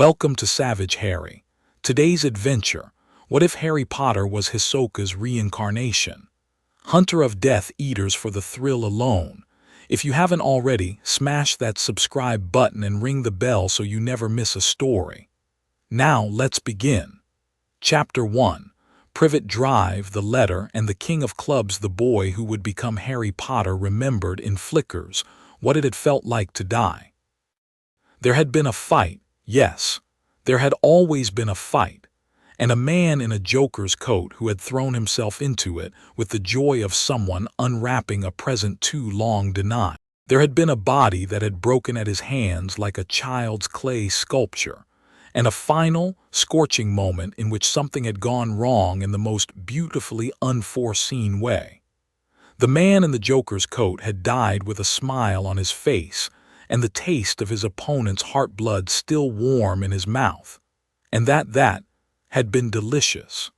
Welcome to Savage Harry. Today's adventure: what if Harry Potter was Hisoka's reincarnation? Hunter of Death Eaters for the thrill alone. If you haven't already, smash that subscribe button and ring the bell so you never miss a story. Now let's begin. Chapter 1. Privet Drive, the letter, and the King of Clubs, the boy who would become Harry Potter, remembered in flickers what it had felt like to die. There had been a fight. Yes, there had always been a fight, and a man in a Joker's coat who had thrown himself into it with the joy of someone unwrapping a present too long denied. There had been a body that had broken at his hands like a child's clay sculpture, and a final, scorching moment in which something had gone wrong in the most beautifully unforeseen way. The man in the Joker's coat had died with a smile on his face, and the taste of his opponent's heart-blood still warm in his mouth, and that had been delicious.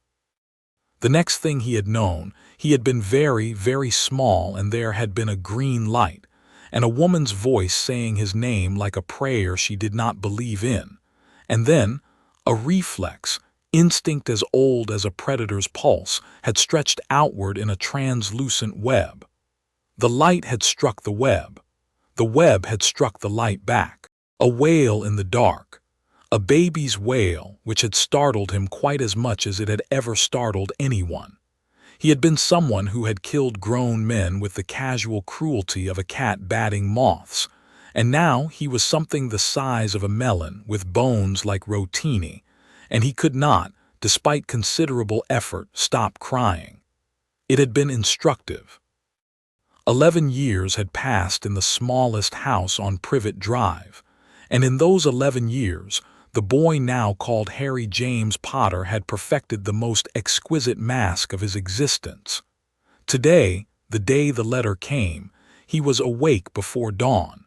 The next thing he had known, he had been very, very small, and there had been a green light, and a woman's voice saying his name like a prayer she did not believe in, and then a reflex, instinct as old as a predator's pulse, had stretched outward in a translucent web. The light had struck the web. The web had struck the light back. A wail in the dark. A baby's wail, which had startled him quite as much as it had ever startled anyone. He had been someone who had killed grown men with the casual cruelty of a cat batting moths, and now he was something the size of a melon with bones like rotini, and he could not, despite considerable effort, stop crying. It had been instructive. 11 years had passed in the smallest house on Privet Drive, and in those 11 years, the boy now called Harry James Potter had perfected the most exquisite mask of his existence. Today, the day the letter came, he was awake before dawn.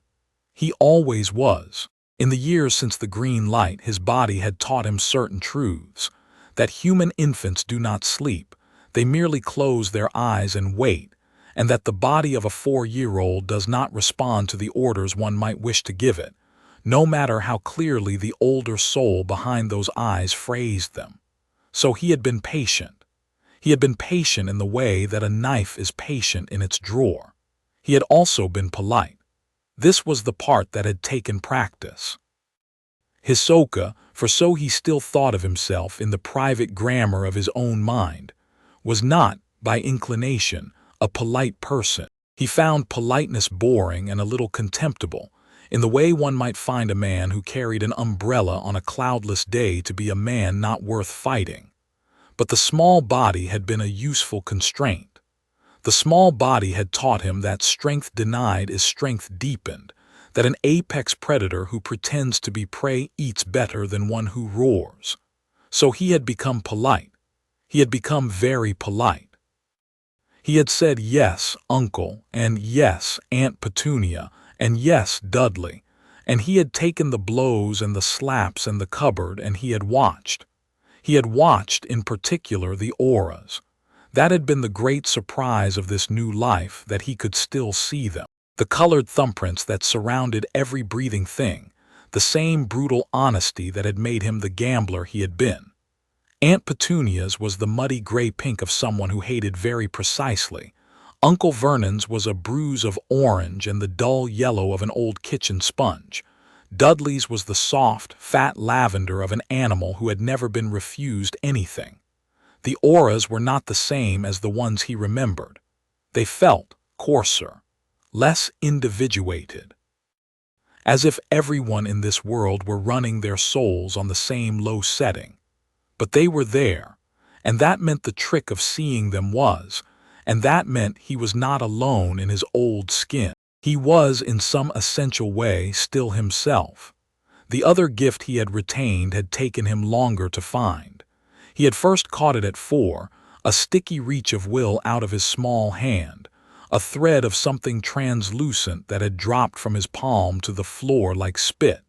He always was. In the years since the green light, his body had taught him certain truths: that human infants do not sleep, they merely close their eyes and wait, and that the body of a 4-year-old does not respond to the orders one might wish to give it, no matter how clearly the older soul behind those eyes phrased them. So he had been patient. He had been patient in the way that a knife is patient in its drawer. He had also been polite. This was the part that had taken practice. Hisoka, for so he still thought of himself in the private grammar of his own mind, was not, by inclination, a polite person. He found politeness boring and a little contemptible, in the way one might find a man who carried an umbrella on a cloudless day to be a man not worth fighting. But the small body had been a useful constraint. The small body had taught him that strength denied is strength deepened, that an apex predator who pretends to be prey eats better than one who roars. So he had become polite. He had become very polite. He had said yes, Uncle, and yes, Aunt Petunia, and yes, Dudley, and he had taken the blows and the slaps and the cupboard, and he had watched. He had watched, in particular, the auras. That had been the great surprise of this new life, that he could still see them. The colored thumbprints that surrounded every breathing thing, the same brutal honesty that had made him the gambler he had been. Aunt Petunia's was the muddy gray pink of someone who hated very precisely. Uncle Vernon's was a bruise of orange and the dull yellow of an old kitchen sponge. Dudley's was the soft, fat lavender of an animal who had never been refused anything. The auras were not the same as the ones he remembered. They felt coarser, less individuated. As if everyone in this world were running their souls on the same low setting. But they were there, and that meant the trick of seeing them was, and that meant he was not alone in his old skin. He was, in some essential way, still himself. The other gift he had retained had taken him longer to find. He had first caught it at 4, a sticky reach of will out of his small hand, a thread of something translucent that had dropped from his palm to the floor like spit.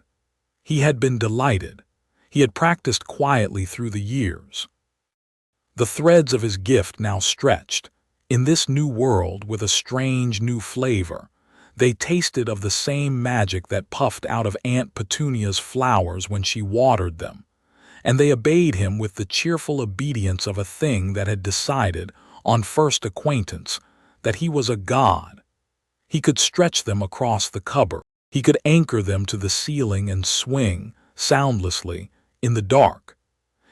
He had been delighted. He had practiced quietly through the years. The threads of his gift now stretched, in this new world with a strange new flavor. They tasted of the same magic that puffed out of Aunt Petunia's flowers when she watered them, and they obeyed him with the cheerful obedience of a thing that had decided, on first acquaintance, that he was a god. He could stretch them across the cupboard. He could anchor them to the ceiling and swing, soundlessly, in the dark.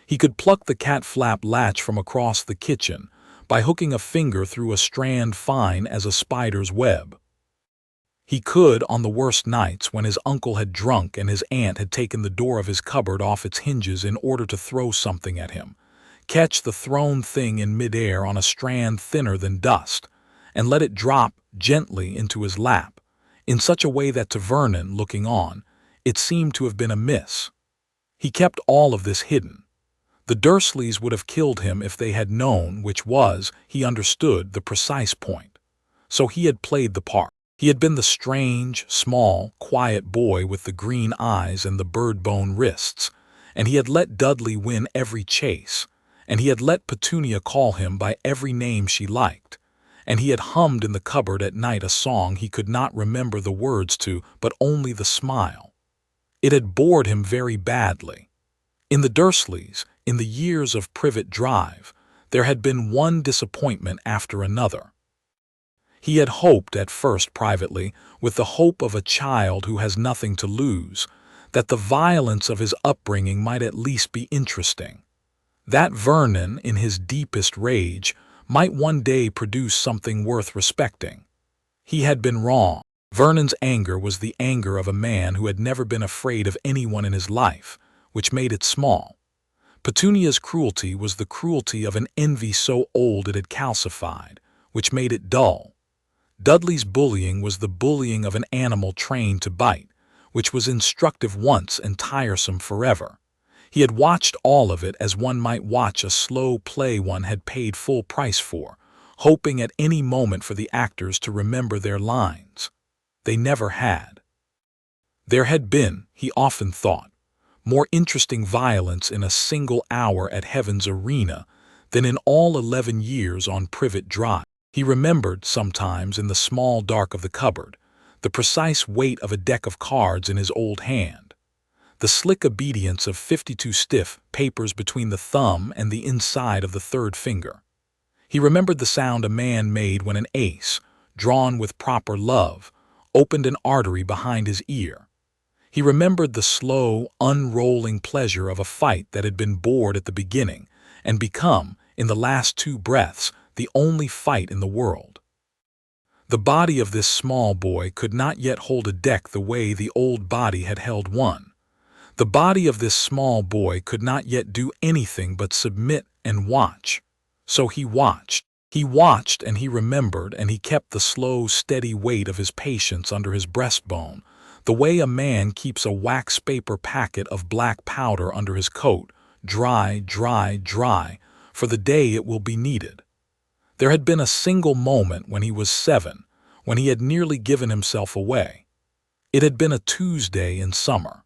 He could pluck the cat flap latch from across the kitchen by hooking a finger through a strand fine as a spider's web. He could, on the worst nights when his uncle had drunk and his aunt had taken the door of his cupboard off its hinges in order to throw something at him, catch the thrown thing in midair on a strand thinner than dust, and let it drop gently into his lap, in such a way that to Vernon, looking on, it seemed to have been a miss. He kept all of this hidden. The Dursleys would have killed him if they had known, which was, he understood, the precise point. So he had played the part. He had been the strange, small, quiet boy with the green eyes and the bird-bone wrists, and he had let Dudley win every chase, and he had let Petunia call him by every name she liked, and he had hummed in the cupboard at night a song he could not remember the words to, but only the smile. It had bored him very badly. In the Dursleys, in the years of Privet Drive, there had been one disappointment after another. He had hoped at first privately, with the hope of a child who has nothing to lose, that the violence of his upbringing might at least be interesting. That Vernon, in his deepest rage, might one day produce something worth respecting. He had been wrong. Vernon's anger was the anger of a man who had never been afraid of anyone in his life, which made it small. Petunia's cruelty was the cruelty of an envy so old it had calcified, which made it dull. Dudley's bullying was the bullying of an animal trained to bite, which was instructive once and tiresome forever. He had watched all of it as one might watch a slow play one had paid full price for, hoping at any moment for the actors to remember their lines. They never had. There had been, he often thought, more interesting violence in a single hour at Heaven's arena than in all 11 years on Privet Drive. He remembered, sometimes in the small dark of the cupboard, the precise weight of a deck of cards in his old hand, the slick obedience of 52 stiff papers between the thumb and the inside of the third finger. He remembered the sound a man made when an ace, drawn with proper love, opened an artery behind his ear. He remembered the slow, unrolling pleasure of a fight that had been bored at the beginning and become, in the last 2 breaths, the only fight in the world. The body of this small boy could not yet hold a deck the way the old body had held one. The body of this small boy could not yet do anything but submit and watch. So he watched. He watched and he remembered, and he kept the slow, steady weight of his patience under his breastbone, the way a man keeps a wax paper packet of black powder under his coat, dry, dry, dry, for the day it will be needed. There had been a single moment when he was 7, when he had nearly given himself away. It had been a Tuesday in summer.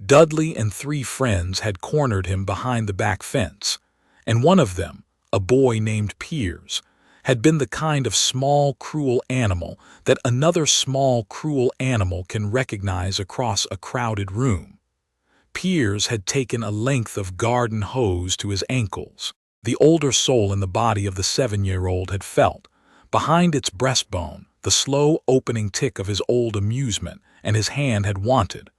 Dudley and 3 friends had cornered him behind the back fence, and one of them, a boy named Piers, had been the kind of small, cruel animal that another small, cruel animal can recognize across a crowded room. Piers had taken a length of garden hose to his ankles. The older soul in the body of the 7-year-old had felt, behind its breastbone, the slow opening tick of his old amusement, and his hand had wanted,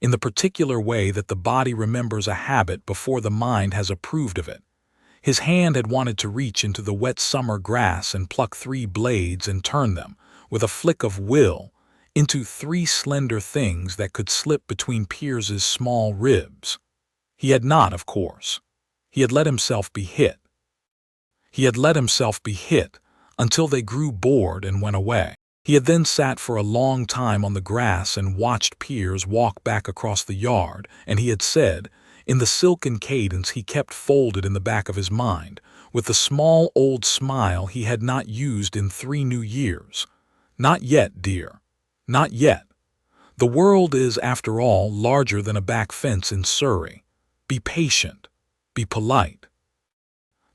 in the particular way that the body remembers a habit before the mind has approved of it. His hand had wanted to reach into the wet summer grass and pluck 3 blades and turn them, with a flick of will, into 3 slender things that could slip between Piers's small ribs. He had not, of course. He had let himself be hit. He had let himself be hit until they grew bored and went away. He had then sat for a long time on the grass and watched Piers walk back across the yard, and he had said, in the silken cadence he kept folded in the back of his mind, with the small old smile he had not used in 3 new years, "Not yet, dear. Not yet. The world is, after all, larger than a back fence in Surrey. Be patient. Be polite."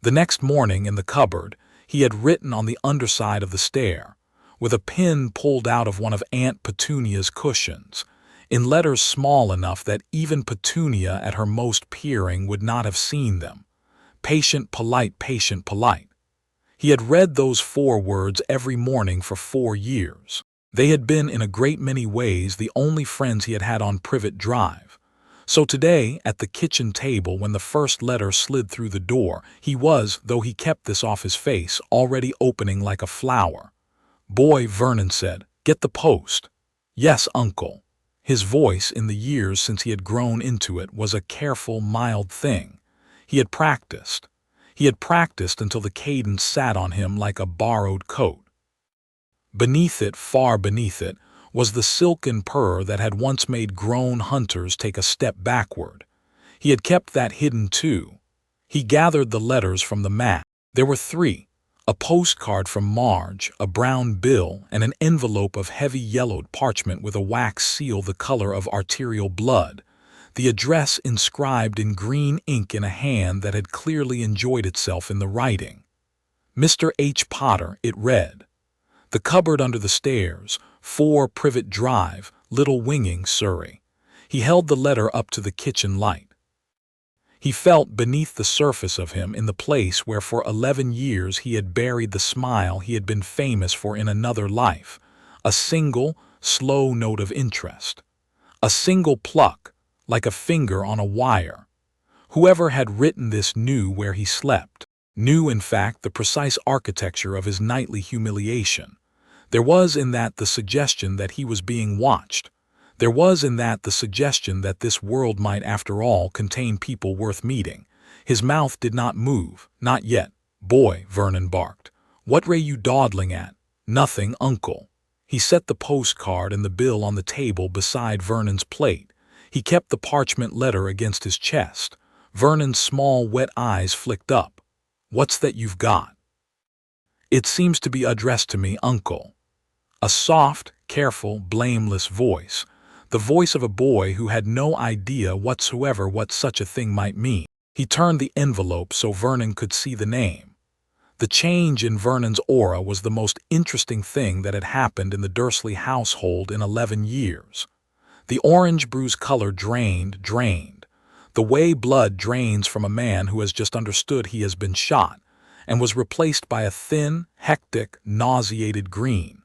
The next morning in the cupboard, he had written on the underside of the stair, with a pin pulled out of one of Aunt Petunia's cushions, in letters small enough that even Petunia at her most peering would not have seen them. Patient, polite, patient, polite. He had read those 4 words every morning for 4 years. They had been in a great many ways the only friends he had had on Privet Drive. So today, at the kitchen table when the first letter slid through the door, he was, though he kept this off his face, already opening like a flower. "Boy," Vernon said, "get the post." "Yes, uncle." His voice, in the years since he had grown into it, was a careful, mild thing. He had practiced. He had practiced until the cadence sat on him like a borrowed coat. Beneath it, far beneath it, was the silken purr that had once made grown hunters take a step backward. He had kept that hidden too. He gathered the letters from the mat. There were 3. A postcard from Marge, a brown bill, and an envelope of heavy yellowed parchment with a wax seal the color of arterial blood, the address inscribed in green ink in a hand that had clearly enjoyed itself in the writing. Mr. H. Potter, it read. The cupboard under the stairs, 4 Privet Drive, Little Winging, Surrey. He held the letter up to the kitchen light. He felt beneath the surface of him in the place where for 11 years he had buried the smile he had been famous for in another life, a single, slow note of interest. A single pluck, like a finger on a wire. Whoever had written this knew where he slept, knew in fact the precise architecture of his nightly humiliation. There was in that the suggestion that he was being watched. There was in that the suggestion that this world might after all contain people worth meeting. His mouth did not move, not yet. "Boy," Vernon barked, "what ray you dawdling at?" "Nothing, uncle." He set the postcard and the bill on the table beside Vernon's plate. He kept the parchment letter against his chest. Vernon's small, wet eyes flicked up. "What's that you've got?" "It seems to be addressed to me, uncle." A soft, careful, blameless voice. The voice of a boy who had no idea whatsoever what such a thing might mean. He turned the envelope so Vernon could see the name. The change in Vernon's aura was the most interesting thing that had happened in the Dursley household in 11 years. The orange bruise color drained. The way blood drains from a man who has just understood he has been shot, and was replaced by a thin, hectic, nauseated green.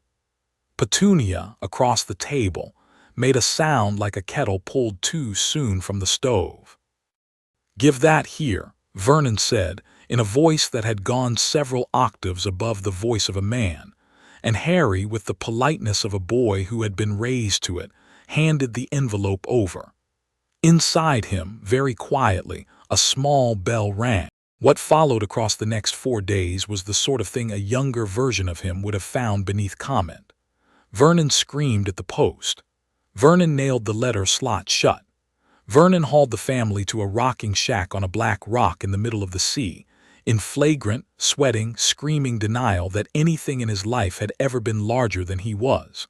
Petunia, across the table, made a sound like a kettle pulled too soon from the stove. "Give that here," Vernon said, in a voice that had gone several octaves above the voice of a man, and Harry, with the politeness of a boy who had been raised to it, handed the envelope over. Inside him, very quietly, a small bell rang. What followed across the next 4 days was the sort of thing a younger version of him would have found beneath comment. Vernon screamed at the post. Vernon nailed the letter slot shut. Vernon hauled the family to a rocking shack on a black rock in the middle of the sea, in flagrant, sweating, screaming denial that anything in his life had ever been larger than he was.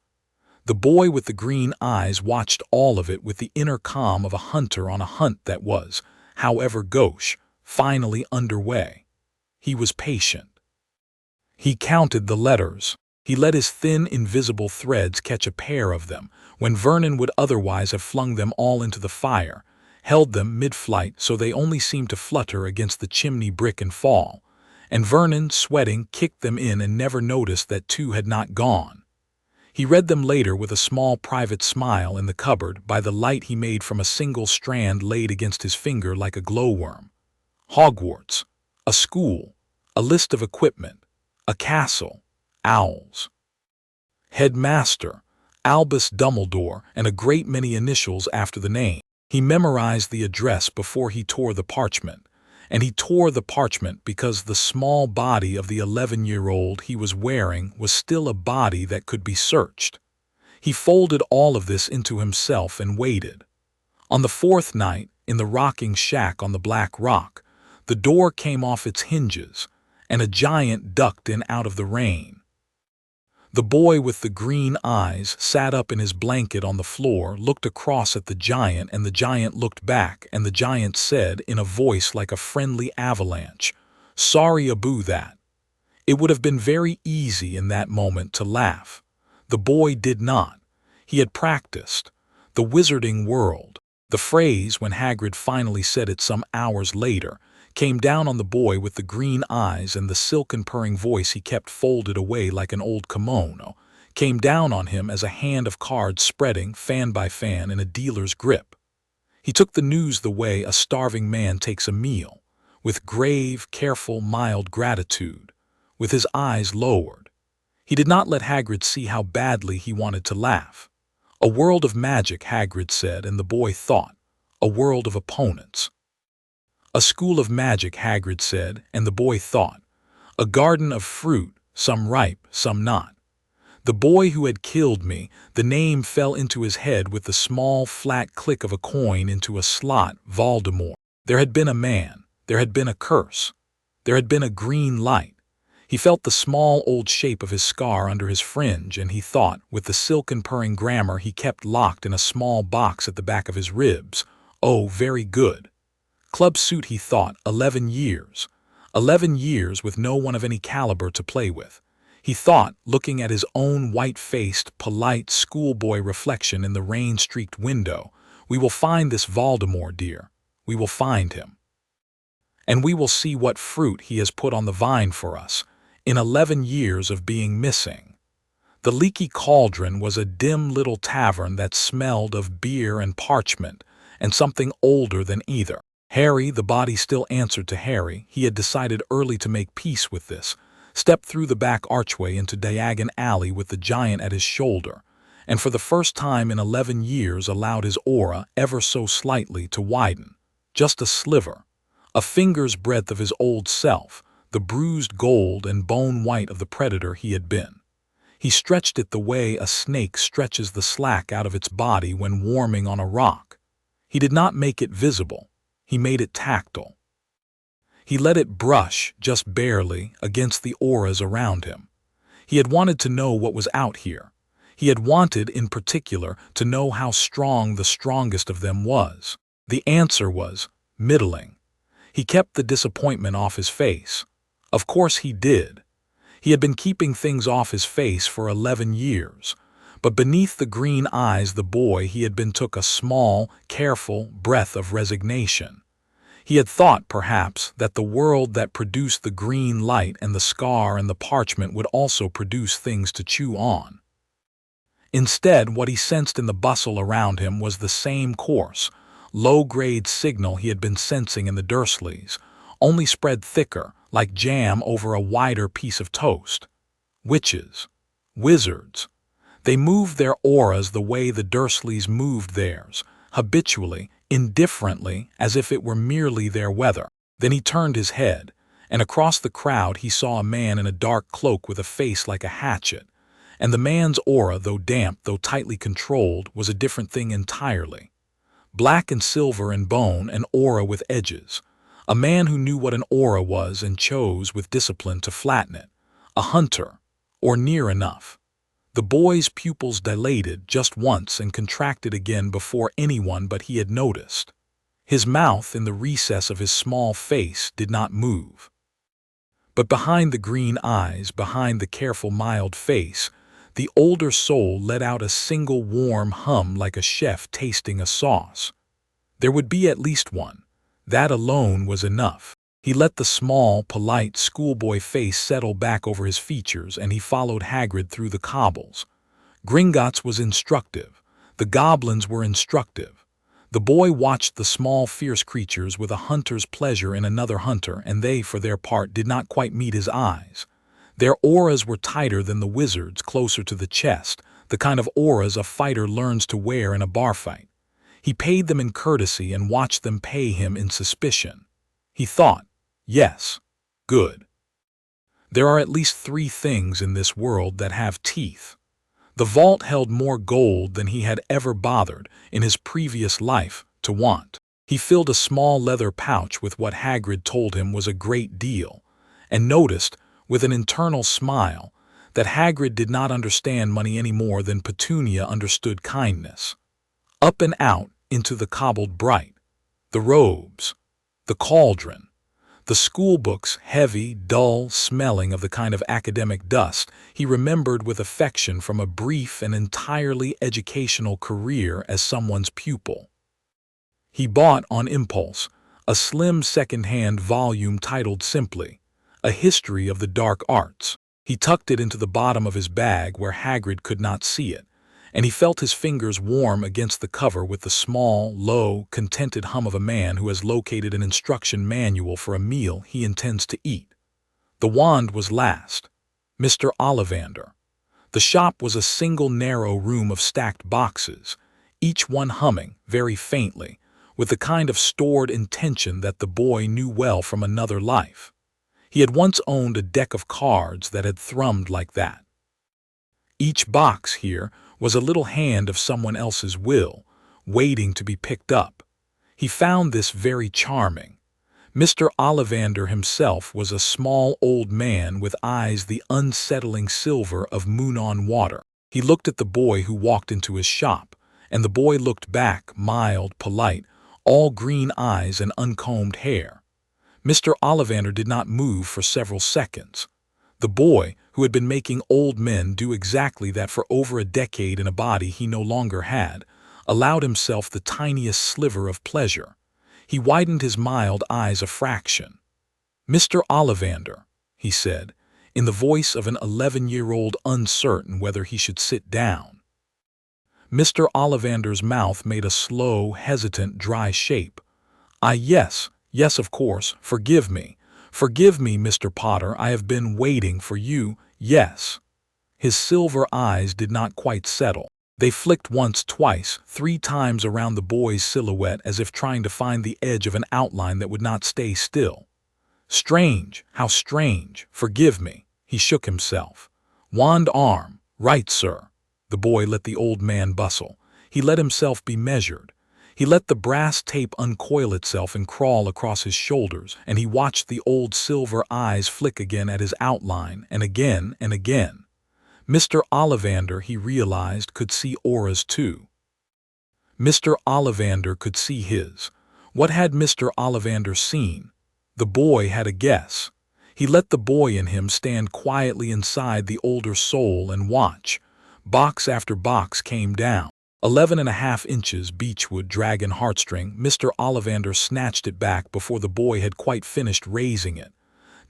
The boy with the green eyes watched all of it with the inner calm of a hunter on a hunt that was, however gauche, finally underway. He was patient. He counted the letters. He let his thin, invisible threads catch a pair of them, when Vernon would otherwise have flung them all into the fire, held them mid-flight so they only seemed to flutter against the chimney brick and fall, and Vernon, sweating, kicked them in and never noticed that 2 had not gone. He read them later with a small private smile in the cupboard by the light he made from a single strand laid against his finger like a glowworm. Hogwarts, a school, a list of equipment, a castle, owls. Headmaster, Albus Dumbledore, and a great many initials after the name. He memorized the address before he tore the parchment, and he tore the parchment because the small body of the 11-year-old he was wearing was still a body that could be searched. He folded all of this into himself and waited. On the 4th night, in the rocking shack on the Black Rock, the door came off its hinges, and a giant ducked in out of the rain. The boy with the green eyes sat up in his blanket on the floor, looked across at the giant, and the giant looked back, and the giant said, in a voice like a friendly avalanche, "Sorry aboo that." It would have been very easy in that moment to laugh. The boy did not. He had practiced. The wizarding world. The phrase, when Hagrid finally said it some hours later, came down on the boy with the green eyes and the silken purring voice he kept folded away like an old kimono, came down on him as a hand of cards spreading, fan by fan, in a dealer's grip. He took the news the way a starving man takes a meal, with grave, careful, mild gratitude, with his eyes lowered. He did not let Hagrid see how badly he wanted to laugh. A world of magic, Hagrid said, and the boy thought. A world of opponents. A school of magic, Hagrid said, and the boy thought. A garden of fruit, some ripe, some not. The boy who had killed me, the name fell into his head with the small, flat click of a coin into a slot, Voldemort. There had been a man. There had been a curse. There had been a green light. He felt the small old shape of his scar under his fringe, and he thought, with the silken purring grammar he kept locked in a small box at the back of his ribs, oh, very good. Club suit, he thought, 11 years. 11 years with no one of any caliber to play with. He thought, looking at his own white-faced, polite schoolboy reflection in the rain-streaked window, we will find this Voldemort, dear. We will find him. And we will see what fruit he has put on the vine for us, in 11 years of being missing. The Leaky Cauldron was a dim little tavern that smelled of beer and parchment, and something older than either. Harry, the body still answered to Harry, he had decided early to make peace with this, stepped through the back archway into Diagon Alley with the giant at his shoulder, and for the first time in 11 years allowed his aura ever so slightly to widen. Just a sliver. A finger's breadth of his old self, the bruised gold and bone white of the predator he had been. He stretched it the way a snake stretches the slack out of its body when warming on a rock. He did not make it visible. He made it tactile. He let it brush, just barely, against the auras around him. He had wanted to know what was out here. He had wanted, in particular, to know how strong the strongest of them was. The answer was middling. He kept the disappointment off his face. Of course he did. He had been keeping things off his face for 11 years. But beneath the green eyes the boy he had been took a small, careful breath of resignation. He had thought, perhaps, that the world that produced the green light and the scar and the parchment would also produce things to chew on. Instead, what he sensed in the bustle around him was the same coarse, low-grade signal he had been sensing in the Dursleys, only spread thicker, like jam over a wider piece of toast. Witches. Wizards. They moved their auras the way the Dursleys moved theirs, habitually, indifferently, as if it were merely their weather. Then he turned his head, and across the crowd he saw a man in a dark cloak with a face like a hatchet. And the man's aura, though damp, though tightly controlled, was a different thing entirely. Black and silver and bone, an aura with edges. A man who knew what an aura was and chose, with discipline, to flatten it. A hunter, or near enough. The boy's pupils dilated just once and contracted again before anyone but he had noticed. His mouth, in the recess of his small face, did not move. But behind the green eyes, behind the careful, mild face, the older soul let out a single warm hum like a chef tasting a sauce. There would be at least one. That alone was enough. He let the small, polite schoolboy face settle back over his features, and he followed Hagrid through the cobbles. Gringotts was instructive. The goblins were instructive. The boy watched the small, fierce creatures with a hunter's pleasure in another hunter, and they, for their part, did not quite meet his eyes. Their auras were tighter than the wizard's, closer to the chest, the kind of auras a fighter learns to wear in a bar fight. He paid them in courtesy and watched them pay him in suspicion. He thought, yes, good. There are at least 3 things in this world that have teeth. The vault held more gold than he had ever bothered, in his previous life, to want. He filled a small leather pouch with what Hagrid told him was a great deal, and noticed, with an internal smile, that Hagrid did not understand money any more than Petunia understood kindness. Up and out into the cobbled bright. The robes. The cauldron. The schoolbooks, heavy, dull, smelling of the kind of academic dust he remembered with affection from a brief and entirely educational career as someone's pupil. He bought, on impulse, a slim second-hand volume titled simply, A History of the Dark Arts. He tucked it into the bottom of his bag where Hagrid could not see it, and he felt his fingers warm against the cover with the small, low, contented hum of a man who has located an instruction manual for a meal he intends to eat. The wand was last. Mr. Ollivander. The shop was a single narrow room of stacked boxes, each one humming, very faintly, with the kind of stored intention that the boy knew well from another life. He had once owned a deck of cards that had thrummed like that. Each box here was a little hand of someone else's will, waiting to be picked up. He found this very charming. Mr. Ollivander himself was a small old man with eyes the unsettling silver of moon-on water. He looked at the boy who walked into his shop, and the boy looked back, mild, polite, all green eyes and uncombed hair. Mr. Ollivander did not move for several seconds. The boy, who had been making old men do exactly that for over a decade in a body he no longer had, allowed himself the tiniest sliver of pleasure. He widened his mild eyes a fraction. "Mr. Ollivander," he said, in the voice of an 11-year-old uncertain whether he should sit down. Mr. Ollivander's mouth made a slow, hesitant, dry shape. Yes, of course, forgive me. Forgive me, Mr. Potter, I have been waiting for you, yes." His silver eyes did not quite settle. They flicked once, twice, 3 times around the boy's silhouette as if trying to find the edge of an outline that would not stay still. "Strange, how strange, forgive me." He shook himself. "Wand arm, right, sir." The boy let the old man bustle. He let himself be measured. He let the brass tape uncoil itself and crawl across his shoulders, and he watched the old silver eyes flick again at his outline, and again and again. Mr. Ollivander, he realized, could see auras too. Mr. Ollivander could see his. What had Mr. Ollivander seen? The boy had a guess. He let the boy in him stand quietly inside the older soul and watch. Box after box came down. 11.5 inches beechwood dragon heartstring. Mr. Ollivander snatched it back before the boy had quite finished raising it.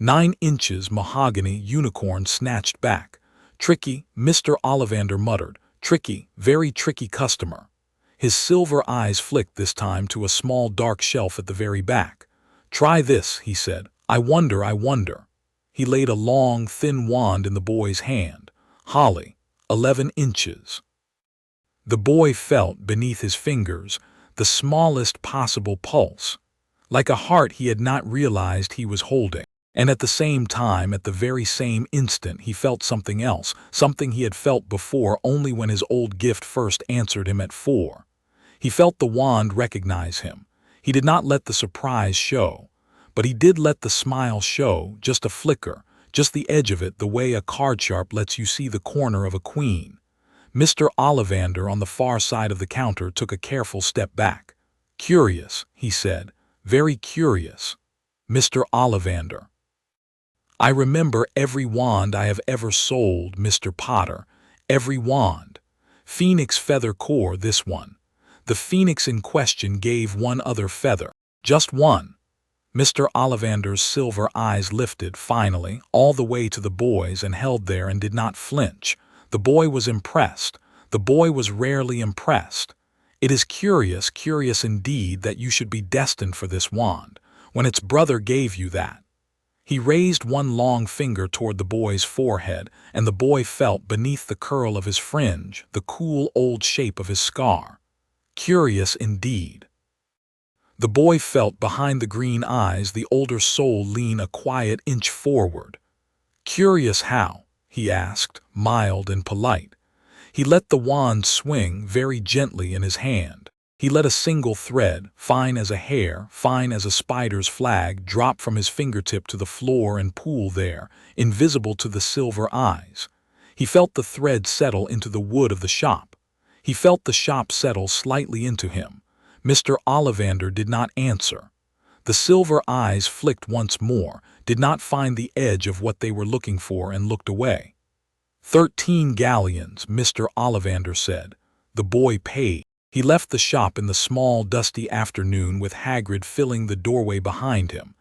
9 inches mahogany unicorn snatched back. "Tricky," Mr. Ollivander muttered. "Tricky, very tricky customer." His silver eyes flicked this time to a small dark shelf at the very back. "Try this," he said. I wonder." He laid a long, thin wand in the boy's hand. "Holly, 11 inches." The boy felt, beneath his fingers, the smallest possible pulse, like a heart he had not realized he was holding. And at the same time, at the very same instant, he felt something else, something he had felt before only when his old gift first answered him at 4. He felt the wand recognize him. He did not let the surprise show, but he did let the smile show, just a flicker, just the edge of it, the way a card sharp lets you see the corner of a queen. Mr. Ollivander on the far side of the counter took a careful step back. "Curious," he said, "very curious. Mr. Ollivander. I remember every wand I have ever sold, Mr. Potter, every wand. Phoenix feather core, this one. The phoenix in question gave one other feather, just one." Mr. Ollivander's silver eyes lifted, finally, all the way to the boy's and held there and did not flinch. The boy was impressed. The boy was rarely impressed. "It is curious, curious indeed, that you should be destined for this wand, when its brother gave you that." He raised one long finger toward the boy's forehead, and the boy felt, beneath the curl of his fringe, the cool old shape of his scar. Curious indeed. The boy felt, behind the green eyes, the older soul lean a quiet inch forward. "Curious how?" he asked, mild and polite. He let the wand swing very gently in his hand. He let a single thread, fine as a hair, fine as a spider's flag, drop from his fingertip to the floor and pool there, invisible to the silver eyes. He felt the thread settle into the wood of the shop. He felt the shop settle slightly into him. Mr. Ollivander did not answer. The silver eyes flicked once more, did not find the edge of what they were looking for, and looked away. 13 galleons, Mr. Ollivander said. The boy paid. He left the shop in the small, dusty afternoon with Hagrid filling the doorway behind him,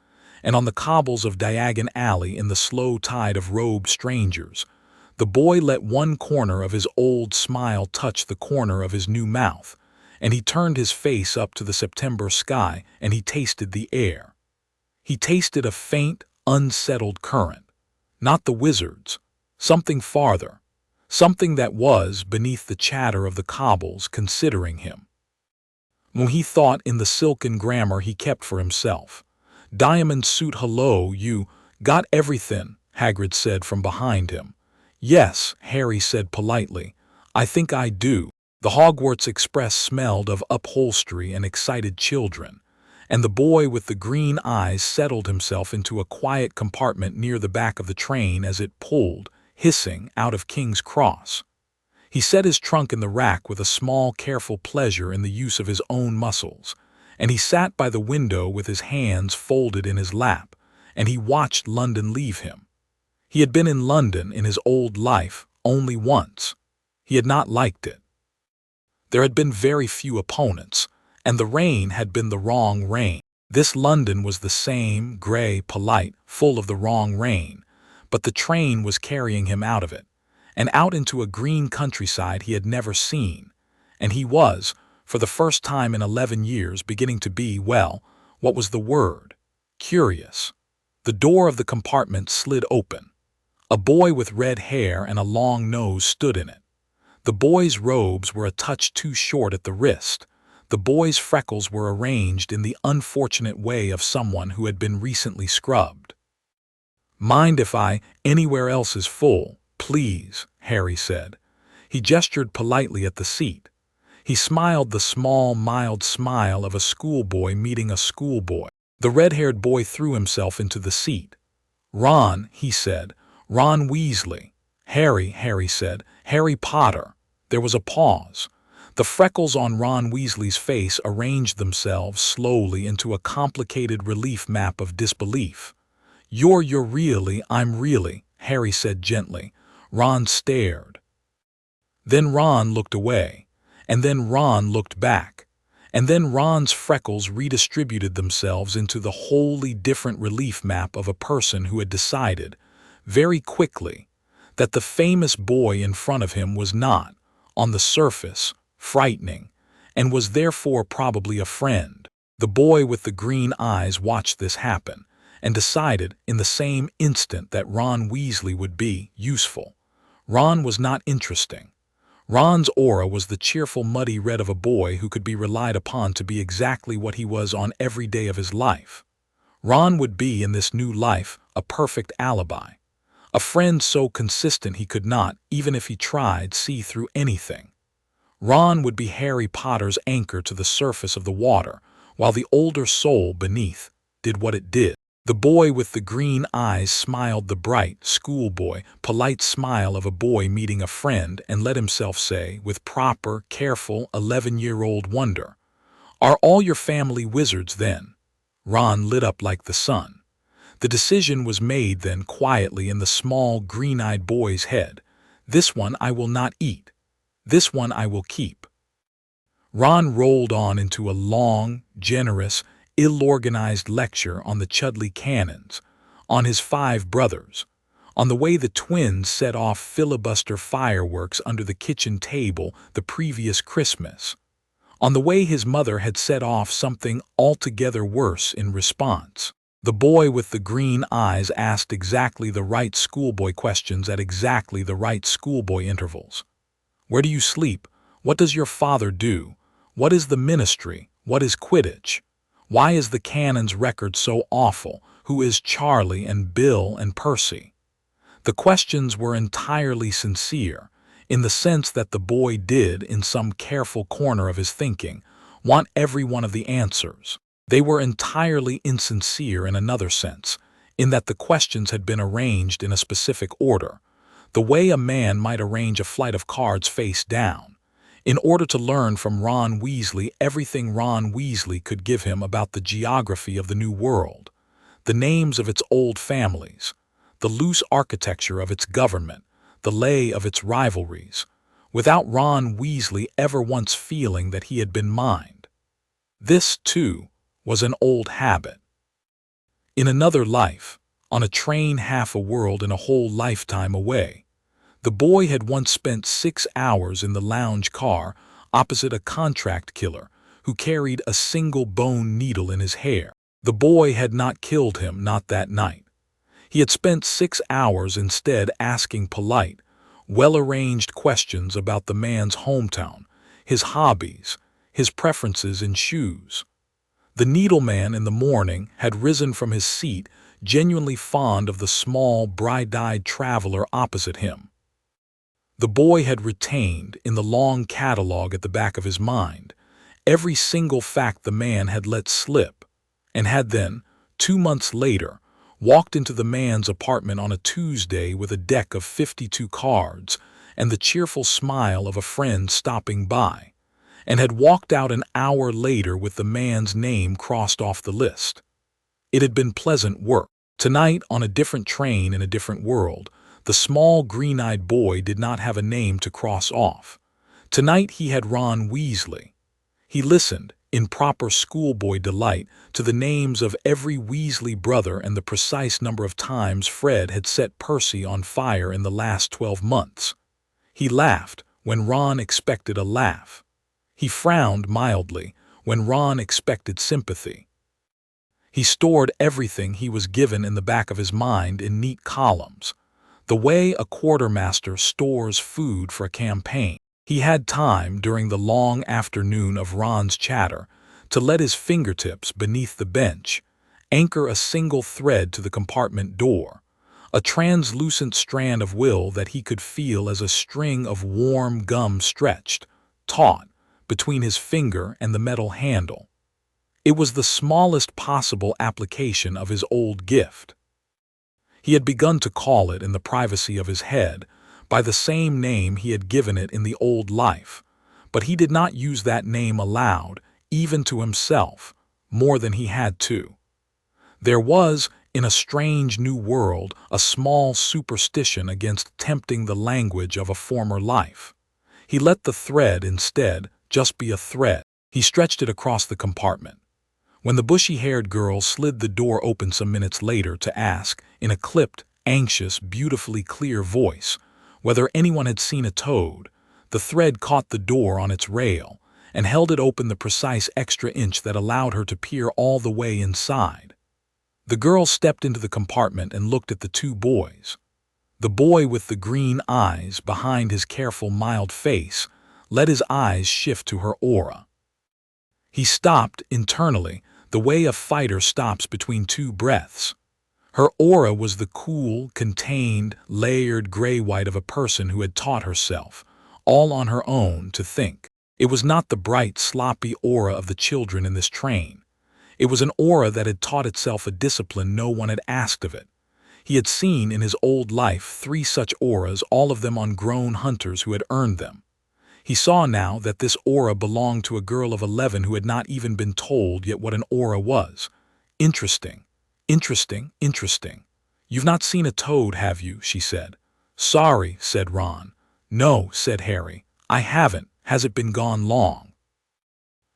and on the cobbles of Diagon Alley in the slow tide of robed strangers, the boy let one corner of his old smile touch the corner of his new mouth, and he turned his face up to the September sky, and he tasted the air. He tasted a faint, unsettled current. Not the wizards. Something farther. Something that was beneath the chatter of the cobbles considering him. When he thought in the silken grammar he kept for himself. "Diamond suit, hello, you got everything," Hagrid said from behind him. "Yes," Harry said politely. "I think I do." The Hogwarts Express smelled of upholstery and excited children, and the boy with the green eyes settled himself into a quiet compartment near the back of the train as it pulled, hissing, out of King's Cross. He set his trunk in the rack with a small, careful pleasure in the use of his own muscles, and he sat by the window with his hands folded in his lap, and he watched London leave him. He had been in London in his old life only once. He had not liked it. There had been very few opponents, and the rain had been the wrong rain. This London was the same, grey, polite, full of the wrong rain, but the train was carrying him out of it, and out into a green countryside he had never seen, and he was, for the first time in 11 years, beginning to be, well, what was the word? Curious. The door of the compartment slid open. A boy with red hair and a long nose stood in it. The boy's robes were a touch too short at the wrist. The boy's freckles were arranged in the unfortunate way of someone who had been recently scrubbed. "Mind if anywhere else is full, please," Harry said. He gestured politely at the seat. He smiled the small, mild smile of a schoolboy meeting a schoolboy. The red-haired boy threw himself into the seat. "Ron," he said. "Ron Weasley." "Harry," Harry said. "Harry Potter." There was a pause. The freckles on Ron Weasley's face arranged themselves slowly into a complicated relief map of disbelief. You're really, I'm really," Harry said gently. Ron stared. Then Ron looked away, and then Ron looked back, and then Ron's freckles redistributed themselves into the wholly different relief map of a person who had decided, very quickly, that the famous boy in front of him was not, on the surface, frightening, and was therefore probably a friend. The boy with the green eyes watched this happen, and decided in the same instant that Ron Weasley would be useful. Ron was not interesting. Ron's aura was the cheerful muddy red of a boy who could be relied upon to be exactly what he was on every day of his life. Ron would be, in this new life, a perfect alibi. A friend so consistent he could not, even if he tried, see through anything. Ron would be Harry Potter's anchor to the surface of the water, while the older soul beneath did what it did. The boy with the green eyes smiled the bright, schoolboy, polite smile of a boy meeting a friend and let himself say, with proper, careful, 11-year-old wonder, "Are all your family wizards, then?" Ron lit up like the sun. The decision was made then quietly in the small, green-eyed boy's head. "This one I will not eat. This one I will keep." Ron rolled on into a long, generous, ill-organized lecture on the Chudley cannons, on his 5 brothers, on the way the twins set off filibuster fireworks under the kitchen table the previous Christmas, on the way his mother had set off something altogether worse in response. The boy with the green eyes asked exactly the right schoolboy questions at exactly the right schoolboy intervals. "Where do you sleep? What does your father do? What is the ministry? What is Quidditch? Why is the cannon's record so awful? Who is Charlie and Bill and Percy?" The questions were entirely sincere, in the sense that the boy did, in some careful corner of his thinking, want every one of the answers. They were entirely insincere in another sense, in that the questions had been arranged in a specific order, the way a man might arrange a flight of cards face down, in order to learn from Ron Weasley everything Ron Weasley could give him about the geography of the new world, the names of its old families, the loose architecture of its government, the lay of its rivalries, without Ron Weasley ever once feeling that he had been mined. This, too, was an old habit. In another life, on a train half a world and a whole lifetime away, the boy had once spent 6 hours in the lounge car opposite a contract killer who carried a single bone needle in his hair. The boy had not killed him, not that night. He had spent 6 hours instead asking polite, well-arranged questions about the man's hometown, his hobbies, his preferences in shoes. The needleman in the morning had risen from his seat, genuinely fond of the small, bright-eyed traveler opposite him. The boy had retained, in the long catalogue at the back of his mind, every single fact the man had let slip, and had then, 2 months later, walked into the man's apartment on a Tuesday with a deck of 52 cards and the cheerful smile of a friend stopping by, and had walked out an hour later with the man's name crossed off the list. It had been pleasant work. Tonight, on a different train in a different world, the small green-eyed boy did not have a name to cross off. Tonight he had Ron Weasley. He listened, in proper schoolboy delight, to the names of every Weasley brother and the precise number of times Fred had set Percy on fire in the last 12 months. He laughed when Ron expected a laugh. He frowned mildly when Ron expected sympathy. He stored everything he was given in the back of his mind in neat columns, the way a quartermaster stores food for a campaign. He had time, during the long afternoon of Ron's chatter, to let his fingertips beneath the bench anchor a single thread to the compartment door, a translucent strand of will that he could feel as a string of warm gum stretched, taut, between his finger and the metal handle. It was the smallest possible application of his old gift. He had begun to call it, in the privacy of his head, by the same name he had given it in the old life, but he did not use that name aloud, even to himself, more than he had to. There was, in a strange new world, a small superstition against tempting the language of a former life. He let the thread, instead, just be a thread. He stretched it across the compartment. When the bushy-haired girl slid the door open some minutes later to ask, in a clipped, anxious, beautifully clear voice, whether anyone had seen a toad, the thread caught the door on its rail and held it open the precise extra inch that allowed her to peer all the way inside. The girl stepped into the compartment and looked at the two boys. The boy with the green eyes behind his careful, mild face let his eyes shift to her aura. He stopped internally, the way a fighter stops between two breaths. Her aura was the cool, contained, layered gray-white of a person who had taught herself, all on her own, to think. It was not the bright, sloppy aura of the children in this train. It was an aura that had taught itself a discipline no one had asked of it. He had seen in his old life 3 such auras, all of them on grown hunters who had earned them. He saw now that this aura belonged to a girl of 11 who had not even been told yet what an aura was. Interesting. Interesting, interesting. You've not seen a toad, have you? She said. Sorry, said Ron. No, said Harry. I haven't. Has it been gone long?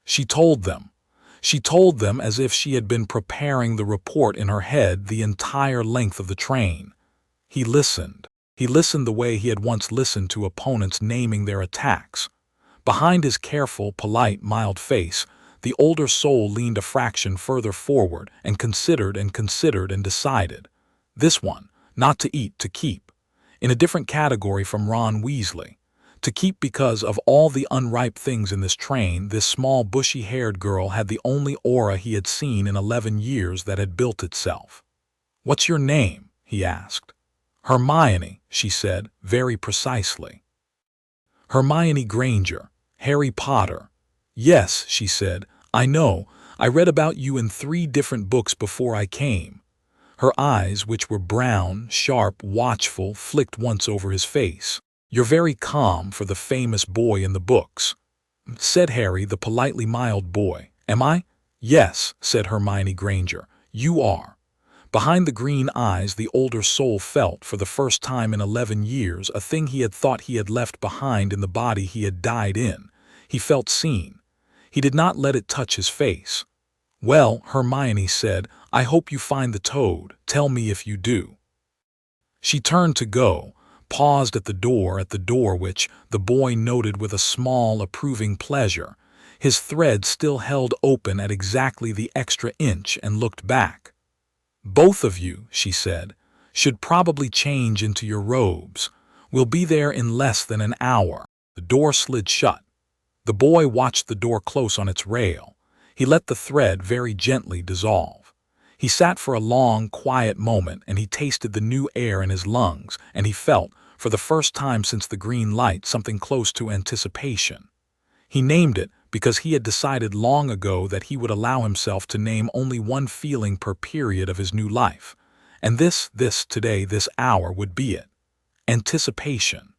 She told them. She told them as if she had been preparing the report in her head the entire length of the train. He listened. He listened the way he had once listened to opponents naming their attacks. Behind his careful, polite, mild face, the older soul leaned a fraction further forward and considered and decided. This one, not to eat, to keep. In a different category from Ron Weasley. To keep because of all the unripe things in this train, this small bushy-haired girl had the only aura he had seen in 11 years that had built itself. What's your name? He asked. Hermione, she said, very precisely. Hermione Granger, Harry Potter. Yes, she said, I know. I read about you in 3 different books before I came. Her eyes, which were brown, sharp, watchful, flicked once over his face. "You're very calm for the famous boy in the books," said Harry, the politely mild boy. "Am I?" "Yes," said Hermione Granger. "You are." Behind the green eyes, the older soul felt, for the first time in 11 years, a thing he had thought he had left behind in the body he had died in. He felt seen. He did not let it touch his face. "Well," Hermione said, "I hope you find the toad. Tell me if you do." She turned to go, paused at the door which the boy noted with a small, approving pleasure. His thread still held open at exactly the extra inch, and looked back. "Both of you," she said, "should probably change into your robes. We'll be there in less than an hour." The door slid shut. The boy watched the door close on its rail. He let the thread very gently dissolve. He sat for a long, quiet moment, and he tasted the new air in his lungs, and he felt, for the first time since the green light, something close to anticipation. He named it because he had decided long ago that he would allow himself to name only one feeling per period of his new life. And this today, this hour would be it. Anticipation.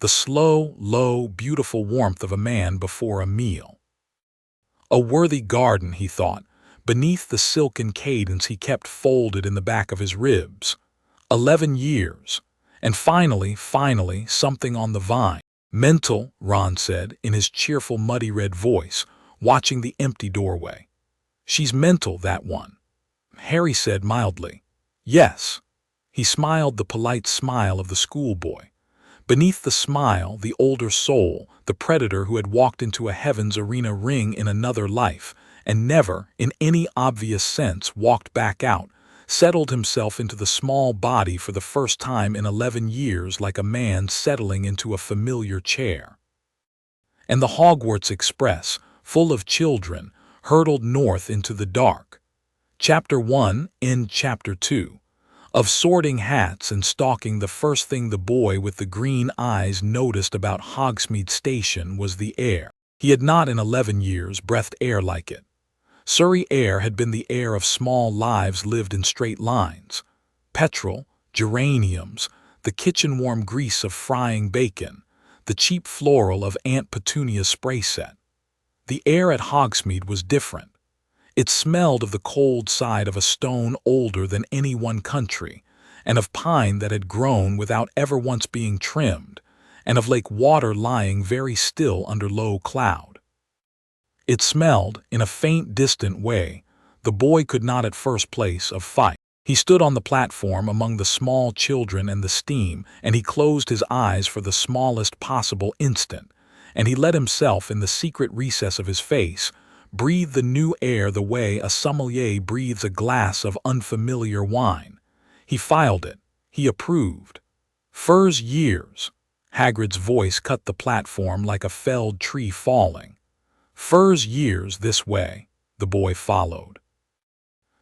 The slow, low, beautiful warmth of a man before a meal. A worthy garden, he thought, beneath the silken cadence he kept folded in the back of his ribs. 11 years. And finally, something on the vine. "Mental," Ron said, in his cheerful muddy red voice, watching the empty doorway. "She's mental, that one," Harry said mildly. "Yes." He smiled the polite smile of the schoolboy. Beneath the smile, the older soul, the predator who had walked into a heaven's arena ring in another life, and never, in any obvious sense, walked back out, settled himself into the small body for the first time in 11 years, like a man settling into a familiar chair. And the Hogwarts Express, full of children, hurtled north into the dark. Chapter 1 in Chapter 2. Of sorting hats and stalking, the first thing the boy with the green eyes noticed about Hogsmeade Station was the air. He had not in 11 years breathed air like it. Surrey air had been the air of small lives lived in straight lines. Petrol, geraniums, the kitchen-warm grease of frying bacon, the cheap floral of Aunt Petunia's spray set. The air at Hogsmeade was different. It smelled of the cold side of a stone older than any one country, and of pine that had grown without ever once being trimmed, and of lake water lying very still under low cloud. It smelled, in a faint, distant way, the boy could not at first place, of fight. He stood on the platform among the small children and the steam, and he closed his eyes for the smallest possible instant, and he let himself, in the secret recess of his face, breathe the new air the way a sommelier breathes a glass of unfamiliar wine. He filed it. He approved. "Furs years." Hagrid's voice cut the platform like a felled tree falling. "Furs years this way." The boy followed.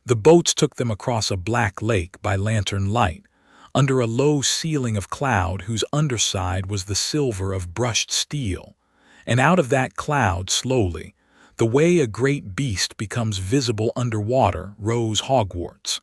The boats took them across a black lake by lantern light, under a low ceiling of cloud whose underside was the silver of brushed steel, and out of that cloud slowly, the way a great beast becomes visible underwater, rose Hogwarts.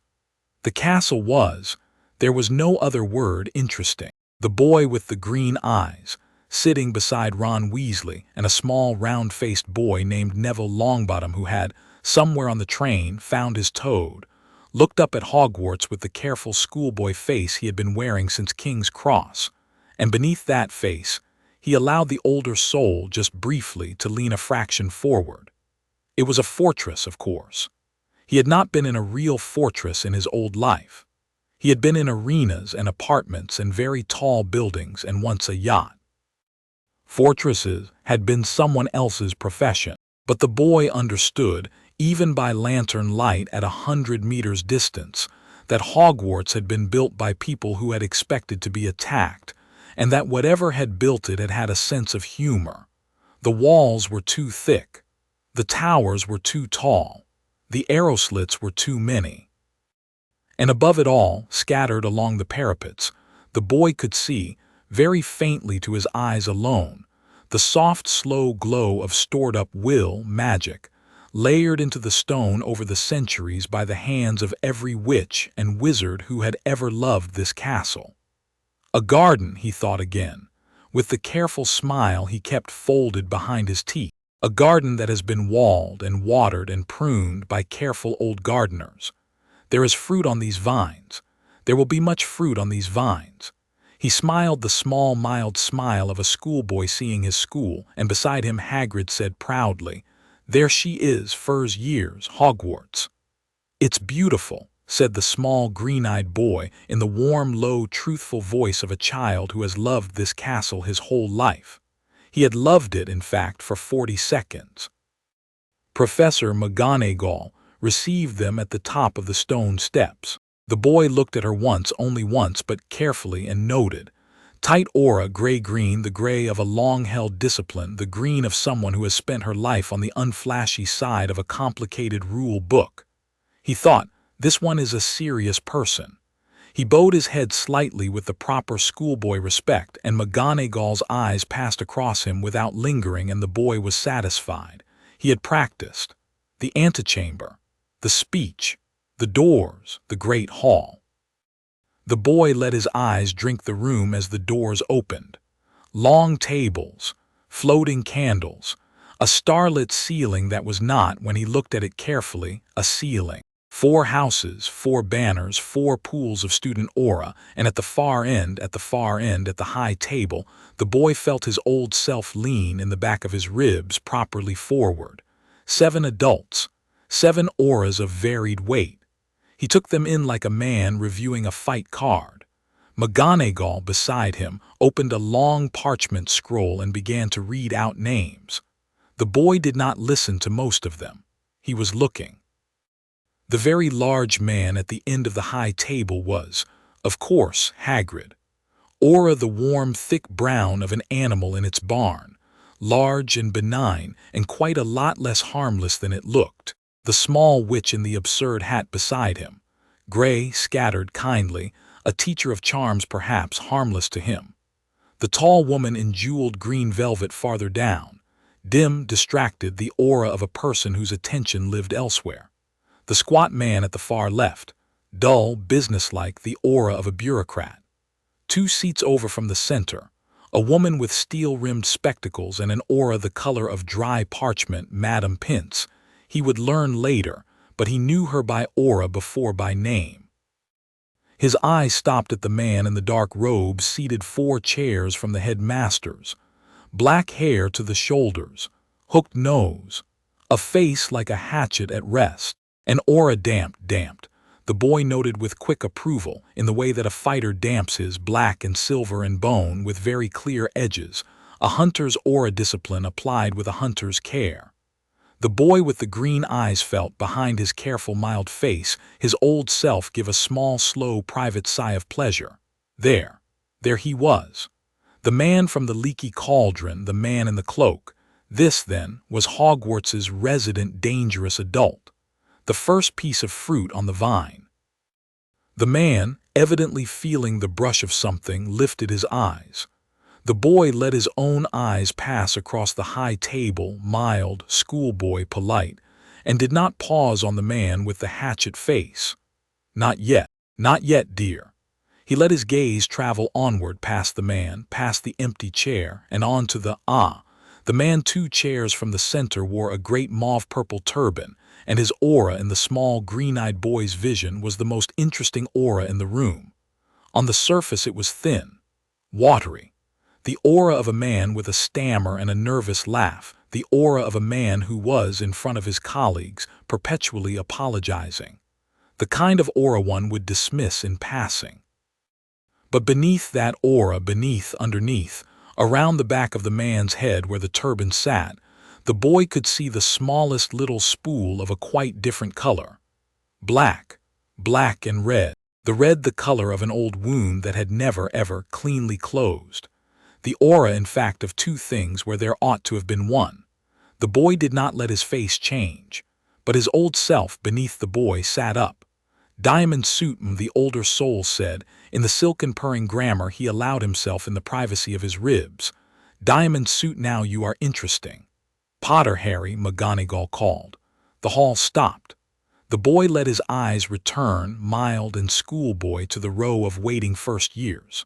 The castle was, there was no other word, interesting. The boy with the green eyes, sitting beside Ron Weasley and a small round-faced boy named Neville Longbottom who had, somewhere on the train, found his toad, looked up at Hogwarts with the careful schoolboy face he had been wearing since King's Cross, and beneath that face, he allowed the older soul just briefly to lean a fraction forward. It was a fortress, of course. He had not been in a real fortress in his old life. He had been in arenas and apartments and very tall buildings and once a yacht. Fortresses had been someone else's profession, but the boy understood, even by lantern light at 100 meters distance, that Hogwarts had been built by people who had expected to be attacked, and that whatever had built it had had a sense of humor. The walls were too thick. The towers were too tall. The arrow slits were too many. And above it all, scattered along the parapets, the boy could see, very faintly to his eyes alone, the soft, slow glow of stored-up magic, layered into the stone over the centuries by the hands of every witch and wizard who had ever loved this castle. A garden, he thought again, with the careful smile he kept folded behind his teeth. A garden that has been walled and watered and pruned by careful old gardeners. There is fruit on these vines. There will be much fruit on these vines. He smiled the small, mild smile of a schoolboy seeing his school, and beside him Hagrid said proudly, "There she is, Fur's years, Hogwarts." "It's beautiful," said the small, green-eyed boy in the warm, low, truthful voice of a child who has loved this castle his whole life. He had loved it, in fact, for 40 seconds. Professor McGonagall received them at the top of the stone steps. The boy looked at her once, only once, but carefully, and noted. Tight aura, gray-green, the gray of a long-held discipline, the green of someone who has spent her life on the unflashy side of a complicated rule book. He thought, this one is a serious person. He bowed his head slightly with the proper schoolboy respect, and McGonagall's eyes passed across him without lingering, and the boy was satisfied. He had practiced. The antechamber, the speech, the doors, the great hall. The boy let his eyes drink the room as the doors opened. Long tables, floating candles, a starlit ceiling that was not, when he looked at it carefully, a ceiling. 4 houses, 4 banners, 4 pools of student aura, and at the far end, at the high table, the boy felt his old self lean in the back of his ribs properly forward. 7 adults, 7 auras of varied weight. He took them in like a man reviewing a fight card. McGonagall, beside him, opened a long parchment scroll and began to read out names. The boy did not listen to most of them. He was looking. The very large man at the end of the high table was, of course, Hagrid. Aura the warm, thick brown of an animal in its barn, large and benign and quite a lot less harmless than it looked. The small witch in the absurd hat beside him, gray, scattered, kindly, a teacher of charms perhaps, harmless to him. The tall woman in jeweled green velvet farther down, dim, distracted, the aura of a person whose attention lived elsewhere. The squat man at the far left, dull, businesslike, the aura of a bureaucrat. 2 seats over from the center, a woman with steel-rimmed spectacles and an aura the color of dry parchment, Madame Pince. He would learn later, but he knew her by aura before by name. His eye stopped at the man in the dark robe seated 4 chairs from the headmaster's. Black hair to the shoulders, hooked nose, a face like a hatchet at rest, an aura damped, the boy noted with quick approval, in the way that a fighter damps his, black and silver and bone with very clear edges, a hunter's aura discipline applied with a hunter's care. The boy with the green eyes felt, behind his careful mild face, his old self give a small, slow, private sigh of pleasure. There he was. The man from the leaky cauldron, the man in the cloak. This, then, was Hogwarts's resident dangerous adult. The first piece of fruit on the vine. The man, evidently feeling the brush of something, lifted his eyes. The boy let his own eyes pass across the high table, mild, schoolboy, polite, and did not pause on the man with the hatchet face. Not yet, dear. He let his gaze travel onward past the man, past the empty chair, and on to the man 2 chairs from the center wore a great mauve-purple turban, and his aura in the small, green-eyed boy's vision was the most interesting aura in the room. On the surface it was thin, watery. The aura of a man with a stammer and a nervous laugh, the aura of a man who was, in front of his colleagues, perpetually apologizing. The kind of aura one would dismiss in passing. But beneath that aura, underneath, around the back of the man's head where the turban sat, the boy could see the smallest little spool of a quite different color. Black and red. The red the color of an old wound that had never, ever cleanly closed. The aura, in fact, of 2 things where there ought to have been one. The boy did not let his face change, but his old self beneath the boy sat up. Diamond suit, the older soul said, in the silken purring grammar he allowed himself in the privacy of his ribs. Diamond suit, now you are interesting. Potter, Harry, McGonagall called. The hall stopped. The boy let his eyes return, mild and schoolboy, to the row of waiting first years.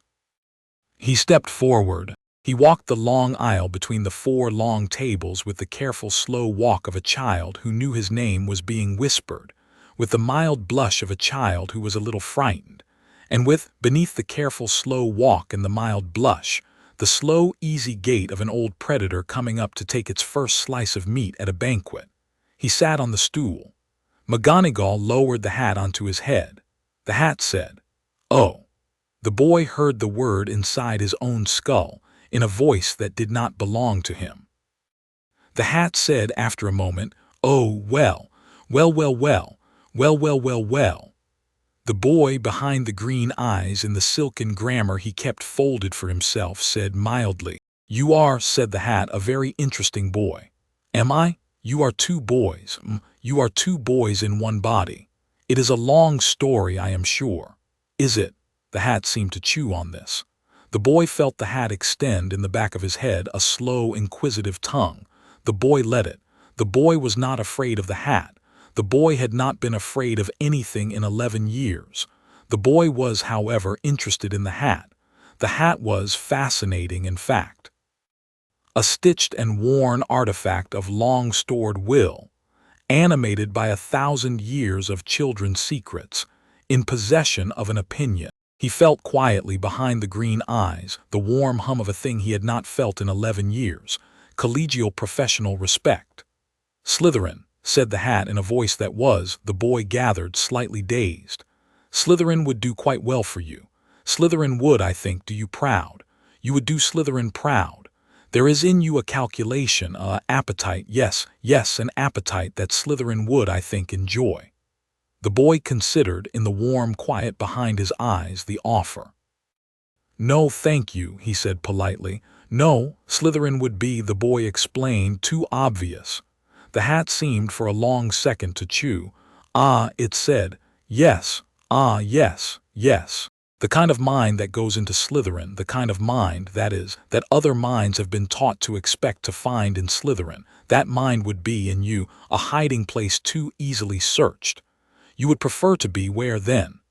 He stepped forward, He walked the long aisle between the 4 long tables with the careful, slow walk of a child who knew his name was being whispered, with the mild blush of a child who was a little frightened, and with, beneath the careful, slow walk and the mild blush, the slow, easy gait of an old predator coming up to take its first slice of meat at a banquet. He sat on the stool. McGonagall lowered the hat onto his head. The hat said, "Oh." The boy heard the word inside his own skull, in a voice that did not belong to him. The hat said after a moment, "Oh, well, well, well, well, well, well, well, well." The boy behind the green eyes in the silken grammar he kept folded for himself said mildly, "You are," said the hat, "a very interesting boy." "Am I? You are 2 boys. You are 2 boys in one body. It is a long story, I am sure." "Is it?" The hat seemed to chew on this. The boy felt the hat extend in the back of his head a slow, inquisitive tongue. The boy let it. The boy was not afraid of the hat. The boy had not been afraid of anything in 11 years. The boy was, however, interested in the hat. The hat was fascinating, in fact. A stitched and worn artifact of long-stored will, animated by 1,000 years of children's secrets, in possession of an opinion. He felt quietly behind the green eyes the warm hum of a thing he had not felt in 11 years, collegial professional respect. "Slytherin," said the hat in a voice that was, the boy gathered, slightly dazed. "Slytherin would do quite well for you. Slytherin would, I think, do you proud. You would do Slytherin proud. There is in you a calculation, appetite, yes, an appetite that Slytherin would, I think, enjoy." The boy considered, in the warm quiet behind his eyes, the offer. "No, thank you," he said politely. "No, Slytherin would be," the boy explained, "too obvious." The hat seemed for a long second to chew. "Ah," it said, "yes, ah, yes, yes. The kind of mind that goes into Slytherin, the kind of mind, that is, that other minds have been taught to expect to find in Slytherin, that mind would be, in you, a hiding place too easily searched. You would prefer to be where, then?"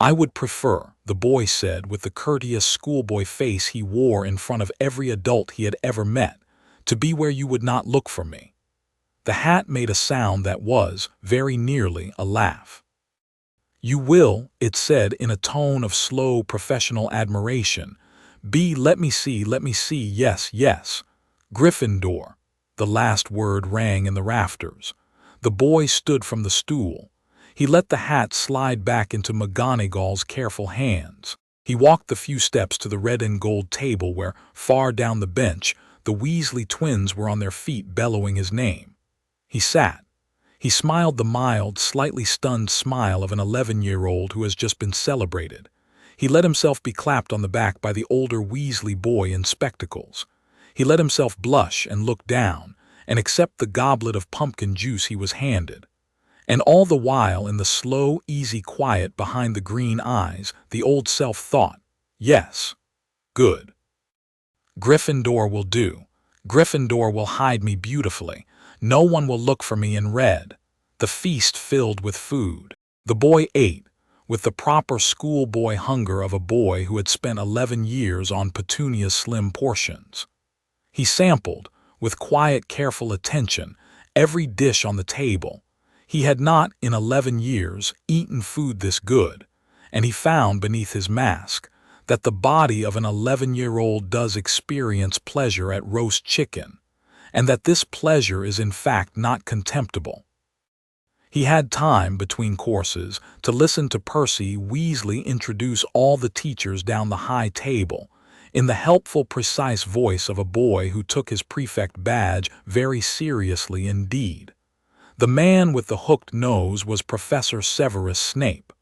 "I would prefer," the boy said with the courteous schoolboy face he wore in front of every adult he had ever met, "to be where you would not look for me." The hat made a sound that was, very nearly, a laugh. "You will," it said in a tone of slow professional admiration, "be, let me see, yes, yes, Gryffindor." The last word rang in the rafters. The boy stood from the stool. He let the hat slide back into McGonagall's careful hands. He walked the few steps to the red and gold table where, far down the bench, the Weasley twins were on their feet bellowing his name. He sat. He smiled the mild, slightly stunned smile of an 11-year-old who has just been celebrated. He let himself be clapped on the back by the older Weasley boy in spectacles. He let himself blush and look down, and accept the goblet of pumpkin juice he was handed. And all the while, in the slow, easy quiet behind the green eyes, the old self thought, "Yes, good. Gryffindor will do. Gryffindor will hide me beautifully. No one will look for me in red." The feast filled with food. The boy ate, with the proper schoolboy hunger of a boy who had spent 11 years on Petunia's slim portions. He sampled, with quiet, careful attention, every dish on the table. He had not, in 11 years, eaten food this good, and he found beneath his mask that the body of an 11-year-old does experience pleasure at roast chicken, and that this pleasure is in fact not contemptible. He had time, between courses, to listen to Percy Weasley introduce all the teachers down the high table, in the helpful, precise voice of a boy who took his prefect badge very seriously indeed. The man with the hooked nose was Professor Severus Snape,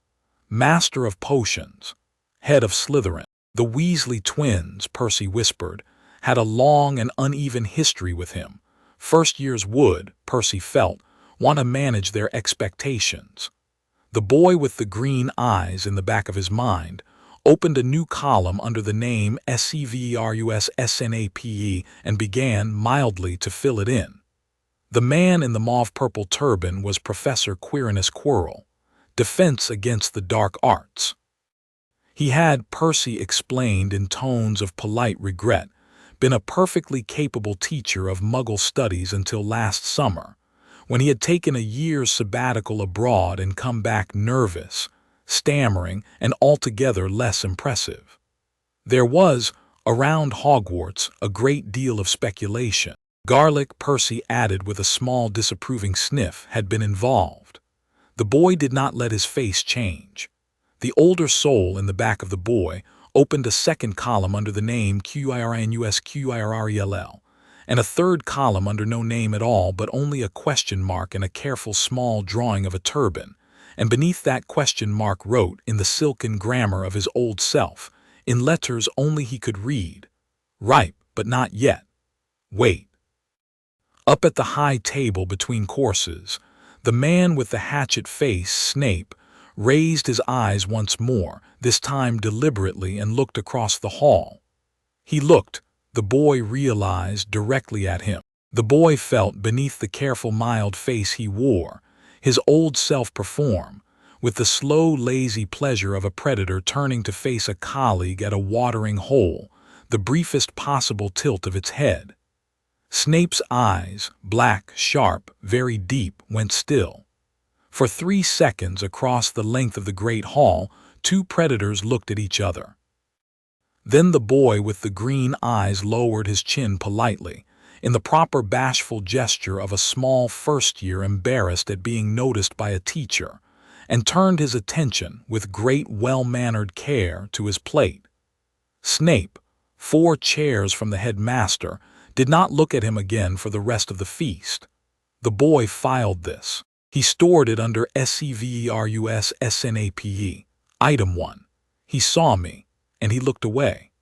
Master of Potions, head of Slytherin. The Weasley twins, Percy whispered, had a long and uneven history with him. First years would, Percy felt, want to manage their expectations. The boy with the green eyes in the back of his mind opened a new column under the name SEVERUSSNAPE and began mildly to fill it in. The man in the mauve-purple turban was Professor Quirinus Quirrell, Defense Against the Dark Arts. He had, Percy explained in tones of polite regret, been a perfectly capable teacher of Muggle studies until last summer, when he had taken a year's sabbatical abroad and come back nervous, stammering, and altogether less impressive. There was, around Hogwarts, a great deal of speculation. Garlic, Percy added with a small disapproving sniff, had been involved. The boy did not let his face change. The older soul in the back of the boy opened a second column under the name QIRNUSQIRRELL, and a third column under no name at all but only a question mark and a careful small drawing of a turban, and beneath that question mark wrote, in the silken grammar of his old self, in letters only he could read, "Ripe, but not yet. Wait." Up at the high table between courses, the man with the hatchet face, Snape, raised his eyes once more, this time deliberately, and looked across the hall. He looked, the boy realized, directly at him. The boy felt, beneath the careful mild face he wore, his old self perform, with the slow, lazy pleasure of a predator turning to face a colleague at a watering hole, the briefest possible tilt of its head. Snape's eyes, black, sharp, very deep, went still. For 3 seconds across the length of the great hall, two predators looked at each other. Then the boy with the green eyes lowered his chin politely, in the proper bashful gesture of a small first-year embarrassed at being noticed by a teacher, and turned his attention, with great well-mannered care, to his plate. Snape, 4 chairs from the headmaster, did not look at him again for the rest of the feast. The boy filed this. He stored it under SEVERUSSNAPE. Item 1. He saw me, and he looked away.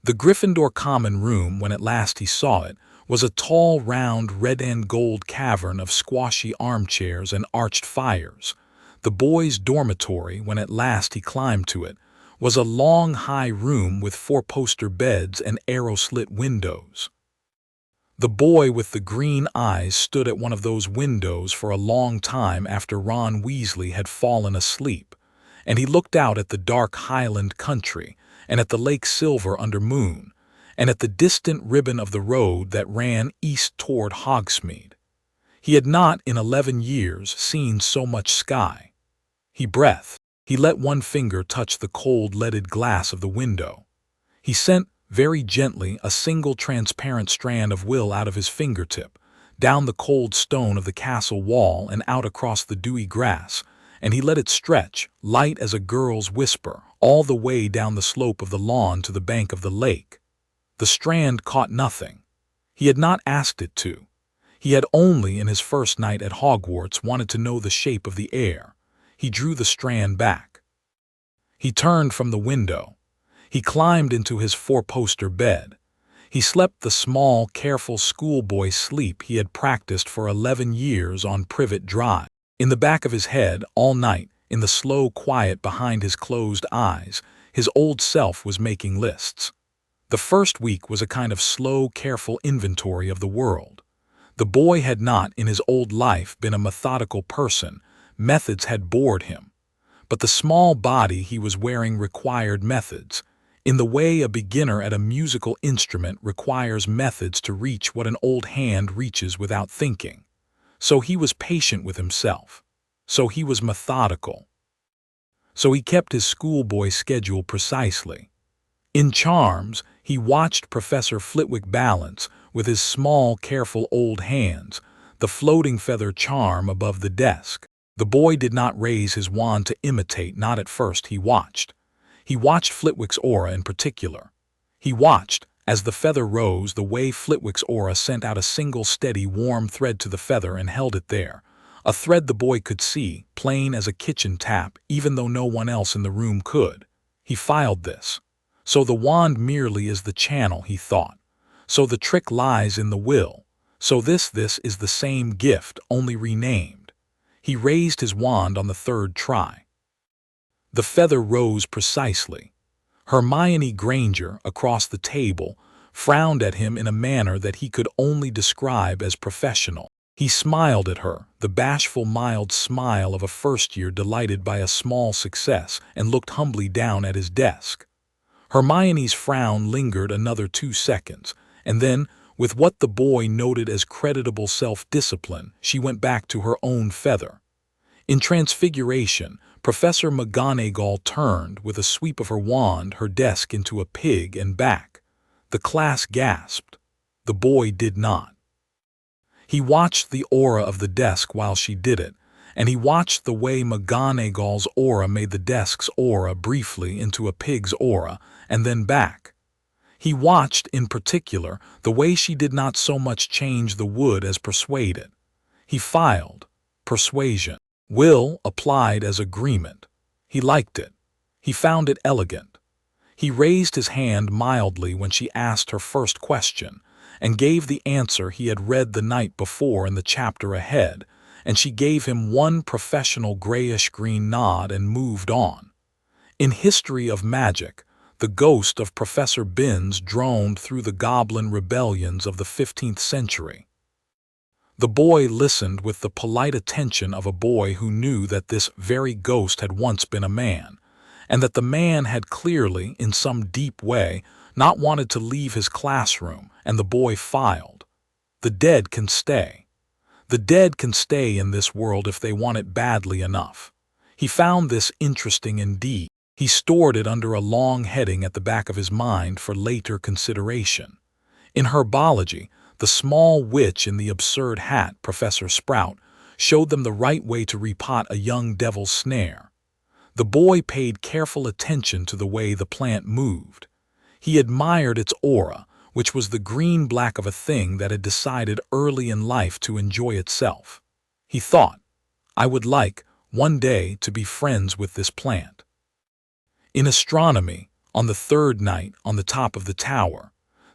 The Gryffindor common room, when at last he saw it, was a tall, round, red and gold cavern of squashy armchairs and arched fires. The boy's dormitory, when at last he climbed to it, was a long, high room with 4-poster beds and arrow-slit windows. The boy with the green eyes stood at one of those windows for a long time after Ron Weasley had fallen asleep, and he looked out at the dark Highland country, and at the Lake Silver under moon, and at the distant ribbon of the road that ran east toward Hogsmeade. He had not, in 11 years, seen so much sky. He breathed. He let one finger touch the cold leaded glass of the window. He sent, very gently, a single transparent strand of will out of his fingertip, down the cold stone of the castle wall and out across the dewy grass, and he let it stretch, light as a girl's whisper, all the way down the slope of the lawn to the bank of the lake. The strand caught nothing. He had not asked it to. He had only, in his first night at Hogwarts, wanted to know the shape of the air. He drew the strand back. He turned from the window. He climbed into his 4-poster bed. He slept the small, careful schoolboy sleep he had practiced for 11 years on Privet Drive. In the back of his head, all night, in the slow quiet behind his closed eyes, his old self was making lists. The first week was a kind of slow, careful inventory of the world. The boy had not, in his old life, been a methodical person. Methods had bored him. But the small body he was wearing required methods, in the way a beginner at a musical instrument requires methods to reach what an old hand reaches without thinking. So he was patient with himself. So he was methodical. So he kept his schoolboy schedule precisely. In charms, he watched Professor Flitwick balance, with his small, careful old hands, the floating feather charm above the desk. The boy did not raise his wand to imitate, not at first. He watched. He watched Flitwick's aura in particular. He watched, as the feather rose, the way Flitwick's aura sent out a single steady warm thread to the feather and held it there, a thread the boy could see, plain as a kitchen tap, even though no one else in the room could. He filed this. So the wand merely is the channel, he thought. So the trick lies in the will. So this is the same gift, only renamed. He raised his wand on the 3rd try. The feather rose precisely. Hermione Granger, across the table, frowned at him in a manner that he could only describe as professional. He smiled at her, the bashful mild smile of a first-year delighted by a small success, and looked humbly down at his desk. Hermione's frown lingered another 2 seconds, and then, with what the boy noted as creditable self-discipline, she went back to her own feather. In Transfiguration, Professor McGonagall turned, with a sweep of her wand, her desk into a pig and back. The class gasped. The boy did not. He watched the aura of the desk while she did it, and he watched the way McGonagall's aura made the desk's aura briefly into a pig's aura, and then back. He watched, in particular, the way she did not so much change the wood as persuade it. He filed. Persuasion. Will applied as agreement. He liked it. He found it elegant. He raised his hand mildly when she asked her first question, and gave the answer he had read the night before in the chapter ahead, and she gave him one professional grayish-green nod and moved on. In History of Magic, the ghost of Professor Binns droned through the goblin rebellions of the 15th century. The boy listened with the polite attention of a boy who knew that this very ghost had once been a man, and that the man had clearly, in some deep way, not wanted to leave his classroom, and the boy filed. The dead can stay. The dead can stay in this world if they want it badly enough. He found this interesting indeed. He stored it under a long heading at the back of his mind for later consideration. In herbology, the small witch in the absurd hat, Professor Sprout, showed them the right way to repot a young devil's snare. The boy paid careful attention to the way the plant moved. He admired its aura, which was the green-black of a thing that had decided early in life to enjoy itself. He thought, I would like, one day, to be friends with this plant. In astronomy, on the third night on the top of the tower,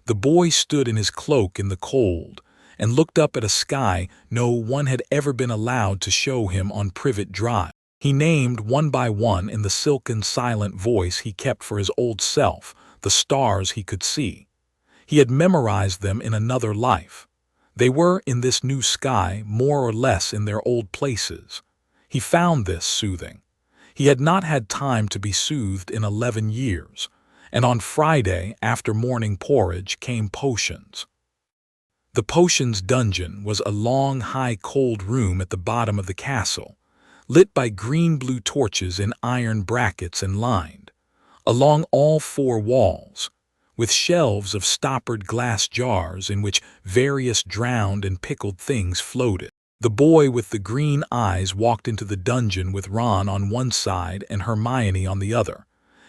the boy stood in his cloak in the cold and looked up at a sky no one had ever been allowed to show him on Privet Drive. He named one by one in the silken silent voice he kept for his old self the stars he could see. He had memorized them in another life. They were in this new sky more or less in their old places. He found this soothing. He had not had time to be soothed in 11 years, and on Friday after morning porridge came potions. The potions dungeon was a long, high, cold room at the bottom of the castle, lit by green-blue torches in iron brackets and lined, along all 4 walls, with shelves of stoppered glass jars in which various drowned and pickled things floated. The boy with the green eyes walked into the dungeon with Ron on one side and Hermione on the other,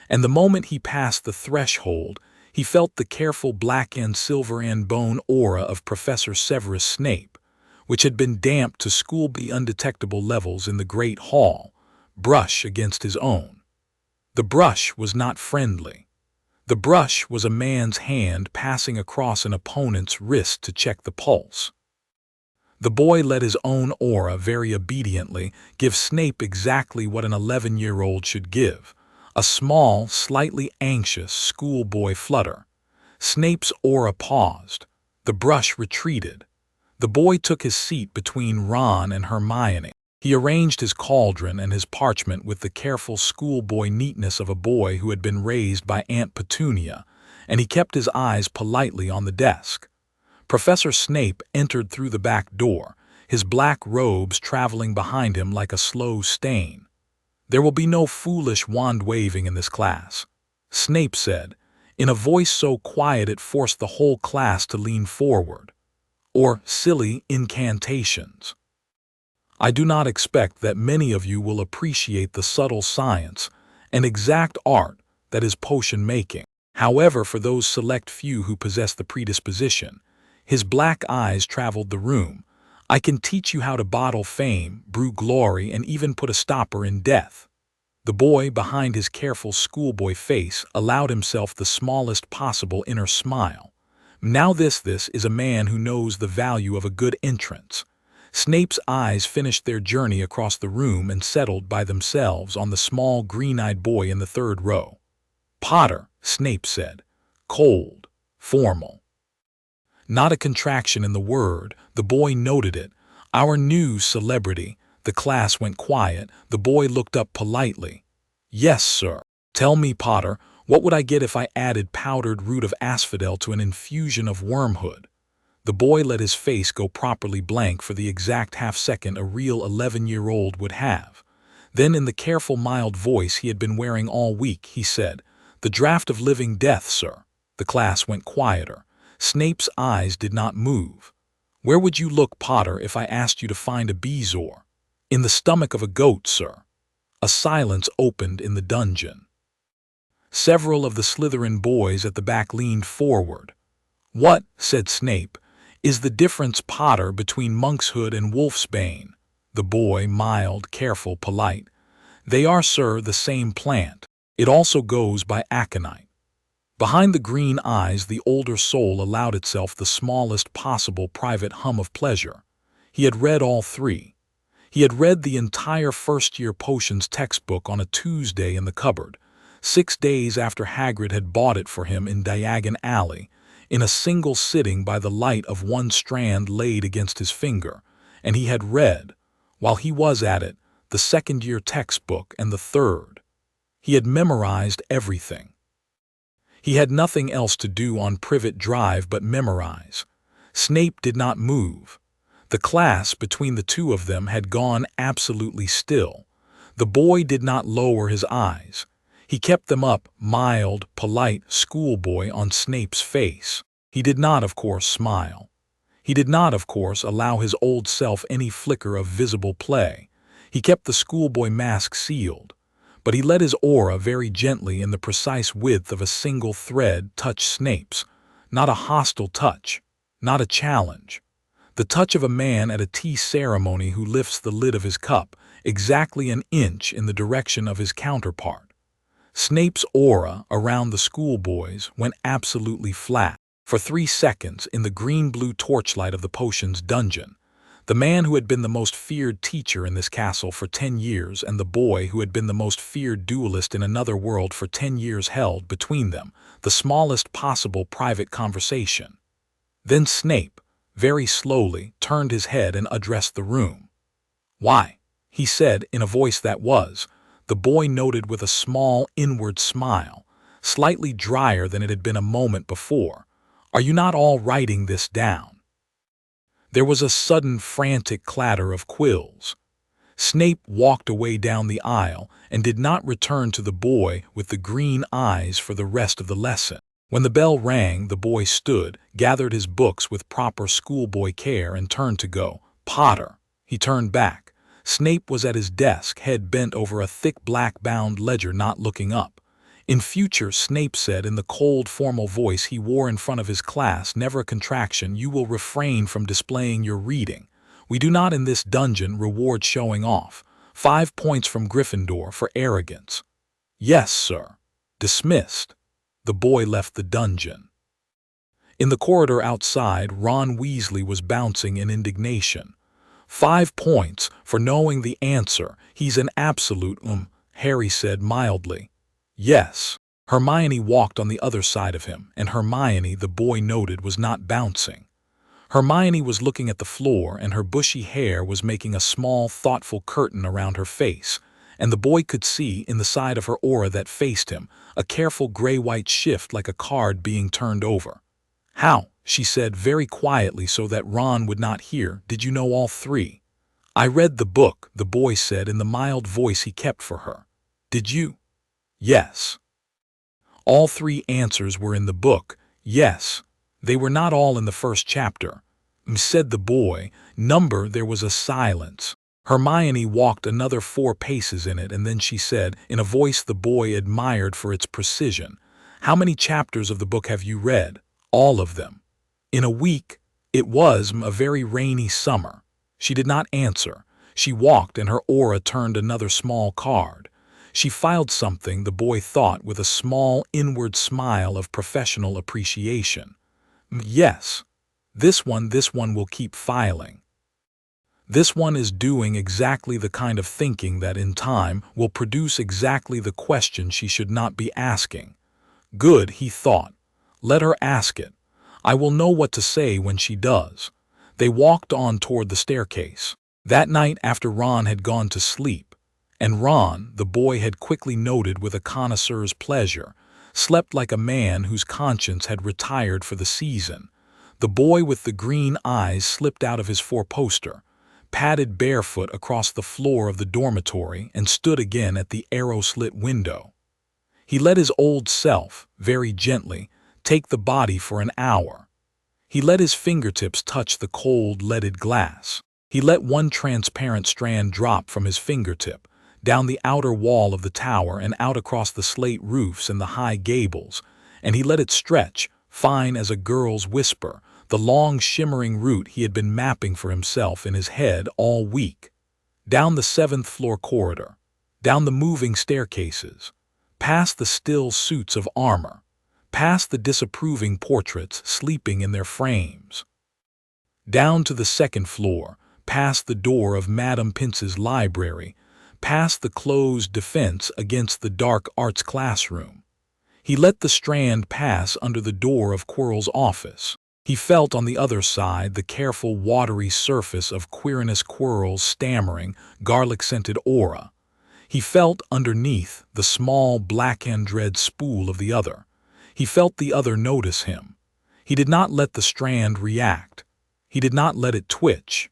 and the moment he passed the threshold, he felt the careful black and silver and bone aura of Professor Severus Snape, which had been damped to schoolboy undetectable levels in the great hall, brush against his own. The brush was not friendly. The brush was a man's hand passing across an opponent's wrist to check the pulse. The boy let his own aura very obediently give Snape exactly what an 11-year-old should give, a small, slightly anxious schoolboy flutter. Snape's aura paused. The brush retreated. The boy took his seat between Ron and Hermione. He arranged his cauldron and his parchment with the careful schoolboy neatness of a boy who had been raised by Aunt Petunia, and he kept his eyes politely on the desk. Professor Snape entered through the back door, his black robes traveling behind him like a slow stain. There will be no foolish wand-waving in this class, Snape said, in a voice so quiet it forced the whole class to lean forward. Or silly incantations. I do not expect that many of you will appreciate the subtle science and exact art that is potion-making. However, for those select few who possess the predisposition, his black eyes traveled the room. I can teach you how to bottle fame, brew glory, and even put a stopper in death. The boy behind his careful schoolboy face allowed himself the smallest possible inner smile. Now this is a man who knows the value of a good entrance. Snape's eyes finished their journey across the room and settled by themselves on the small green-eyed boy in the third row. Potter, Snape said. Cold. Formal. Not a contraction in the word, the boy noted it. Our new celebrity. The class went quiet. The boy looked up politely. Yes, sir. Tell me, Potter, What would I get if I added powdered root of asphodel to an infusion of wormwood? The boy let his face go properly blank for the exact half-second a real 11-year-old would have. Then, in the careful, mild voice he had been wearing all week, he said, "The draft of living death, sir." The class went quieter. Snape's eyes did not move. "Where would you look, Potter, if I asked you to find a bezoar?" "In the stomach of a goat, sir." A silence opened in the dungeon. Several of the Slytherin boys at the back leaned forward. "What," said Snape, "is the difference, Potter, between monkshood and wolfsbane?" The boy, mild, careful, polite. "They are, sir, the same plant. It also goes by aconite." Behind the green eyes, the older soul allowed itself the smallest possible private hum of pleasure. He had read all three. He had read the entire first-year potions textbook on a Tuesday in the cupboard, 6 days after Hagrid had bought it for him in Diagon Alley, in a single sitting by the light of one strand laid against his finger, and he had read, while he was at it, the second-year textbook and the third. He had memorized everything. He had nothing else to do on Privet Drive but memorize. Snape did not move. The class between the two of them had gone absolutely still. The boy did not lower his eyes. He kept them up, mild, polite schoolboy on Snape's face. He did not, of course, smile. He did not, of course, allow his old self any flicker of visible play. He kept the schoolboy mask sealed. But he let his aura very gently in the precise width of a single thread touch Snape's. Not a hostile touch. Not a challenge. The touch of a man at a tea ceremony who lifts the lid of his cup exactly an inch in the direction of his counterpart. Snape's aura around the schoolboys went absolutely flat for 3 seconds in the green-blue torchlight of the potions dungeon. The man who had been the most feared teacher in this castle for 10 years and the boy who had been the most feared duelist in another world for 10 years held, between them, the smallest possible private conversation. Then Snape, very slowly, turned his head and addressed the room. "Why," he said in a voice that was, the boy noted with a small inward smile, slightly drier than it had been a moment before, "are you not all writing this down?" There was a sudden frantic clatter of quills. Snape walked away down the aisle and did not return to the boy with the green eyes for the rest of the lesson. When the bell rang, the boy stood, gathered his books with proper schoolboy care, and turned to go. "Potter." He turned back. Snape was at his desk, head bent over a thick black-bound ledger, not looking up. "In future," Snape said in the cold, formal voice he wore in front of his class, never a contraction, "you will refrain from displaying your reading. We do not in this dungeon reward showing off. 5 points from Gryffindor for arrogance." "Yes, sir." Dismissed. The boy left the dungeon. In the corridor outside, Ron Weasley was bouncing in indignation. 5 points for knowing the answer. He's an absolute Harry said mildly. "Yes." Hermione walked on the other side of him, and Hermione, the boy noted, was not bouncing. Hermione was looking at the floor, and her bushy hair was making a small, thoughtful curtain around her face, and the boy could see, in the side of her aura that faced him, a careful gray-white shift like a card being turned over. "How," she said very quietly so that Ron would not hear, "did you know all 3? "I read the book," the boy said in the mild voice he kept for her. "Did you?" "Yes." All 3 answers were in the book. Yes. They were not all in the first chapter, said the boy. There was a silence. Hermione walked another 4 paces in it, and then she said, in a voice the boy admired for its precision, "How many chapters of the book have you read?" "All of them." "In a week?" "It was a very rainy summer." She did not answer. She walked, and her aura turned another small card. She filed something, the boy thought, with a small inward smile of professional appreciation. "Yes. This one will keep filing. This one is doing exactly the kind of thinking that, in time, will produce exactly the question she should not be asking." "Good," he thought. "Let her ask it. I will know what to say when she does." They walked on toward the staircase. That night, after Ron had gone to sleep, and Ron, the boy had quickly noted with a connoisseur's pleasure, slept like a man whose conscience had retired for the season. The boy with the green eyes slipped out of his four-poster, padded barefoot across the floor of the dormitory, and stood again at the arrow-slit window. He let his old self, very gently, take the body for an hour. He let his fingertips touch the cold, leaded glass. He let one transparent strand drop from his fingertip, down the outer wall of the tower and out across the slate roofs and the high gables, and he let it stretch, fine as a girl's whisper, the long shimmering route he had been mapping for himself in his head all week. Down the seventh-floor corridor, down the moving staircases, past the still suits of armor, past the disapproving portraits sleeping in their frames. Down to the second floor, past the door of Madame Pince's library, past the closed defense against the dark arts classroom. He let the strand pass under the door of Quirrell's office. He felt on the other side the careful watery surface of Quirinus Quirrell's stammering, garlic-scented aura. He felt underneath the small black-and-red spool of the other. He felt the other notice him. He did not let the strand react. He did not let it twitch.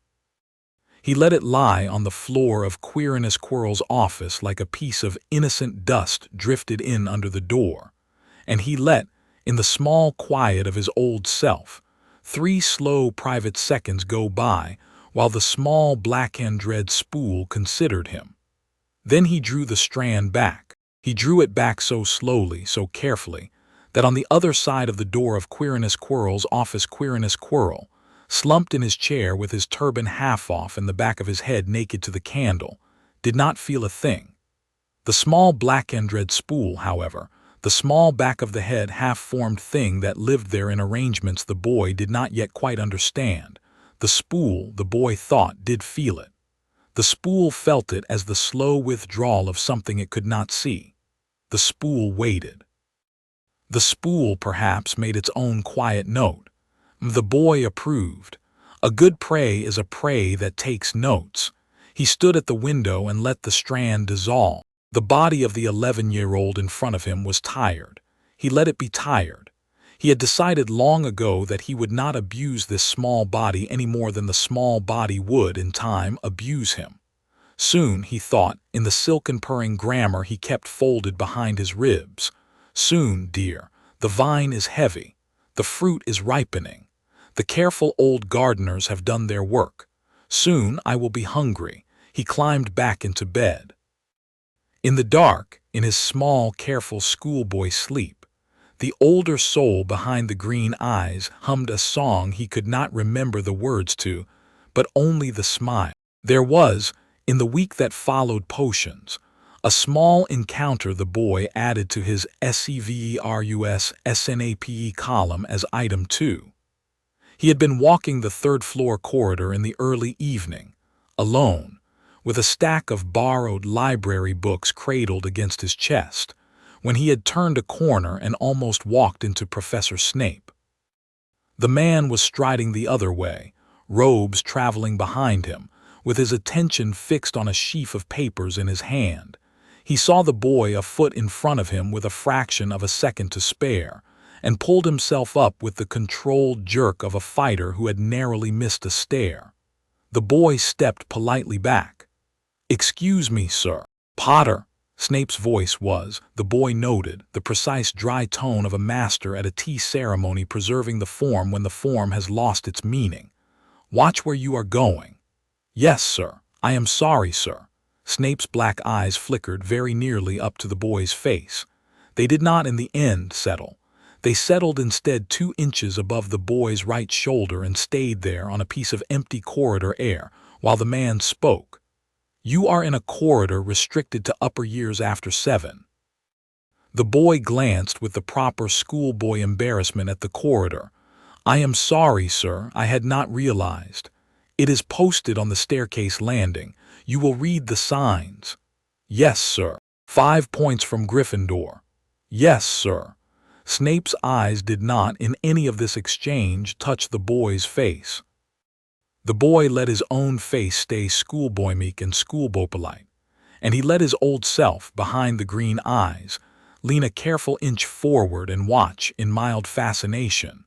He let it lie on the floor of Quirinus Quirrell's office like a piece of innocent dust drifted in under the door. And he let, in the small quiet of his old self, 3 slow private seconds go by while the small black-and-red spool considered him. Then he drew the strand back. He drew it back so slowly, so carefully, that on the other side of the door of Quirinus Quirrell's office Quirinus Quirrell, slumped in his chair with his turban half off and the back of his head naked to the candle, did not feel a thing. The small black-and-red spool, however, the small back of the head half-formed thing that lived there in arrangements the boy did not yet quite understand, the spool, the boy thought, did feel it. The spool felt it as the slow withdrawal of something it could not see. The spool waited. The spool perhaps made its own quiet note. The boy approved. A good prey is a prey that takes notes. He stood at the window and let the strand dissolve. The body of the 11-year-old in front of him was tired. He let it be tired. He had decided long ago that he would not abuse this small body any more than the small body would, in time, abuse him. Soon, he thought, in the silken purring grammar he kept folded behind his ribs. Soon, dear, the vine is heavy. The fruit is ripening. The careful old gardeners have done their work. Soon I will be hungry. He climbed back into bed. In the dark, in his small, careful schoolboy sleep, the older soul behind the green eyes hummed a song he could not remember the words to, but only the smile. There was, in the week that followed potions, a small encounter the boy added to his SEVERUS SNAPE column as item 2. He had been walking the third-floor corridor in the early evening, alone, with a stack of borrowed library books cradled against his chest, when he had turned a corner and almost walked into Professor Snape. The man was striding the other way, robes traveling behind him, with his attention fixed on a sheaf of papers in his hand. He saw the boy a foot in front of him with a fraction of a second to spare, and pulled himself up with the controlled jerk of a fighter who had narrowly missed a stare. The boy stepped politely back. "Excuse me, sir." "Potter," Snape's voice was, the boy noted, the precise dry tone of a master at a tea ceremony preserving the form when the form has lost its meaning. "Watch where you are going." "Yes, sir. I am sorry, sir." Snape's black eyes flickered very nearly up to the boy's face. They did not in the end settle. They settled instead 2 inches above the boy's right shoulder and stayed there on a piece of empty corridor air while the man spoke. "You are in a corridor restricted to upper years after 7. The boy glanced with the proper schoolboy embarrassment at the corridor. "I am sorry, sir, I had not realized. It is posted on the staircase landing. You will read the signs." "Yes, sir." 5 points from Gryffindor." "Yes, sir." Snape's eyes did not, in any of this exchange, touch the boy's face. The boy let his own face stay schoolboy meek and schoolboy polite, and he let his old self, behind the green eyes, lean a careful inch forward and watch in mild fascination.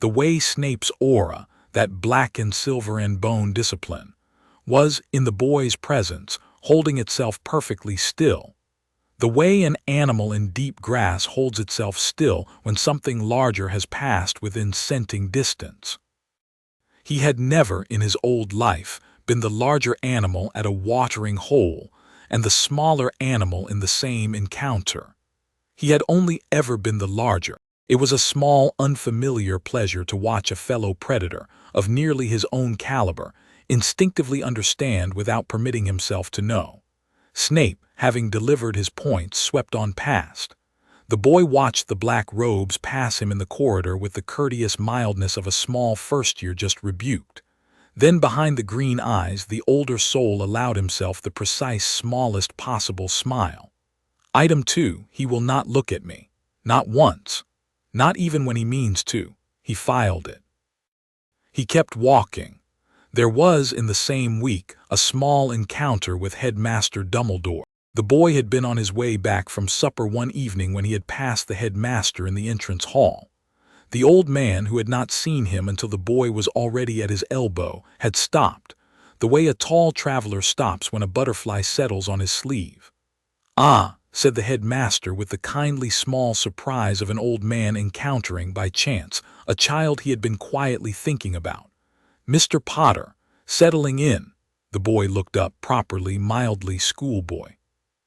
The way Snape's aura, that black and silver and bone discipline, was, in the boy's presence, holding itself perfectly still. The way an animal in deep grass holds itself still when something larger has passed within scenting distance. He had never, in his old life, been the larger animal at a watering hole and the smaller animal in the same encounter. He had only ever been the larger. It was a small, unfamiliar pleasure to watch a fellow predator, of nearly his own caliber, instinctively understand without permitting himself to know. Snape, having delivered his points, swept on past. The boy watched the black robes pass him in the corridor with the courteous mildness of a small first-year just rebuked. Then behind the green eyes the older soul allowed himself the precise smallest possible smile. Item 2, he will not look at me. Not once. Not even when he means to. He filed it. He kept walking. There was, in the same week, a small encounter with Headmaster Dumbledore. The boy had been on his way back from supper one evening when he had passed the headmaster in the entrance hall. The old man, who had not seen him until the boy was already at his elbow, had stopped, the way a tall traveler stops when a butterfly settles on his sleeve. "Ah," said the headmaster with the kindly small surprise of an old man encountering, by chance, a child he had been quietly thinking about. "Mr. Potter, settling in?" The boy looked up, properly, mildly schoolboy.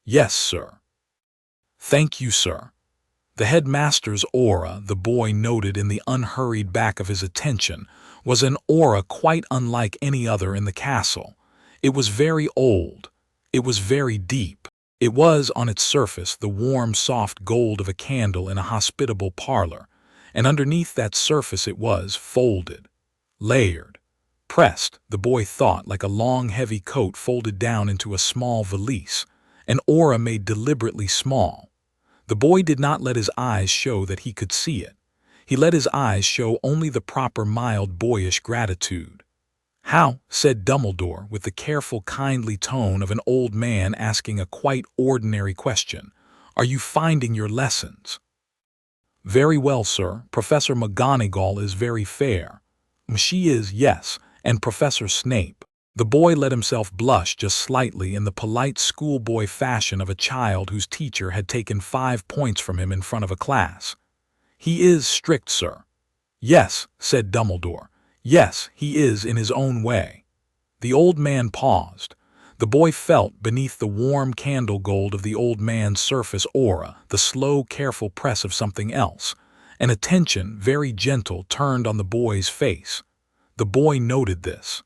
"Yes, sir." "Thank you, sir." The headmaster's aura, the boy noted in the unhurried back of his attention, was an aura quite unlike any other in the castle. It was very old. It was very deep. It was, on its surface, the warm, soft gold of a candle in a hospitable parlor, and underneath that surface it was folded, layered, pressed, the boy thought, like a long, heavy coat folded down into a small valise, an aura made deliberately small. The boy did not let his eyes show that he could see it. He let his eyes show only the proper mild boyish gratitude. "How," said Dumbledore, with the careful kindly tone of an old man asking a quite ordinary question, "are you finding your lessons?" "Very well, sir. Professor McGonagall is very fair." "She is, yes, and Professor Snape." The boy let himself blush just slightly in the polite schoolboy fashion of a child whose teacher had taken 5 points from him in front of a class. "He is strict, sir." "Yes," said Dumbledore. "Yes, he is in his own way." The old man paused. The boy felt, beneath the warm candle gold of the old man's surface aura, the slow, careful press of something else. An attention, very gentle, turned on the boy's face. The boy noted this.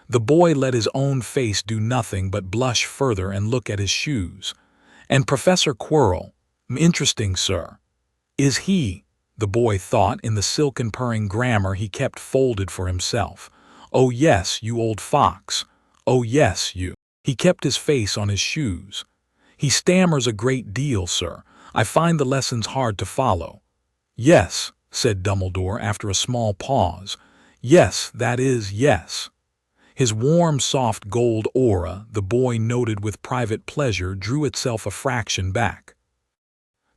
The boy let his own face do nothing but blush further and look at his shoes. "And Professor Quirrell, interesting, sir." "Is he?" the boy thought in the silken purring grammar he kept folded for himself. "Oh yes, you old fox. Oh yes, you." He kept his face on his shoes. "He stammers a great deal, sir. I find the lessons hard to follow." "Yes," said Dumbledore after a small pause. "Yes, that is, yes." His warm, soft gold aura, the boy noted with private pleasure, drew itself a fraction back.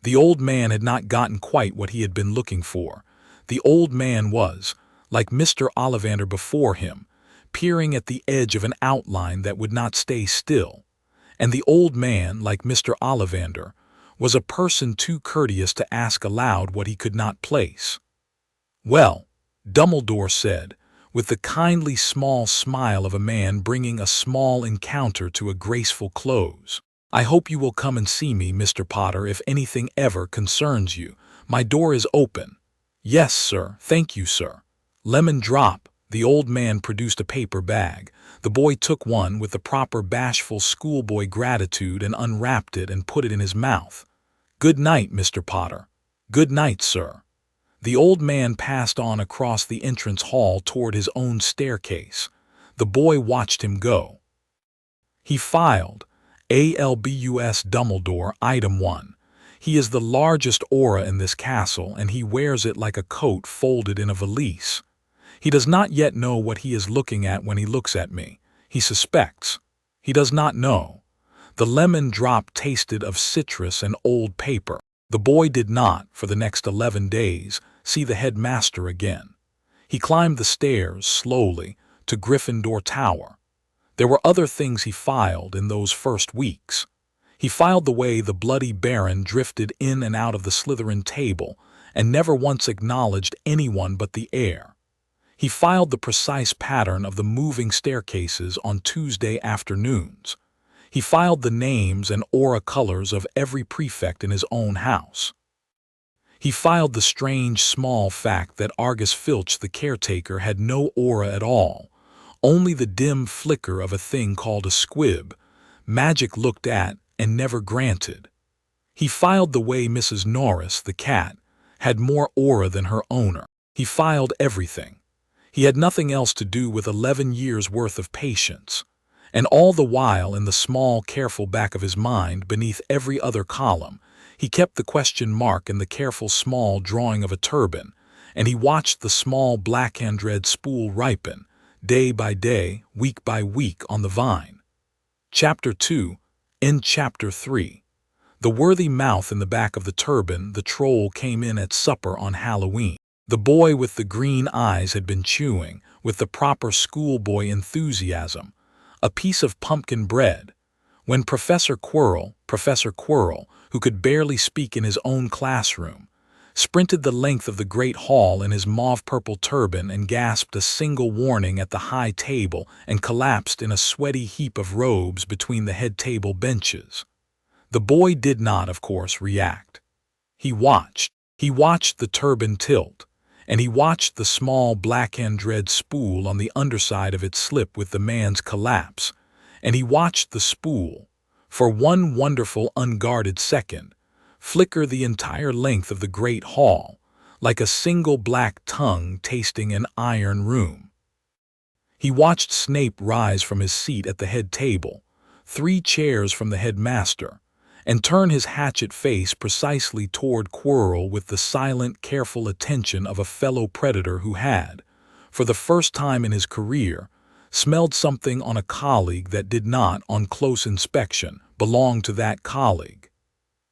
The old man had not gotten quite what he had been looking for. The old man was, like Mr. Ollivander before him, peering at the edge of an outline that would not stay still. And the old man, like Mr. Ollivander, was a person too courteous to ask aloud what he could not place. "Well," Dumbledore said, with the kindly small smile of a man bringing a small encounter to a graceful close, "I hope you will come and see me, Mr. Potter, if anything ever concerns you. My door is open." "Yes, sir. Thank you, sir." "Lemon drop." The old man produced a paper bag. The boy took one with the proper bashful schoolboy gratitude and unwrapped it and put it in his mouth. "Good night, Mr. Potter." "Good night, sir." The old man passed on across the entrance hall toward his own staircase. The boy watched him go. He filed, "Albus Dumbledore, Item 1. He is the largest aura in this castle, and he wears it like a coat folded in a valise. He does not yet know what he is looking at when he looks at me. He suspects. He does not know. The lemon drop tasted of citrus and old paper. The boy did not, for the next 11 days, see the headmaster again. He climbed the stairs slowly to Gryffindor Tower. There were other things he filed in those first weeks. He filed the way the bloody Baron drifted in and out of the Slytherin table and never once acknowledged anyone but the heir. He filed the precise pattern of the moving staircases on Tuesday afternoons. He filed the names and aura colors of every prefect in his own house. He filed the strange small fact that Argus Filch the caretaker had no aura at all, only the dim flicker of a thing called a squib, magic looked at and never granted. He filed the way Mrs. Norris, the cat, had more aura than her owner. He filed everything. He had nothing else to do with 11 years' worth of patience. And all the while, in the small, careful back of his mind, beneath every other column, he kept the question mark in the careful small drawing of a turban, and he watched the small black-hand-red spool ripen, day by day, week by week, on the vine. Chapter 2. In Chapter 3. The worthy mouth in the back of the turban, the troll came in at supper on Halloween. The boy with the green eyes had been chewing, with the proper schoolboy enthusiasm, a piece of pumpkin bread, when Professor Quirrell, who could barely speak in his own classroom, sprinted the length of the great hall in his mauve-purple turban and gasped a single warning at the high table and collapsed in a sweaty heap of robes between the head table benches. The boy did not, of course, react. He watched. He watched the turban tilt, and he watched the small black-and-red spool on the underside of it slip with the man's collapse, and he watched the spool, for one wonderful unguarded second, flicker the entire length of the great hall, like a single black tongue tasting an iron room. He watched Snape rise from his seat at the head table, 3 chairs from the headmaster, and turn his hatchet face precisely toward Quirrell with the silent, careful attention of a fellow predator who had, for the first time in his career, smelled something on a colleague that did not, on close inspection, belong to that colleague.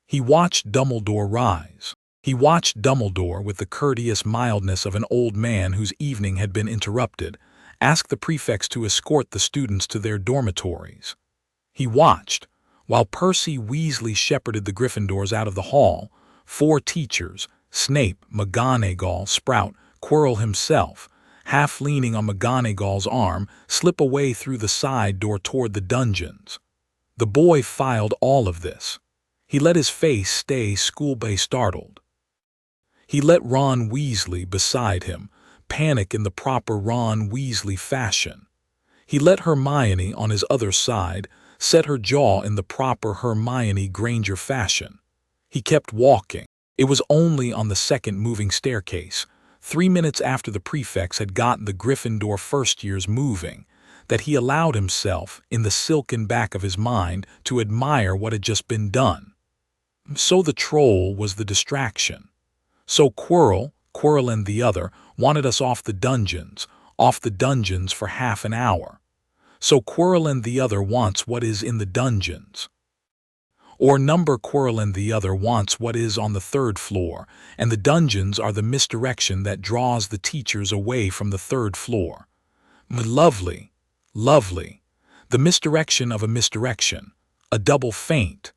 He watched Dumbledore rise. He watched Dumbledore, with the courteous mildness of an old man whose evening had been interrupted, ask the prefects to escort the students to their dormitories. He watched, while Percy Weasley shepherded the Gryffindors out of the hall, 4 teachers, Snape, McGonagall, Sprout, Quirrell himself, half leaning on McGonagall's arm, slip away through the side door toward the dungeons. The boy filed all of this. He let his face stay schoolboy startled. He let Ron Weasley beside him panic in the proper Ron Weasley fashion. He let Hermione on his other side set her jaw in the proper Hermione Granger fashion. He kept walking. It was only on the second moving staircase, 3 minutes after the prefects had gotten the Gryffindor first years moving, that he allowed himself, in the silken back of his mind, to admire what had just been done. So the troll was the distraction. So Quirrell and the other, wanted us off the dungeons for half an hour. So Quirrell and the other wants what is in the dungeons. Or number Quirrell and the other wants what is on the 3rd floor, and the dungeons are the misdirection that draws the teachers away from the 3rd floor. Lovely, lovely. The misdirection of a misdirection, a double feint.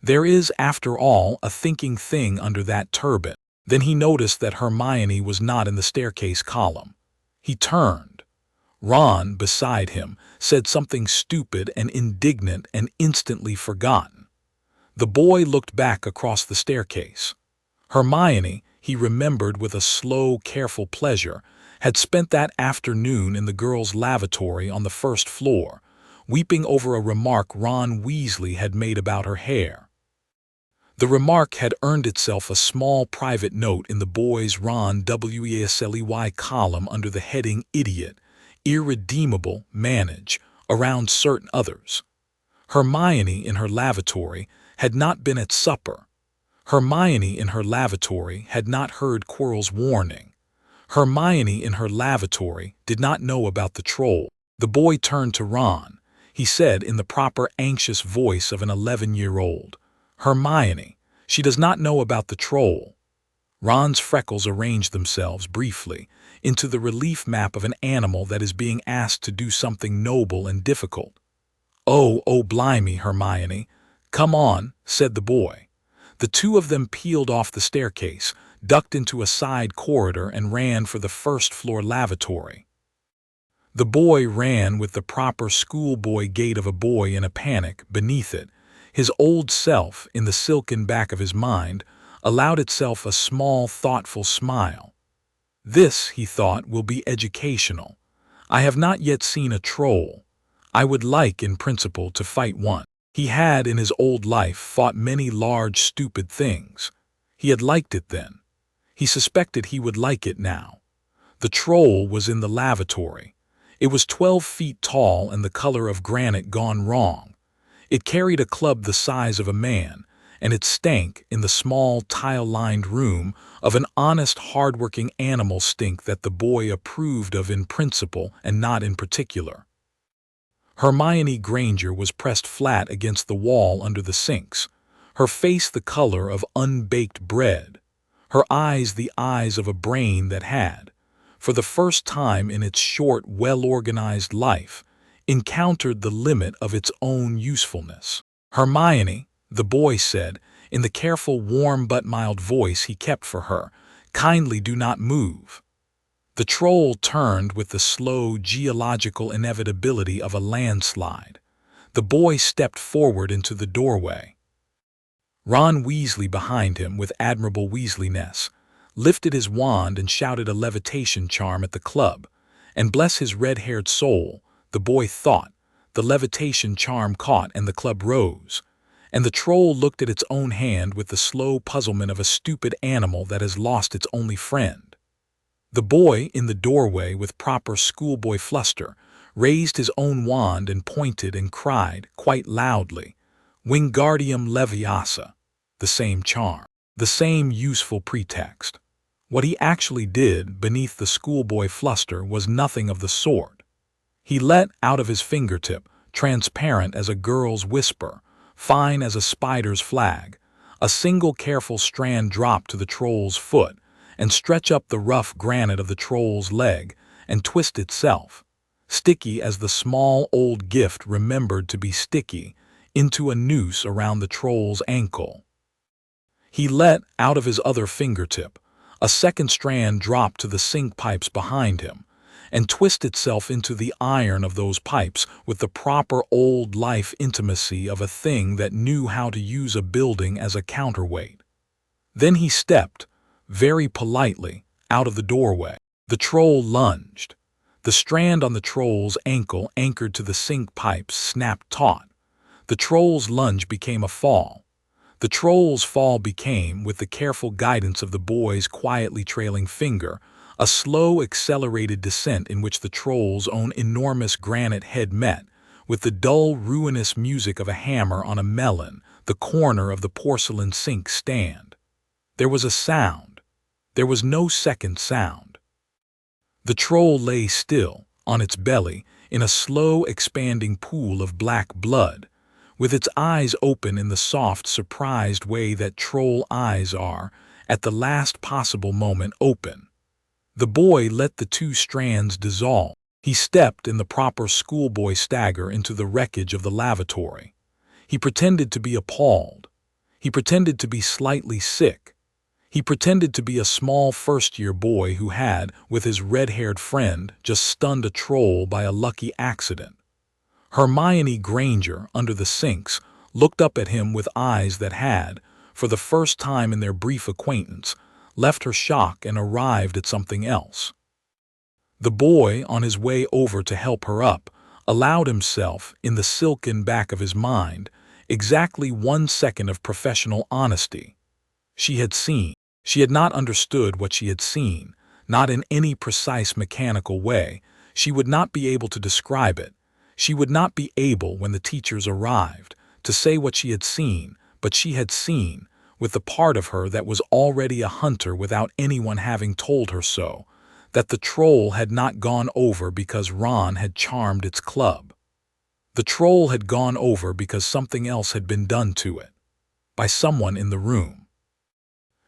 There is, after all, a thinking thing under that turban. Then he noticed that Hermione was not in the staircase column. He turned. Ron, beside him, said something stupid and indignant and instantly forgotten. The boy looked back across the staircase. Hermione, he remembered with a slow, careful pleasure, had spent that afternoon in the girls' lavatory on the 1st floor, weeping over a remark Ron Weasley had made about her hair. The remark had earned itself a small private note in the boy's Ron Weasley column under the heading Idiot, Irredeemable, Manage, around certain others. Hermione in her lavatory had not been at supper. Hermione in her lavatory had not heard Quirrell's warning. Hermione in her lavatory did not know about the troll. The boy turned to Ron. he said in the proper anxious voice of an 11-year-old. "Hermione, she does not know about the troll." Ron's freckles arranged themselves briefly into the relief map of an animal that is being asked to do something noble and difficult. Oh, blimey, Hermione. "Come on," said the boy. The two of them peeled off the staircase, ducked into a side corridor, and ran for the first-floor lavatory. The boy ran with the proper schoolboy gait of a boy in a panic. Beneath it, his old self, in the silken back of his mind, allowed itself a small, thoughtful smile. "This," he thought, "will be educational. I have not yet seen a troll. I would like, in principle, to fight one." He had, in his old life, fought many large, stupid things. He had liked it then. He suspected he would like it now. The troll was in the lavatory. It was 12 feet tall and the color of granite gone wrong. It carried a club the size of a man, and it stank, in the small, tile-lined room, of an honest, hard-working animal stink that the boy approved of in principle and not in particular. Hermione Granger was pressed flat against the wall under the sinks, her face the color of unbaked bread, her eyes the eyes of a brain that had, for the first time in its short, well-organized life, encountered the limit of its own usefulness. "Hermione," the boy said, in the careful, warm but mild voice he kept for her, "kindly do not move." The troll turned with the slow, geological inevitability of a landslide. The boy stepped forward into the doorway. Ron Weasley, behind him with admirable Weasleyness, lifted his wand and shouted a levitation charm at the club, and bless his red-haired soul, the boy thought, the levitation charm caught and the club rose, and the troll looked at its own hand with the slow puzzlement of a stupid animal that has lost its only friend. The boy, in the doorway with proper schoolboy fluster, raised his own wand and pointed and cried, quite loudly, "Wingardium Leviosa," the same charm, the same useful pretext. What he actually did beneath the schoolboy fluster was nothing of the sort. He let out of his fingertip, transparent as a girl's whisper, fine as a spider's flag, a single careful strand drop to the troll's foot, and stretch up the rough granite of the troll's leg, and twist itself, sticky as the small old gift remembered to be sticky, into a noose around the troll's ankle. He let out of his other fingertip, a second strand drop to the sink pipes behind him, and twist itself into the iron of those pipes with the proper old life intimacy of a thing that knew how to use a building as a counterweight. Then he stepped, very politely, out of the doorway. The troll lunged. The strand on the troll's ankle anchored to the sink pipes snapped taut. The troll's lunge became a fall. The troll's fall became, with the careful guidance of the boy's quietly trailing finger, a slow, accelerated descent in which the troll's own enormous granite head met, with the dull, ruinous music of a hammer on a melon, the corner of the porcelain sink stand. There was a sound. There was no second sound. The troll lay still, on its belly, in a slow, expanding pool of black blood, with its eyes open in the soft, surprised way that troll eyes are, at the last possible moment, open. The boy let the two strands dissolve. He stepped in the proper schoolboy stagger into the wreckage of the lavatory. He pretended to be appalled. He pretended to be slightly sick. He pretended to be a small first-year boy who had, with his red-haired friend, just stunned a troll by a lucky accident. Hermione Granger, under the sinks, looked up at him with eyes that had, for the first time in their brief acquaintance, left her shock and arrived at something else. The boy, on his way over to help her up, allowed himself, in the silken back of his mind, exactly 1 second of professional honesty. She had seen. She had not understood what she had seen, not in any precise mechanical way. She would not be able to describe it. She would not be able, when the teachers arrived, to say what she had seen, but she had seen, with the part of her that was already a hunter without anyone having told her so, that the troll had not gone over because Ron had charmed its club. The troll had gone over because something else had been done to it, by someone in the room.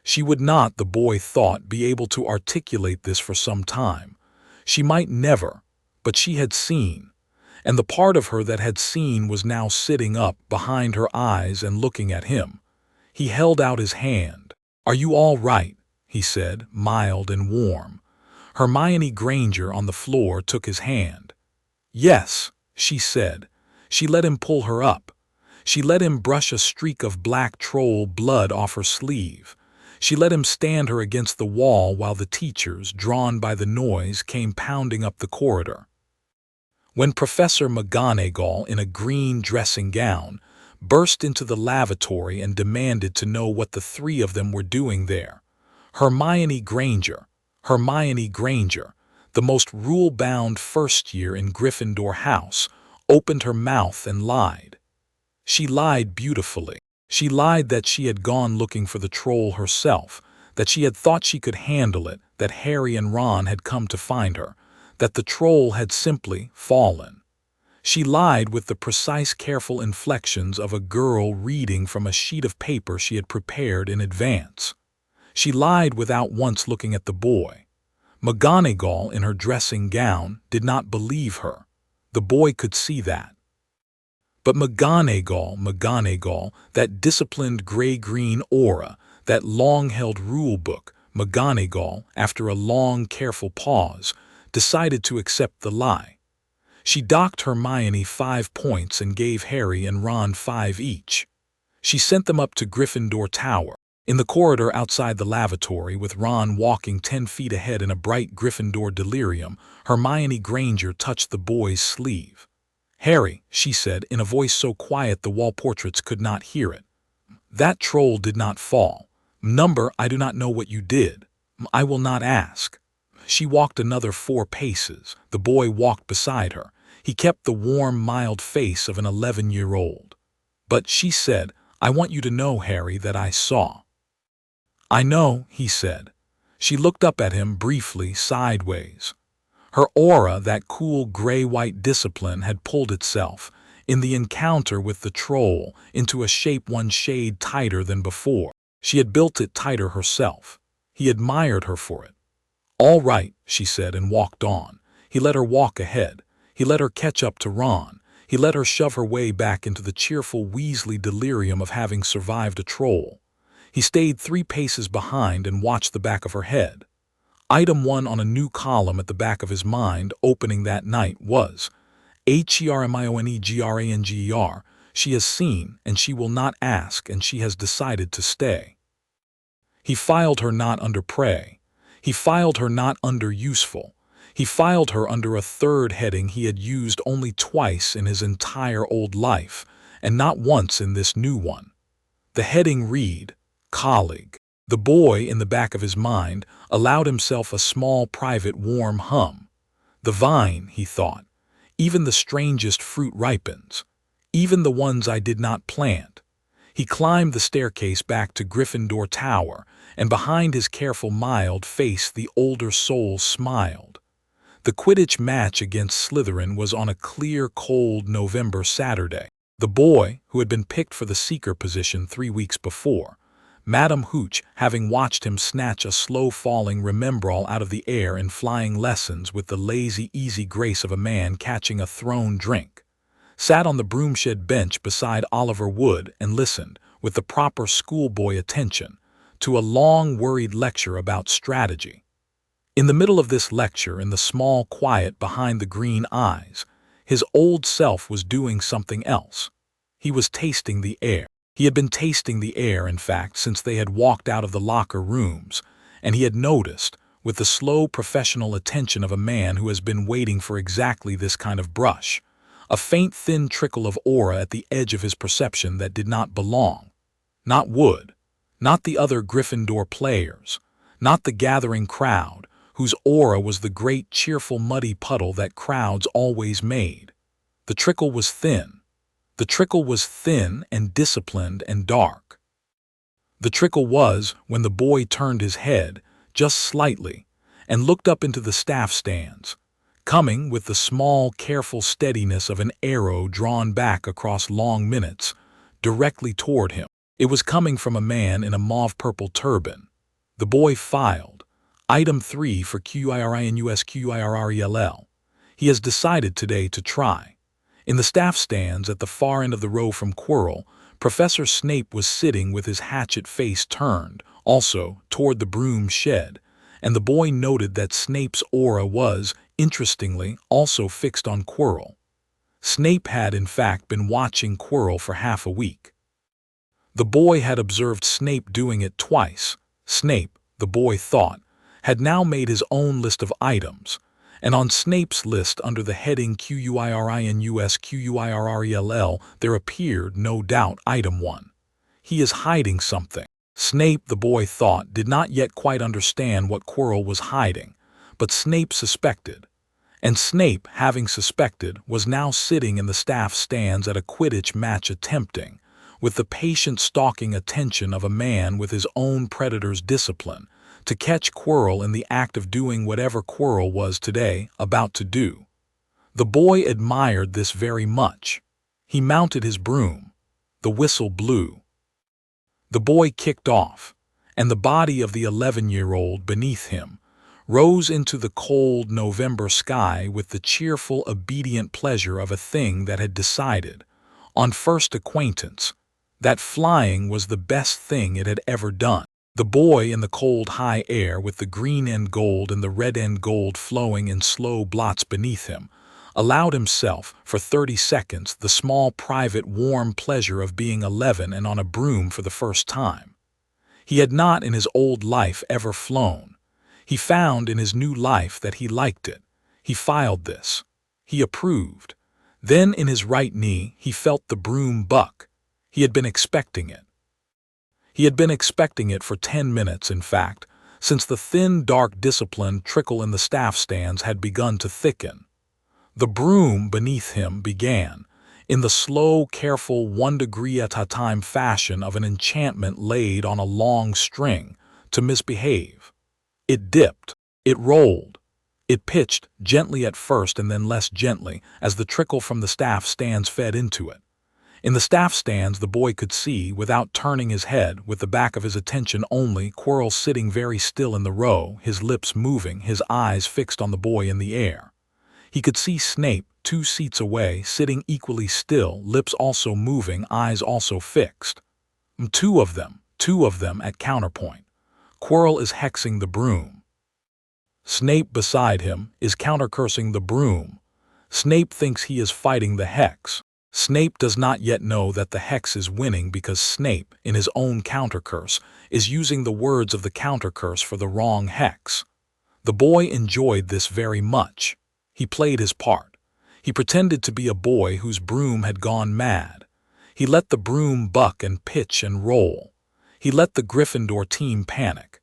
She would not, the boy thought, be able to articulate this for some time. She might never, but she had seen, and the part of her that had seen was now sitting up behind her eyes and looking at him. He held out his hand. "Are you all right?" he said, mild and warm. Hermione Granger on the floor took his hand. "Yes," she said. She let him pull her up. She let him brush a streak of black troll blood off her sleeve. She let him stand her against the wall while the teachers, drawn by the noise, came pounding up the corridor. When Professor McGonagall, in a green dressing gown, burst into the lavatory and demanded to know what the three of them were doing there, Hermione Granger, the most rule-bound first year in Gryffindor House, opened her mouth and lied. She lied beautifully. She lied that she had gone looking for the troll herself, that she had thought she could handle it, that Harry and Ron had come to find her, that the troll had simply fallen. She lied with the precise, careful inflections of a girl reading from a sheet of paper she had prepared in advance. She lied without once looking at the boy. McGonagall, in her dressing gown, did not believe her. The boy could see that. But McGonagall, that disciplined gray-green aura, that long-held rule-book, McGonagall, after a long, careful pause, decided to accept the lie. She docked Hermione 5 points and gave Harry and Ron 5 each. She sent them up to Gryffindor Tower. In the corridor outside the lavatory, with Ron walking 10 feet ahead in a bright Gryffindor delirium, Hermione Granger touched the boy's sleeve. "Harry," she said, in a voice so quiet the wall portraits could not hear it, "that troll did not fall. Number, I do not know what you did. I will not ask." She walked another 4 paces. The boy walked beside her. He kept the warm, mild face of an 11-year-old. "But," she said, "I want you to know, Harry, that I saw." "I know," he said. She looked up at him briefly, sideways. Her aura, that cool gray-white discipline, had pulled itself, in the encounter with the troll, into a shape 1 shade tighter than before. She had built it tighter herself. He admired her for it. "All right," she said, and walked on. He let her walk ahead. He let her catch up to Ron. He let her shove her way back into the cheerful Weasley delirium of having survived a troll. He stayed 3 paces behind and watched the back of her head. Item 1 on a new column at the back of his mind, opening that night, was Hermionegranger. She has seen, and she will not ask, and she has decided to stay. He filed her not under prey. He filed her not under useful. He filed her under a 3rd heading he had used only twice in his entire old life, and not once in this new one. The heading read, "Colleague." The boy, in the back of his mind, allowed himself a small, private, warm hum. The vine, he thought. Even the strangest fruit ripens. Even the ones I did not plant. He climbed the staircase back to Gryffindor Tower, and behind his careful, mild face the older soul smiled. The Quidditch match against Slytherin was on a clear, cold November Saturday. The boy, who had been picked for the seeker position 3 weeks before, Madame Hooch, having watched him snatch a slow-falling Remembrall out of the air in flying lessons with the lazy, easy grace of a man catching a thrown drink, sat on the broomshed bench beside Oliver Wood and listened, with the proper schoolboy attention, to a long, worried lecture about strategy. In the middle of this lecture, in the small quiet behind the green eyes, his old self was doing something else. He was tasting the air. He had been tasting the air, in fact, since they had walked out of the locker rooms, and he had noticed, with the slow professional attention of a man who has been waiting for exactly this kind of brush, a faint thin trickle of aura at the edge of his perception that did not belong. Not Wood, not the other Gryffindor players, not the gathering crowd, whose aura was the great cheerful muddy puddle that crowds always made. The trickle was thin. The trickle was thin and disciplined and dark. The trickle was when the boy turned his head, just slightly, and looked up into the staff stands, coming with the small, careful steadiness of an arrow drawn back across long minutes, directly toward him. It was coming from a man in a mauve-purple turban. The boy filed. Item 3 for QIRINUSQUIRRELL. He has decided today to try. In the staff stands at the far end of the row from Quirrell, Professor Snape was sitting with his hatchet face turned, also toward the broom shed, and the boy noted that Snape's aura was, interestingly, also fixed on Quirrell. Snape had, in fact, been watching Quirrell for half a week. The boy had observed Snape doing it twice. Snape, the boy thought, had now made his own list of items, and on Snape's list under the heading QUIRINUSQUIRRELL there appeared, no doubt, item 1. He is hiding something. Snape, the boy thought, did not yet quite understand what Quirrell was hiding, but Snape suspected. And Snape, having suspected, was now sitting in the staff stands at a Quidditch match attempting, with the patient stalking attention of a man with his own predator's discipline, to catch Quirrell in the act of doing whatever Quirrell was today about to do. The boy admired this very much. He mounted his broom. The whistle blew. The boy kicked off, and the body of the 11-year-old beneath him rose into the cold November sky with the cheerful, obedient pleasure of a thing that had decided, on first acquaintance, that flying was the best thing it had ever done. The boy in the cold high air with the green end gold and the red end gold flowing in slow blots beneath him allowed himself, for 30 seconds, the small private warm pleasure of being 11 and on a broom for the first time. He had not in his old life ever flown. He found in his new life that he liked it. He filed this. He approved. Then in his right knee he felt the broom buck. He had been expecting it. He had been expecting it for 10 minutes, in fact, since the thin, dark discipline trickle in the staff stands had begun to thicken. The broom beneath him began, in the slow, careful 1 degree at a time fashion of an enchantment laid on a long string, to misbehave. It dipped. It rolled. It pitched, gently at first and then less gently, as the trickle from the staff stands fed into it. In the staff stands the boy could see, without turning his head, with the back of his attention only, Quirrell sitting very still in the row, his lips moving, his eyes fixed on the boy in the air. He could see Snape, 2 seats away, sitting equally still, lips also moving, eyes also fixed. Two of them at counterpoint. Quirrell is hexing the broom. Snape beside him is countercursing the broom. Snape thinks he is fighting the hex. Snape does not yet know that the hex is winning because Snape, in his own countercurse, is using the words of the countercurse for the wrong hex. The boy enjoyed this very much. He played his part. He pretended to be a boy whose broom had gone mad. He let the broom buck and pitch and roll. He let the Gryffindor team panic.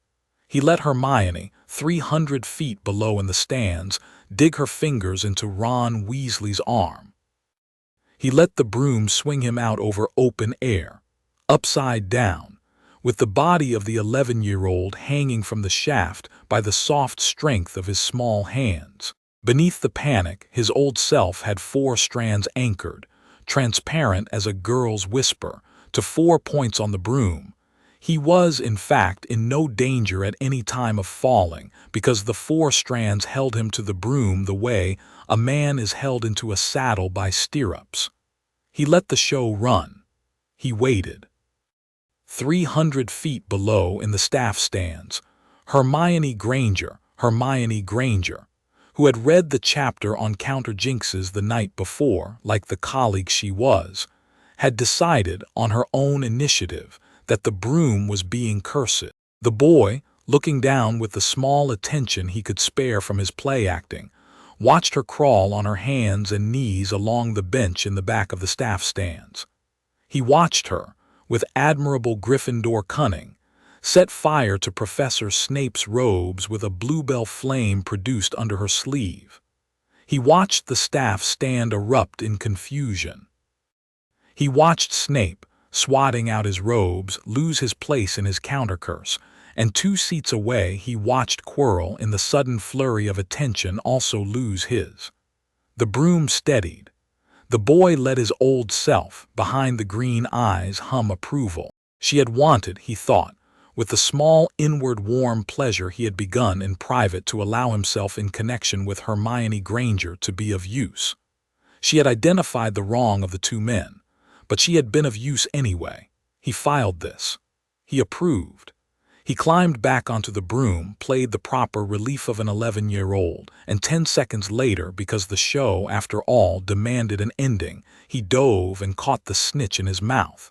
He let Hermione, 300 feet below in the stands, dig her fingers into Ron Weasley's arm. He let the broom swing him out over open air, upside down, with the body of the 11-year-old hanging from the shaft by the soft strength of his small hands. Beneath the panic, his old self had 4 strands anchored, transparent as a girl's whisper, to 4 points on the broom. He was, in fact, in no danger at any time of falling, because the 4 strands held him to the broom the way a man is held into a saddle by stirrups. He let the show run. He waited. 300 feet below in the staff stands, Hermione Granger, who had read the chapter on counter-jinxes the night before, like the colleague she was, had decided, on her own initiative, that the broom was being cursed. The boy, looking down with the small attention he could spare from his play-acting, watched her crawl on her hands and knees along the bench in the back of the staff stands. He watched her, with admirable Gryffindor cunning, set fire to Professor Snape's robes with a bluebell flame produced under her sleeve. He watched the staff stand erupt in confusion. He watched Snape, swatting out his robes, lose his place in his countercurse, and 2 seats away he watched Quirrell in the sudden flurry of attention also lose his. The broom steadied. The boy let his old self, behind the green eyes, hum approval. She had wanted, he thought, with the small inward warm pleasure he had begun in private to allow himself in connection with Hermione Granger to be of use. She had identified the wrong of the 2 men, but she had been of use anyway. He filed this. He approved. He climbed back onto the broom, played the proper relief of an 11-year-old, and 10 seconds later, because the show, after all, demanded an ending, he dove and caught the snitch in his mouth.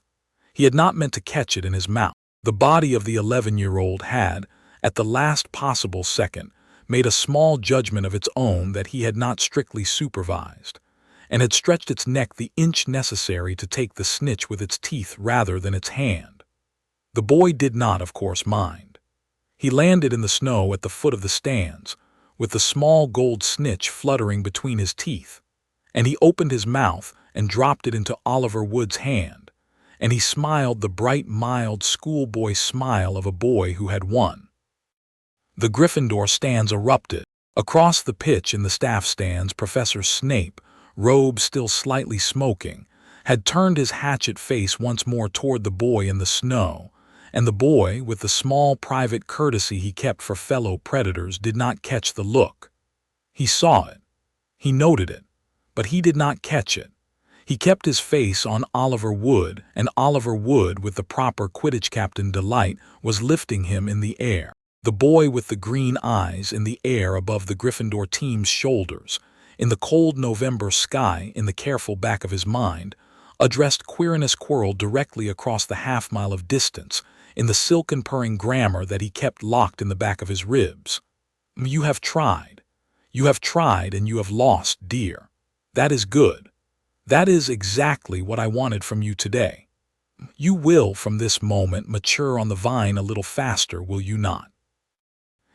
He had not meant to catch it in his mouth. The body of the 11-year-old had, at the last possible second, made a small judgment of its own that he had not strictly supervised, and had stretched its neck the inch necessary to take the snitch with its teeth rather than its hand. The boy did not, of course, mind. He landed in the snow at the foot of the stands, with the small gold snitch fluttering between his teeth, and he opened his mouth and dropped it into Oliver Wood's hand, and he smiled the bright, mild schoolboy smile of a boy who had won. The Gryffindor stands erupted. Across the pitch in the staff stands, Professor Snape, robe still slightly smoking, had turned his hatchet face once more toward the boy in the snow, and the boy, with the small private courtesy he kept for fellow predators, did not catch the look. He saw it. He noted it. But he did not catch it. He kept his face on Oliver Wood, and Oliver Wood, with the proper Quidditch captain delight, was lifting him in the air. The boy with the green eyes in the air above the Gryffindor team's shoulders, in the cold November sky in the careful back of his mind, addressed Quirinus Quirrell directly across the half-mile of distance, in the silken purring grammar that he kept locked in the back of his ribs. You have tried. You have tried and you have lost, dear. That is good. That is exactly what I wanted from you today. You will, from this moment, mature on the vine a little faster, will you not?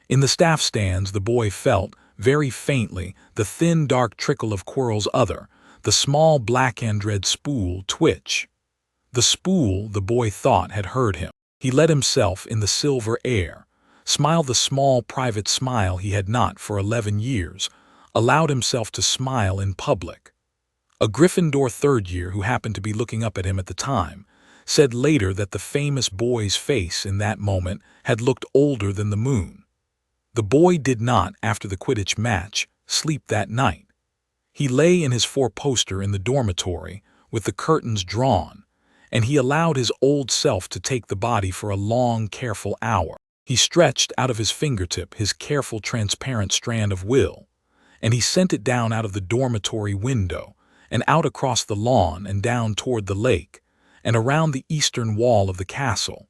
In the staff stands the boy felt, very faintly, the thin dark trickle of Quirrell's other, the small black-hand red spool, twitch. The spool, the boy thought, had heard him. He let himself, in the silver air, smile the small private smile he had not, for 11 years, allowed himself to smile in public. A Gryffindor third year who happened to be looking up at him at the time said later that the famous boy's face in that moment had looked older than the moon. The boy did not, after the Quidditch match, sleep that night. He lay in his four-poster in the dormitory, with the curtains drawn, and he allowed his old self to take the body for a long, careful hour. He stretched out of his fingertip his careful, transparent strand of will, and he sent it down out of the dormitory window, and out across the lawn and down toward the lake, and around the eastern wall of the castle,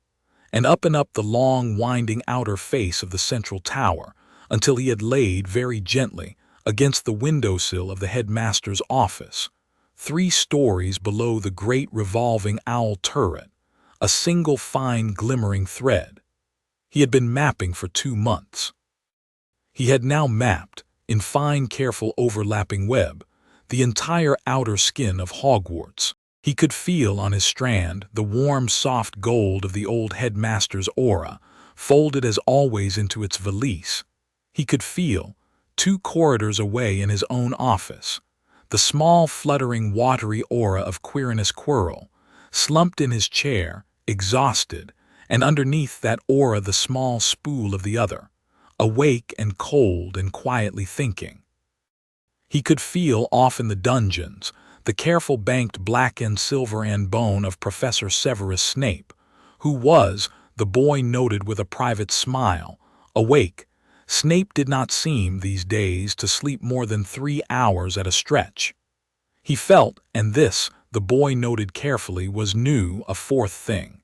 and up the long, winding outer face of the central tower, until he had laid very gently against the windowsill of the headmaster's office, 3 stories below the great revolving owl turret, a single fine glimmering thread. He had been mapping for 2 months. He had now mapped, in fine careful overlapping web, the entire outer skin of Hogwarts. He could feel on his strand the warm soft gold of the old headmaster's aura, folded as always into its valise. He could feel, 2 corridors away in his own office, the small fluttering watery aura of Quirinus Quirrell, slumped in his chair, exhausted, and underneath that aura the small spool of the other, awake and cold and quietly thinking. He could feel off in the dungeons the careful banked black and silver and bone of Professor Severus Snape, who was, the boy noted with a private smile, awake. Snape did not seem, these days, to sleep more than 3 hours at a stretch. He felt, and this, the boy noted carefully, was new, a 4th thing.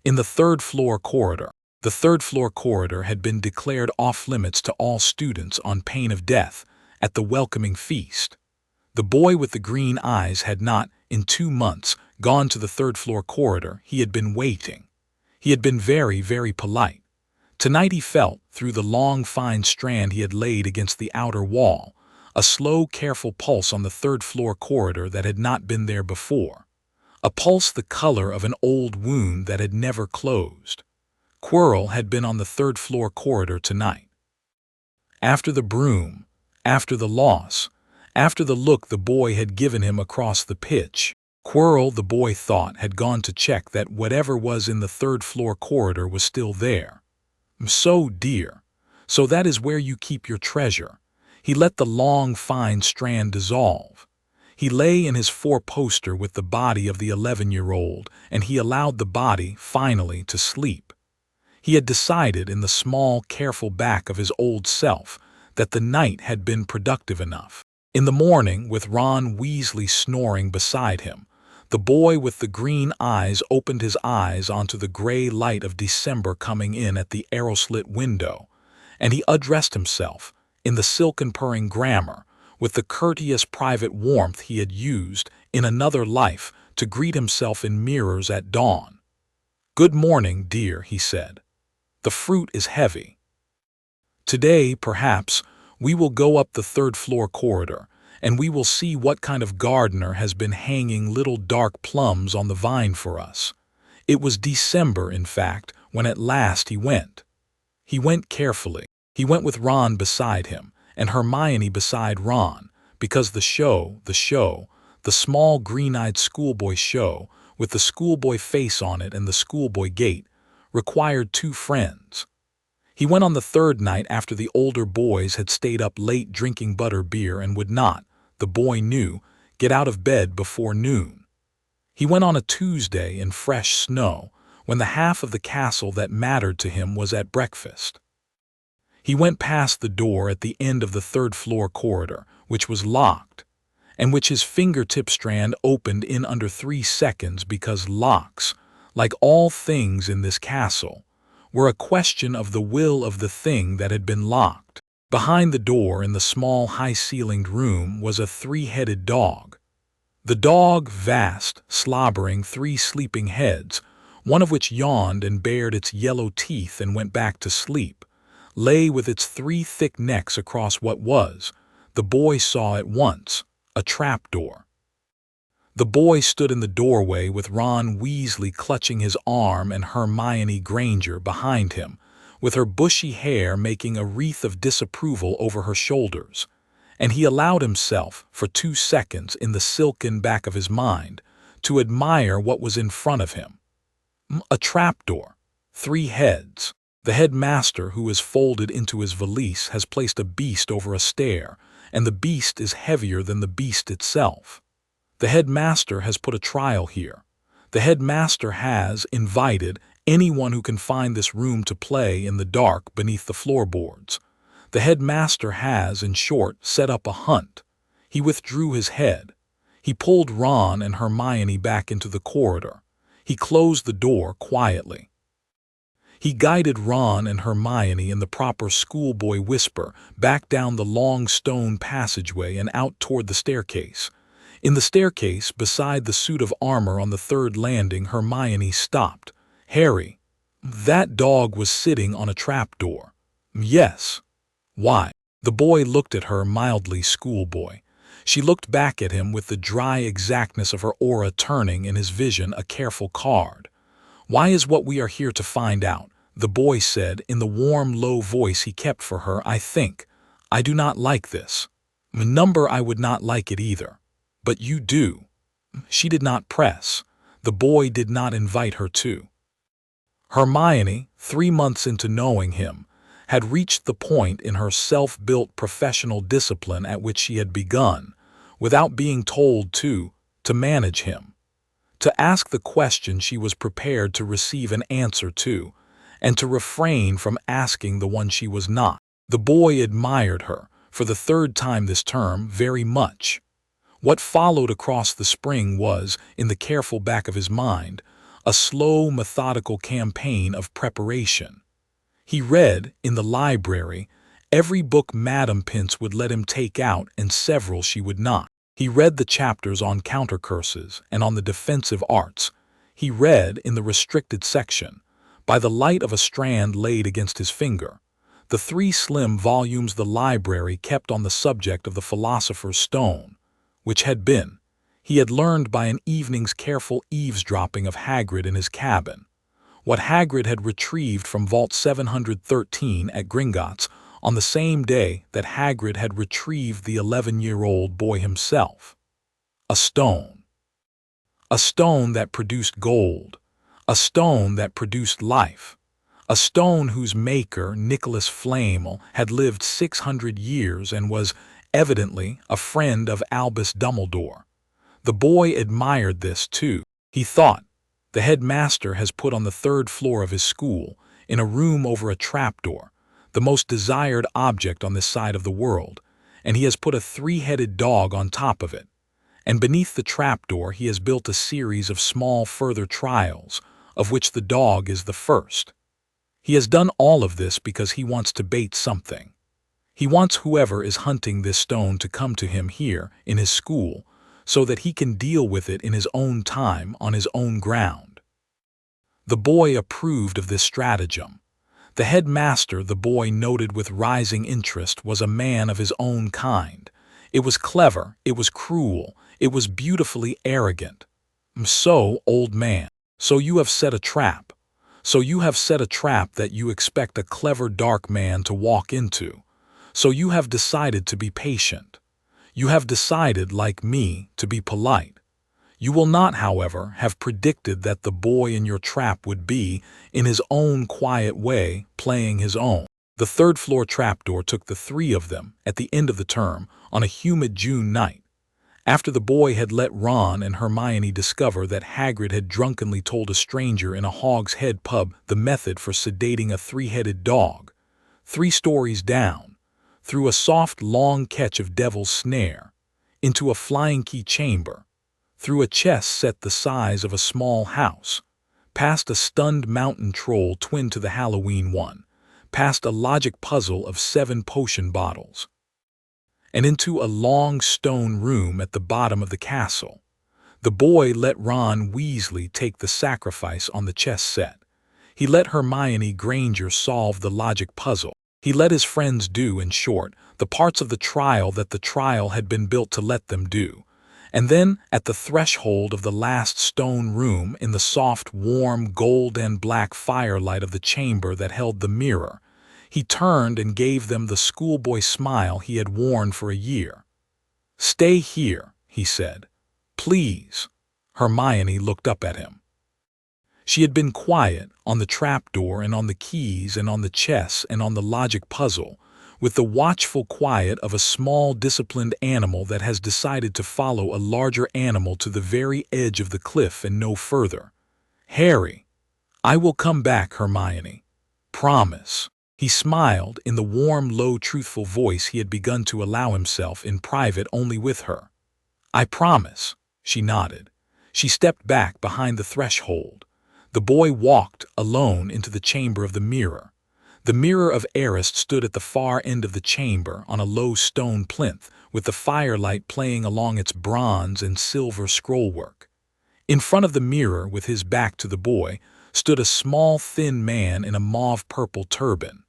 In the 3rd floor corridor. The 3rd floor corridor had been declared off-limits to all students on pain of death at the welcoming feast. The boy with the green eyes had not, in 2 months, gone to the 3rd floor corridor. He had been waiting. He had been very, very polite. Tonight he felt, through the long fine strand he had laid against the outer wall, a slow careful pulse on the 3rd floor corridor that had not been there before. A pulse the color of an old wound that had never closed. Quirrell had been on the third-floor corridor tonight. After the broom, after the loss, after the look the boy had given him across the pitch, Quirrell, the boy thought, had gone to check that whatever was in the third-floor corridor was still there. So, dear, so that is where you keep your treasure. He let the long, fine strand dissolve. He lay in his four-poster with the body of the 11-year-old, and he allowed the body, finally, to sleep. He had decided in the small, careful back of his old self that the night had been productive enough. In the morning, with Ron Weasley snoring beside him, the boy with the green eyes opened his eyes onto the gray light of December coming in at the arrow-slit window, and he addressed himself, in the silken purring grammar, with the courteous private warmth he had used in another life to greet himself in mirrors at dawn. "Good morning, dear," he said. "The fruit is heavy. Today, perhaps, we will go up the third-floor corridor, and we will see what kind of gardener has been hanging little dark plums on the vine for us." It was December, in fact, when at last he went. He went carefully. He went with Ron beside him, and Hermione beside Ron, because the small green-eyed schoolboy show, with the schoolboy face on it and the schoolboy gait, required two friends. He went on the third night after the older boys had stayed up late drinking butter-beer and would not, the boy knew, get out of bed before noon. He went on a Tuesday in fresh snow, when the half of the castle that mattered to him was at breakfast. He went past the door at the end of the third-floor corridor, which was locked, and which his fingertip strand opened in under 3 seconds because locks, like all things in this castle, were a question of the will of the thing that had been locked. Behind the door in the small high-ceilinged room was a 3-headed dog. The dog, vast, slobbering 3 sleeping heads, one of which yawned and bared its yellow teeth and went back to sleep, lay with its 3 thick necks across what was, the boy saw at once, a trapdoor. The boy stood in the doorway with Ron Weasley clutching his arm and Hermione Granger behind him, with her bushy hair making a wreath of disapproval over her shoulders, and he allowed himself, for 2 seconds in the silken back of his mind, to admire what was in front of him. A trapdoor, 3 heads. The headmaster, who is folded into his valise, has placed a beast over a stair, and the beast is heavier than the beast itself. The headmaster has put a trial here. The headmaster has invited anyone who can find this room to play in the dark beneath the floorboards. The headmaster has, in short, set up a hunt. He withdrew his head. He pulled Ron and Hermione back into the corridor. He closed the door quietly. He guided Ron and Hermione in the proper schoolboy whisper back down the long stone passageway and out toward the staircase. In the staircase, beside the suit of armor on the 3rd landing, Hermione stopped. "Harry, that dog was sitting on a trapdoor." "Yes." "Why?" The boy looked at her mildly schoolboy. She looked back at him with the dry exactness of her aura turning in his vision a careful card. "Why is what we are here to find out," the boy said in the warm, low voice he kept for her. "I think. I do not like this. Number, I would not like it either. But you do." She did not press. The boy did not invite her to. Hermione, 3 months into knowing him, had reached the point in her self-built professional discipline at which she had begun, without being told to manage him. To ask the question she was prepared to receive an answer to, and to refrain from asking the one she was not. The boy admired her, for the 3rd time this term, very much. What followed across the spring was, in the careful back of his mind, a slow, methodical campaign of preparation. He read, in the library, every book Madame Pince would let him take out and several she would not. He read the chapters on countercurses and on the defensive arts. He read, in the restricted section, by the light of a strand laid against his finger, the 3 slim volumes the library kept on the subject of the Philosopher's Stone, which had been, he had learned by an evening's careful eavesdropping of Hagrid in his cabin, what Hagrid had retrieved from Vault 713 at Gringotts on the same day that Hagrid had retrieved the 11-year-old boy himself. A stone. A stone that produced gold. A stone that produced life. A stone whose maker, Nicholas Flamel, had lived 600 years and was, evidently, a friend of Albus Dumbledore. The boy admired this, too. He thought, the headmaster has put on the 3rd floor of his school, in a room over a trapdoor, the most desired object on this side of the world, and he has put a 3-headed dog on top of it. And beneath the trapdoor he has built a series of small further trials, of which the dog is the first. He has done all of this because he wants to bait something. He wants whoever is hunting this stone to come to him here, in his school, so that he can deal with it in his own time, on his own ground. The boy approved of this stratagem. The headmaster, the boy noted with rising interest, was a man of his own kind. It was clever, it was cruel, it was beautifully arrogant. So, old man, so you have set a trap. So you have set a trap that you expect a clever dark man to walk into. So you have decided to be patient. You have decided, like me, to be polite. You will not, however, have predicted that the boy in your trap would be, in his own quiet way, playing his own. The 3rd floor trapdoor took the 3 of them, at the end of the term, on a humid June night. After the boy had let Ron and Hermione discover that Hagrid had drunkenly told a stranger in a Hog's Head pub the method for sedating a 3-headed dog, 3 stories down, through a soft long catch of Devil's Snare, into a flying key chamber, through a chest set the size of a small house, past a stunned mountain troll twin to the Halloween one, past a logic puzzle of 7 potion bottles, and into a long stone room at the bottom of the castle. The boy let Ron Weasley take the sacrifice on the chess set. He let Hermione Granger solve the logic puzzle. He let his friends do, in short, the parts of the trial that the trial had been built to let them do. And then, at the threshold of the last stone room, in the soft, warm, gold and black firelight of the chamber that held the mirror, he turned and gave them the schoolboy smile he had worn for a year. "Stay here," he said. "Please." Hermione looked up at him. She had been quiet, on the trapdoor and on the keys and on the chess and on the logic puzzle, with the watchful quiet of a small, disciplined animal that has decided to follow a larger animal to the very edge of the cliff and no further. "Harry, I will come back, Hermione. Promise." He smiled in the warm, low, truthful voice he had begun to allow himself in private only with her. "I promise," she nodded. She stepped back behind the threshold. The boy walked, alone, into the chamber of the mirror. The mirror of Eris stood at the far end of the chamber on a low stone plinth, with the firelight playing along its bronze and silver scrollwork. In front of the mirror, with his back to the boy, stood a small, thin man in a mauve-purple turban.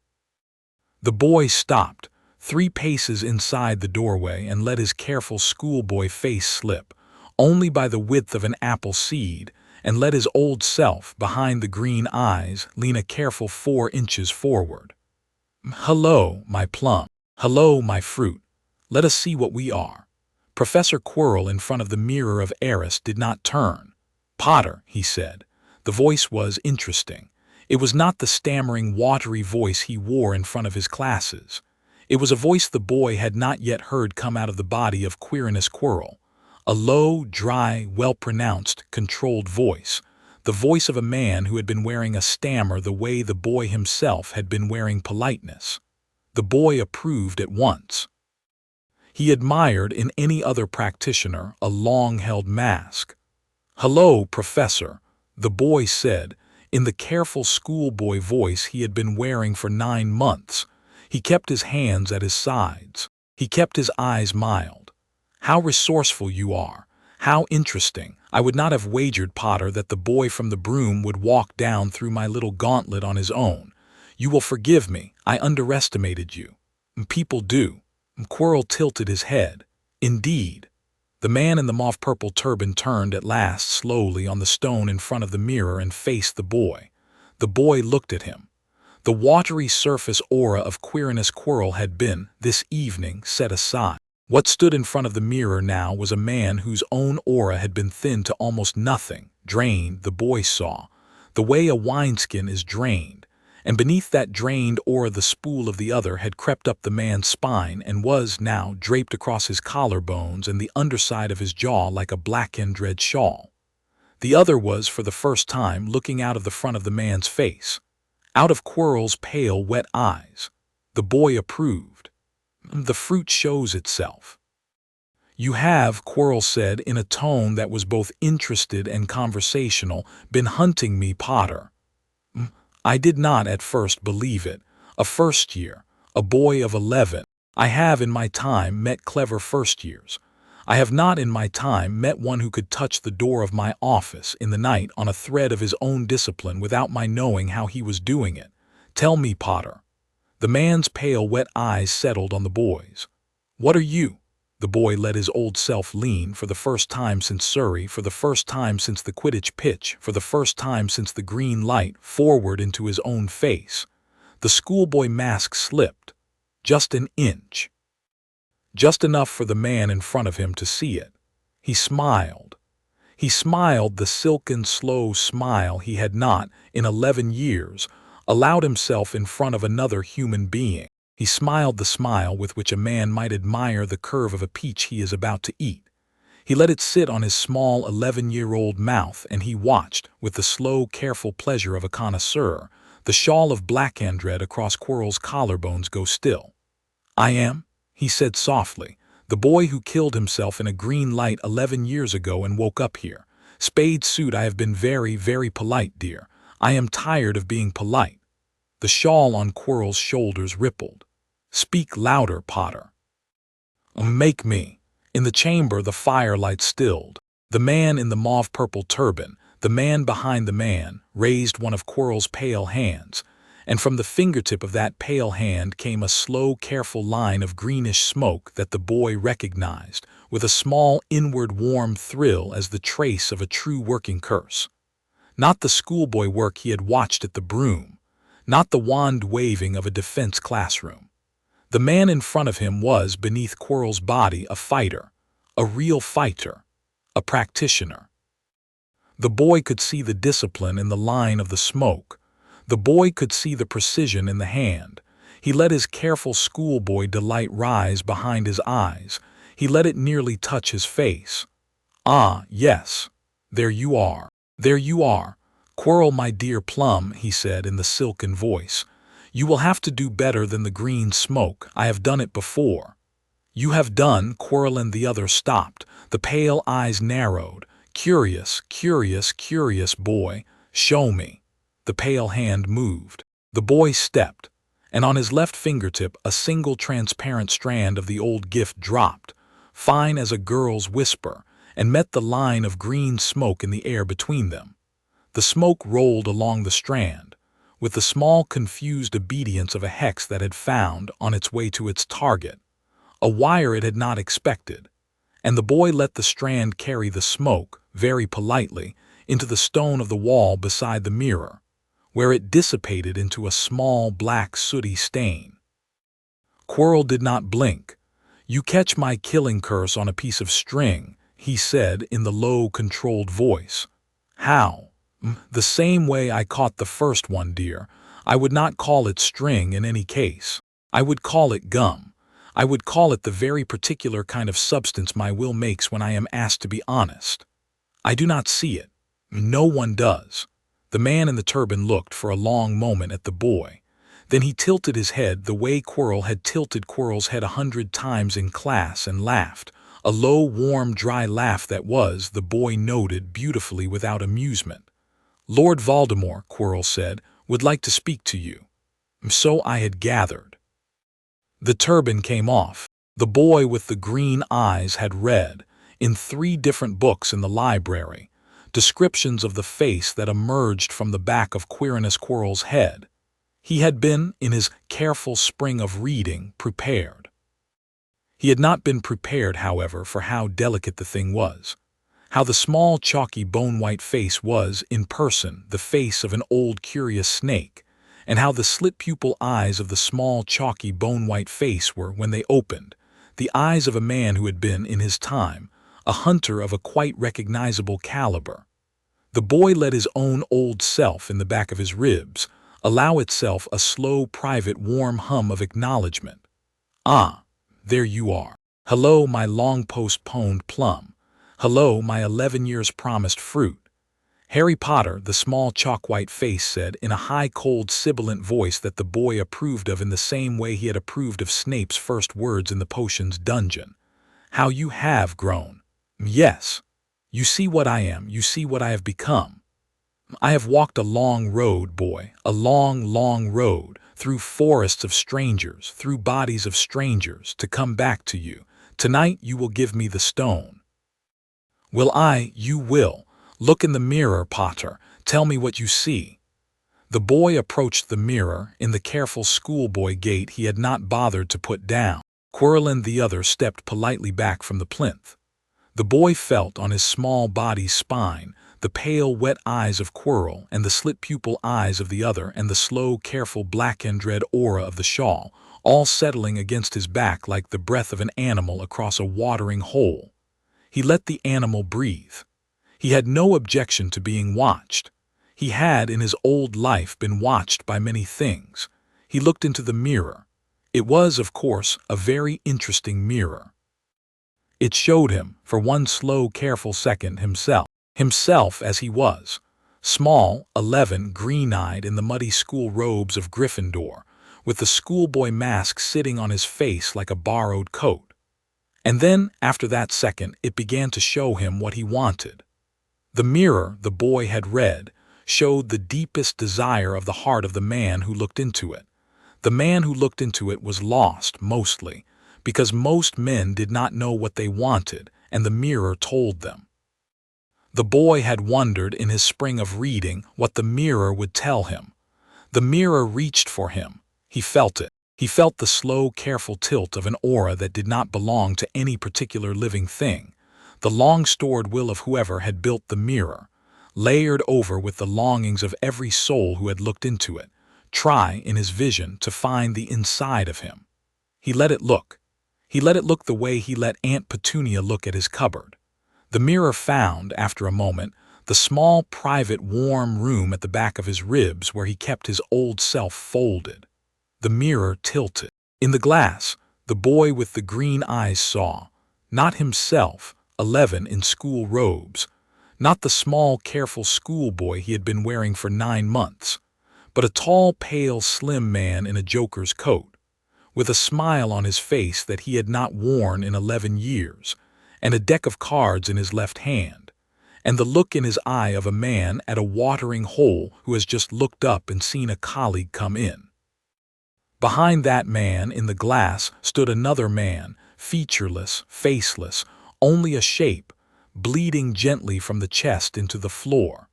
The boy stopped, 3 paces inside the doorway, and let his careful schoolboy face slip, only by the width of an apple seed, and let his old self, behind the green eyes, lean a careful 4 inches forward. "Hello, my plum. Hello, my fruit. Let us see what we are." Professor Quirrell, in front of the mirror of Eris, did not turn. "Potter," he said. The voice was interesting. It was not the stammering, watery voice he wore in front of his classes. It was a voice the boy had not yet heard come out of the body of Quirinus Quirrell. A low, dry, well-pronounced, controlled voice. The voice of a man who had been wearing a stammer the way the boy himself had been wearing politeness. The boy approved at once. He admired in any other practitioner a long-held mask. "Hello, Professor," the boy said, in the careful schoolboy voice he had been wearing for 9 months. He kept his hands at his sides. He kept his eyes mild. "How resourceful you are. How interesting. I would not have wagered, Potter, that the boy from the broom would walk down through my little gauntlet on his own. You will forgive me. I underestimated you." "People do." Quirrell tilted his head. "Indeed." The man in the mauve-purple turban turned at last slowly on the stone in front of the mirror and faced the boy. The boy looked at him. The watery surface aura of Quirinus Quirrell had been, this evening, set aside. What stood in front of the mirror now was a man whose own aura had been thinned to almost nothing, drained, the boy saw, the way a wineskin is drained, and beneath that drained aura the spool of the other had crept up the man's spine and was, now, draped across his collarbones and the underside of his jaw like a blackened red shawl. The other was, for the first time, looking out of the front of the man's face. Out of Quirrell's pale, wet eyes. The boy approved. The fruit shows itself. You have, Quirrell said in a tone that was both interested and conversational, been hunting me, Potter. I did not at first believe it. A first year, a boy of 11. I have in my time met clever first years. I have not in my time met one who could touch the door of my office in the night on a thread of his own discipline without my knowing how he was doing it. Tell me, Potter. The man's pale, wet eyes settled on the boy's. What are you? The boy let his old self lean, for the first time since Surrey, for the first time since the Quidditch pitch, for the first time since the green light, forward into his own face. The schoolboy mask slipped. Just an inch. Just enough for the man in front of him to see it. He smiled. He smiled the silken, slow smile he had not, in 11 years, allowed himself in front of another human being. He smiled the smile with which a man might admire the curve of a peach he is about to eat. He let it sit on his small 11-year-old mouth, and he watched, with the slow, careful pleasure of a connoisseur, the shawl of blackhandred across Quirrell's collarbones go still. I am, he said softly, the boy who killed himself in a green light 11 years ago and woke up here. Spade suit, I have been very, very polite, dear. I am tired of being polite. The shawl on Quirrell's shoulders rippled. Speak louder, Potter. Make me. In the chamber the firelight stilled. The man in the mauve-purple turban, the man behind the man, raised one of Quirrell's pale hands, and from the fingertip of that pale hand came a slow, careful line of greenish smoke that the boy recognized, with a small inward warm thrill as the trace of a true working curse. Not the schoolboy work he had watched at the broom, not the wand waving of a defense classroom. The man in front of him was, beneath Quirrell's body, a fighter, a real fighter, a practitioner. The boy could see the discipline in the line of the smoke. The boy could see the precision in the hand. He let his careful schoolboy delight rise behind his eyes. He let it nearly touch his face. Ah, yes. There you are. There you are. Quirrell, my dear Plum, he said in the silken voice. You will have to do better than the green smoke. I have done it before. You have done, Quirrell, and the other stopped. The pale eyes narrowed. Curious, curious, curious, boy. Show me. The pale hand moved. The boy stepped, and on his left fingertip a single transparent strand of the old gift dropped, fine as a girl's whisper, and met the line of green smoke in the air between them. The smoke rolled along the strand, with the small confused obedience of a hex that had found, on its way to its target, a wire it had not expected, and the boy let the strand carry the smoke, very politely, into the stone of the wall beside the mirror, where it dissipated into a small black sooty stain. Quirrell did not blink. You catch my killing curse on a piece of string, he said in the low, controlled voice. How? The same way I caught the first one, dear. I would not call it string in any case. I would call it gum. I would call it the very particular kind of substance my will makes when I am asked to be honest. I do not see it. No one does. The man in the turban looked for a long moment at the boy. Then he tilted his head the way Quirrell had tilted Quirrell's head 100 times in class and laughed. A low, warm, dry laugh that was, the boy noted beautifully without amusement. Lord Voldemort, Quirrell said, would like to speak to you. So I had gathered. The turban came off. The boy with the green eyes had read, in 3 different books in the library, descriptions of the face that emerged from the back of Quirinus Quirrell's head. He had been, in his careful spring of reading, prepared. He had not been prepared, however, for how delicate the thing was. How the small, chalky, bone-white face was, in person, the face of an old, curious snake, and how the slit-pupil eyes of the small, chalky, bone-white face were, when they opened, the eyes of a man who had been, in his time, a hunter of a quite recognizable caliber. The boy let his own old self in the back of his ribs allow itself a slow, private, warm hum of acknowledgement. Ah, there you are. Hello, my long-postponed plum. Hello, my 11 years promised fruit. Harry Potter, the small chalk-white face said in a high, cold, sibilant voice that the boy approved of in the same way he had approved of Snape's first words in the potions dungeon. How you have grown. Yes. You see what I am, you see what I have become. I have walked a long road, boy, a long, long road, through forests of strangers, through bodies of strangers, to come back to you. Tonight you will give me the stone. Will I? You will. Look in the mirror, Potter. Tell me what you see. The boy approached the mirror in the careful schoolboy gait he had not bothered to put down. Quirrell and the other stepped politely back from the plinth. The boy felt on his small body's spine the pale, wet eyes of Quirrell and the slit-pupil eyes of the other and the slow, careful black and red aura of the shawl, all settling against his back like the breath of an animal across a watering hole. He let the animal breathe. He had no objection to being watched. He had, in his old life, been watched by many things. He looked into the mirror. It was, of course, a very interesting mirror. It showed him, for one slow, careful second, himself as he was, small, 11, green-eyed in the muddy school robes of Gryffindor, with the schoolboy mask sitting on his face like a borrowed coat. And then, after that second, it began to show him what he wanted. The mirror, the boy had read, showed the deepest desire of the heart of the man who looked into it. The man who looked into it was lost, mostly, because most men did not know what they wanted, and the mirror told them. The boy had wondered in his spring of reading what the mirror would tell him. The mirror reached for him. He felt it. He felt the slow, careful tilt of an aura that did not belong to any particular living thing, the long-stored will of whoever had built the mirror, layered over with the longings of every soul who had looked into it, try, in his vision, to find the inside of him. He let it look. He let it look the way he let Aunt Petunia look at his cupboard. The mirror found, after a moment, the small, private, warm room at the back of his ribs where he kept his old self folded. The mirror tilted. In the glass, the boy with the green eyes saw, not himself, 11, in school robes, not the small, careful schoolboy he had been wearing for 9 months, but a tall, pale, slim man in a joker's coat, with a smile on his face that he had not worn in 11 years, and a deck of cards in his left hand, and the look in his eye of a man at a watering hole who has just looked up and seen a colleague come in. Behind that man in the glass stood another man, featureless, faceless, only a shape, bleeding gently from the chest into the floor.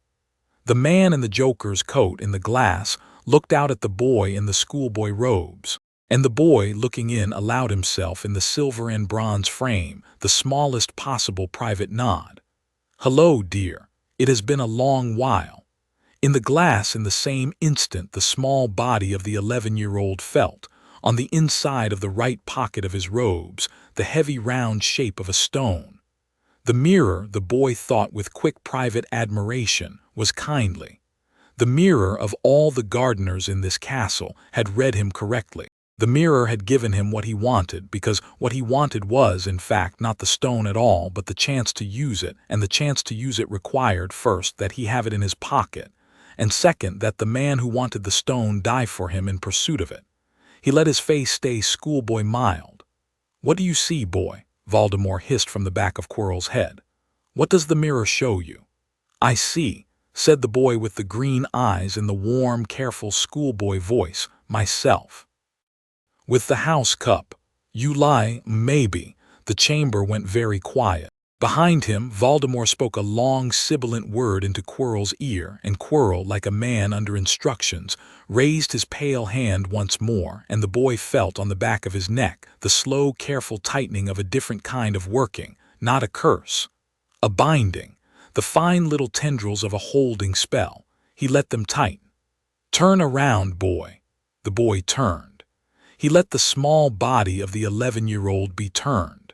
The man in the joker's coat in the glass looked out at the boy in the schoolboy robes, and the boy, looking in, allowed himself in the silver and bronze frame the smallest possible private nod. "Hello, dear. It has been a long while." In the glass, in the same instant, the small body of the 11-year-old felt, on the inside of the right pocket of his robes, the heavy round shape of a stone. The mirror, the boy thought with quick private admiration, was kindly. The mirror of all the gardeners in this castle had read him correctly. The mirror had given him what he wanted, because what he wanted was, in fact, not the stone at all, but the chance to use it, and the chance to use it required, first, that he have it in his pocket, and second, that the man who wanted the stone die for him in pursuit of it. He let his face stay schoolboy mild. "What do you see, boy?" Voldemort hissed from the back of Quirrell's head. "What does the mirror show you?" "I see," said the boy with the green eyes in the warm, careful schoolboy voice, "myself. With the house cup. You lie, maybe." The chamber went very quiet. Behind him, Voldemort spoke a long, sibilant word into Quirrell's ear, and Quirrell, like a man under instructions, raised his pale hand once more, and the boy felt on the back of his neck the slow, careful tightening of a different kind of working, not a curse. A binding, the fine little tendrils of a holding spell. He let them tighten. "Turn around, boy." The boy turned. He let the small body of the 11-year-old be turned.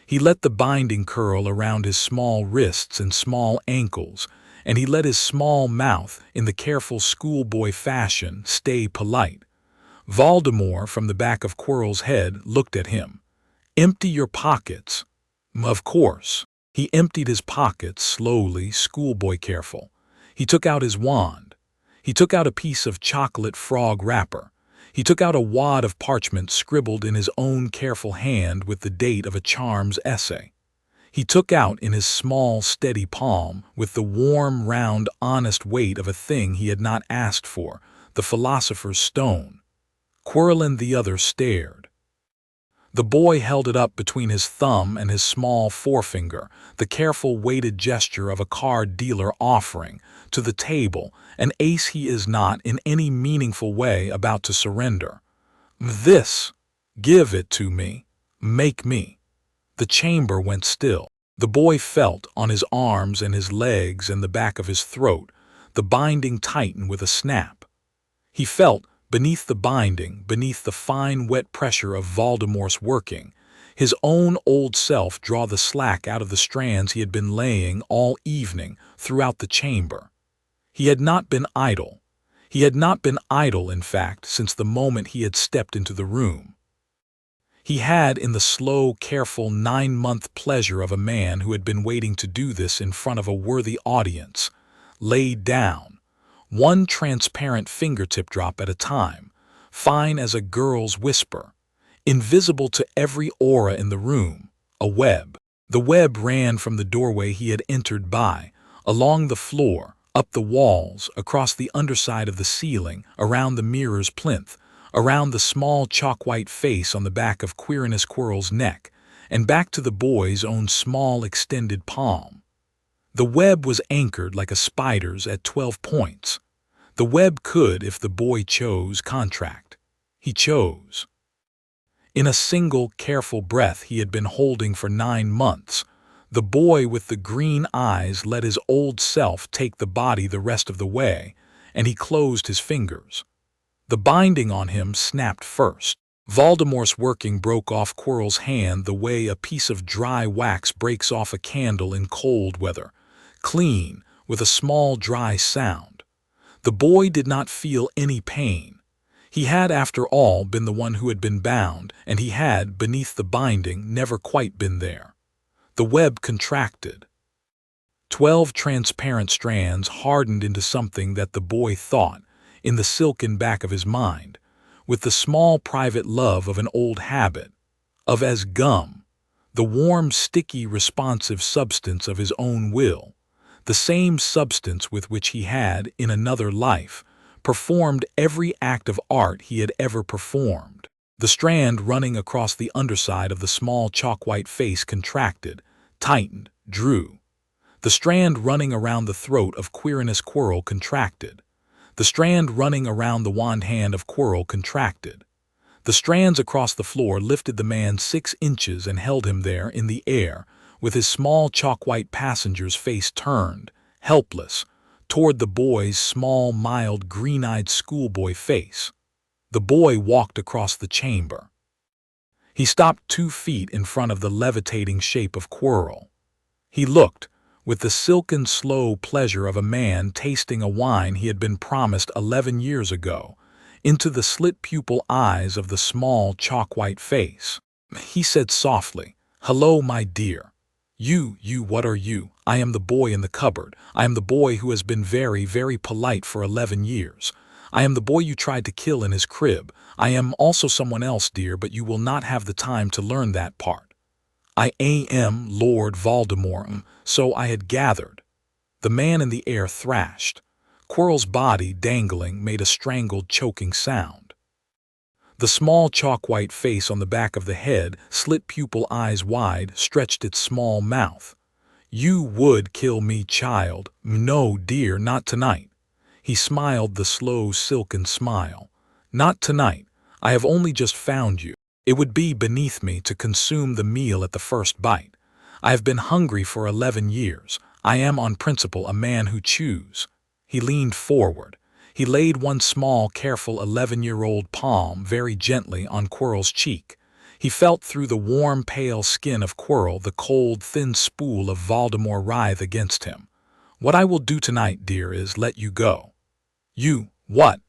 He let the binding curl around his small wrists and small ankles, and he let his small mouth, in the careful schoolboy fashion, stay polite. Voldemort, from the back of Quirrell's head, looked at him. "Empty your pockets." Of course. He emptied his pockets, slowly, schoolboy careful. He took out his wand. He took out a piece of chocolate frog wrapper. He took out a wad of parchment scribbled in his own careful hand with the date of a charm's essay. He took out in his small, steady palm, with the warm, round, honest weight of a thing he had not asked for, the philosopher's stone. Quirrell and the other stared. The boy held it up between his thumb and his small forefinger, the careful weighted gesture of a card dealer offering, to the table, an ace he is not in any meaningful way about to surrender. "This. Give it to me. Make me." The chamber went still. The boy felt, on his arms and his legs and the back of his throat, the binding tighten with a snap. He felt, beneath the binding, beneath the fine wet pressure of Voldemort's working, his own old self draw the slack out of the strands he had been laying all evening throughout the chamber. He had not been idle. He had not been idle, in fact, since the moment he had stepped into the room. He had, in the slow, careful 9-month pleasure of a man who had been waiting to do this in front of a worthy audience, laid down, one transparent fingertip drop at a time, fine as a girl's whisper, invisible to every aura in the room, a web. The web ran from the doorway he had entered by, along the floor, up the walls, across the underside of the ceiling, around the mirror's plinth, around the small chalk-white face on the back of Quirinus Quirrell's neck, and back to the boy's own small extended palm. The web was anchored like a spider's at 12 points. The web could, if the boy chose, contract. He chose. In a single, careful breath he had been holding for 9 months, the boy with the green eyes let his old self take the body the rest of the way, and he closed his fingers. The binding on him snapped first. Voldemort's working broke off Quirrell's hand the way a piece of dry wax breaks off a candle in cold weather, clean, with a small dry sound. The boy did not feel any pain. He had, after all, been the one who had been bound, and he had, beneath the binding, never quite been there. The web contracted. 12 transparent strands hardened into something that the boy thought, in the silken back of his mind, with the small private love of an old habit, of as gum, the warm, sticky, responsive substance of his own will, the same substance with which he had, in another life, performed every act of art he had ever performed. The strand running across the underside of the small chalk-white face contracted, tightened, drew. The strand running around the throat of Quirinus Quirrell contracted. The strand running around the wand hand of Quirrell contracted. The strands across the floor lifted the man 6 inches and held him there in the air, with his small chalk-white passenger's face turned, helpless, toward the boy's small, mild, green-eyed schoolboy face. The boy walked across the chamber. He stopped 2 feet in front of the levitating shape of Quirrell. He looked, with the silken, slow pleasure of a man tasting a wine he had been promised 11 years ago, into the slit-pupil eyes of the small, chalk-white face. He said softly, "Hello, my dear. You, what are you? I am the boy in the cupboard. I am the boy who has been very, very polite for 11 years. I am the boy you tried to kill in his crib. I am also someone else, dear, but you will not have the time to learn that part. I am Lord Voldemort, so I had gathered." The man in the air thrashed. Quirrell's body, dangling, made a strangled, choking sound. The small chalk-white face on the back of the head, slit-pupil eyes wide, stretched its small mouth. "You would kill me, child. No, dear, not tonight." He smiled the slow, silken smile. "Not tonight. I have only just found you. It would be beneath me to consume the meal at the first bite. I have been hungry for 11 years. I am on principle a man who chews." He leaned forward. He laid one small, careful 11-year-old palm very gently on Quirrell's cheek. He felt through the warm, pale skin of Quirrell the cold, thin spool of Voldemort writhe against him. "What I will do tonight, dear, is let you go." "You, what?"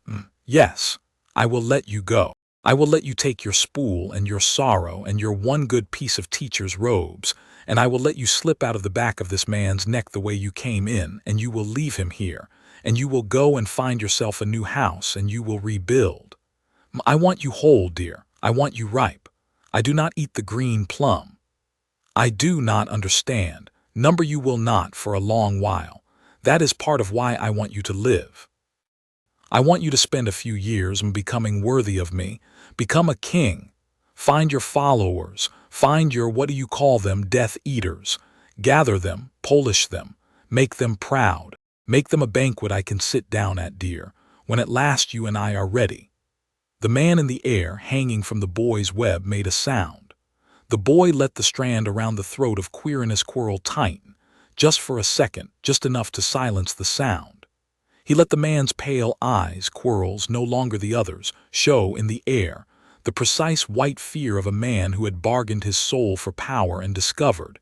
"Yes, I will let you go. I will let you take your spool and your sorrow and your one good piece of teacher's robes, and I will let you slip out of the back of this man's neck the way you came in, and you will leave him here, and you will go and find yourself a new house, and you will rebuild. I want you whole, dear. I want you ripe. I do not eat the green plum. I do not understand. Number you will not for a long while. That is part of why I want you to live. I want you to spend a few years in becoming worthy of me. Become a king. Find your followers. Find your, what do you call them, Death Eaters. Gather them, polish them, make them proud. Make them a banquet I can sit down at, dear, when at last you and I are ready." The man in the air, hanging from the boy's web, made a sound. The boy let the strand around the throat of Quirinus Quirrell tighten, just for a second, just enough to silence the sound. He let the man's pale eyes, Quirrell's, no longer the others, show in the air, the precise white fear of a man who had bargained his soul for power and discovered,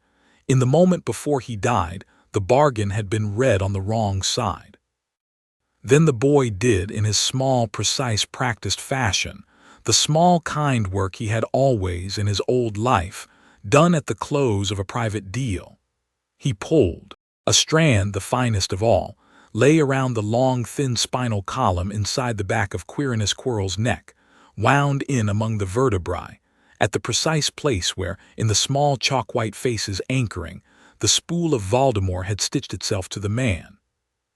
in the moment before he died, the bargain had been read on the wrong side. Then the boy did, in his small, precise, practiced fashion, the small, kind work he had always, in his old life, done at the close of a private deal. He pulled. A strand, the finest of all, lay around the long, thin spinal column inside the back of Quirinus Quirrell's neck, wound in among the vertebrae, at the precise place where, in the small chalk-white faces anchoring, the spool of Voldemort had stitched itself to the man.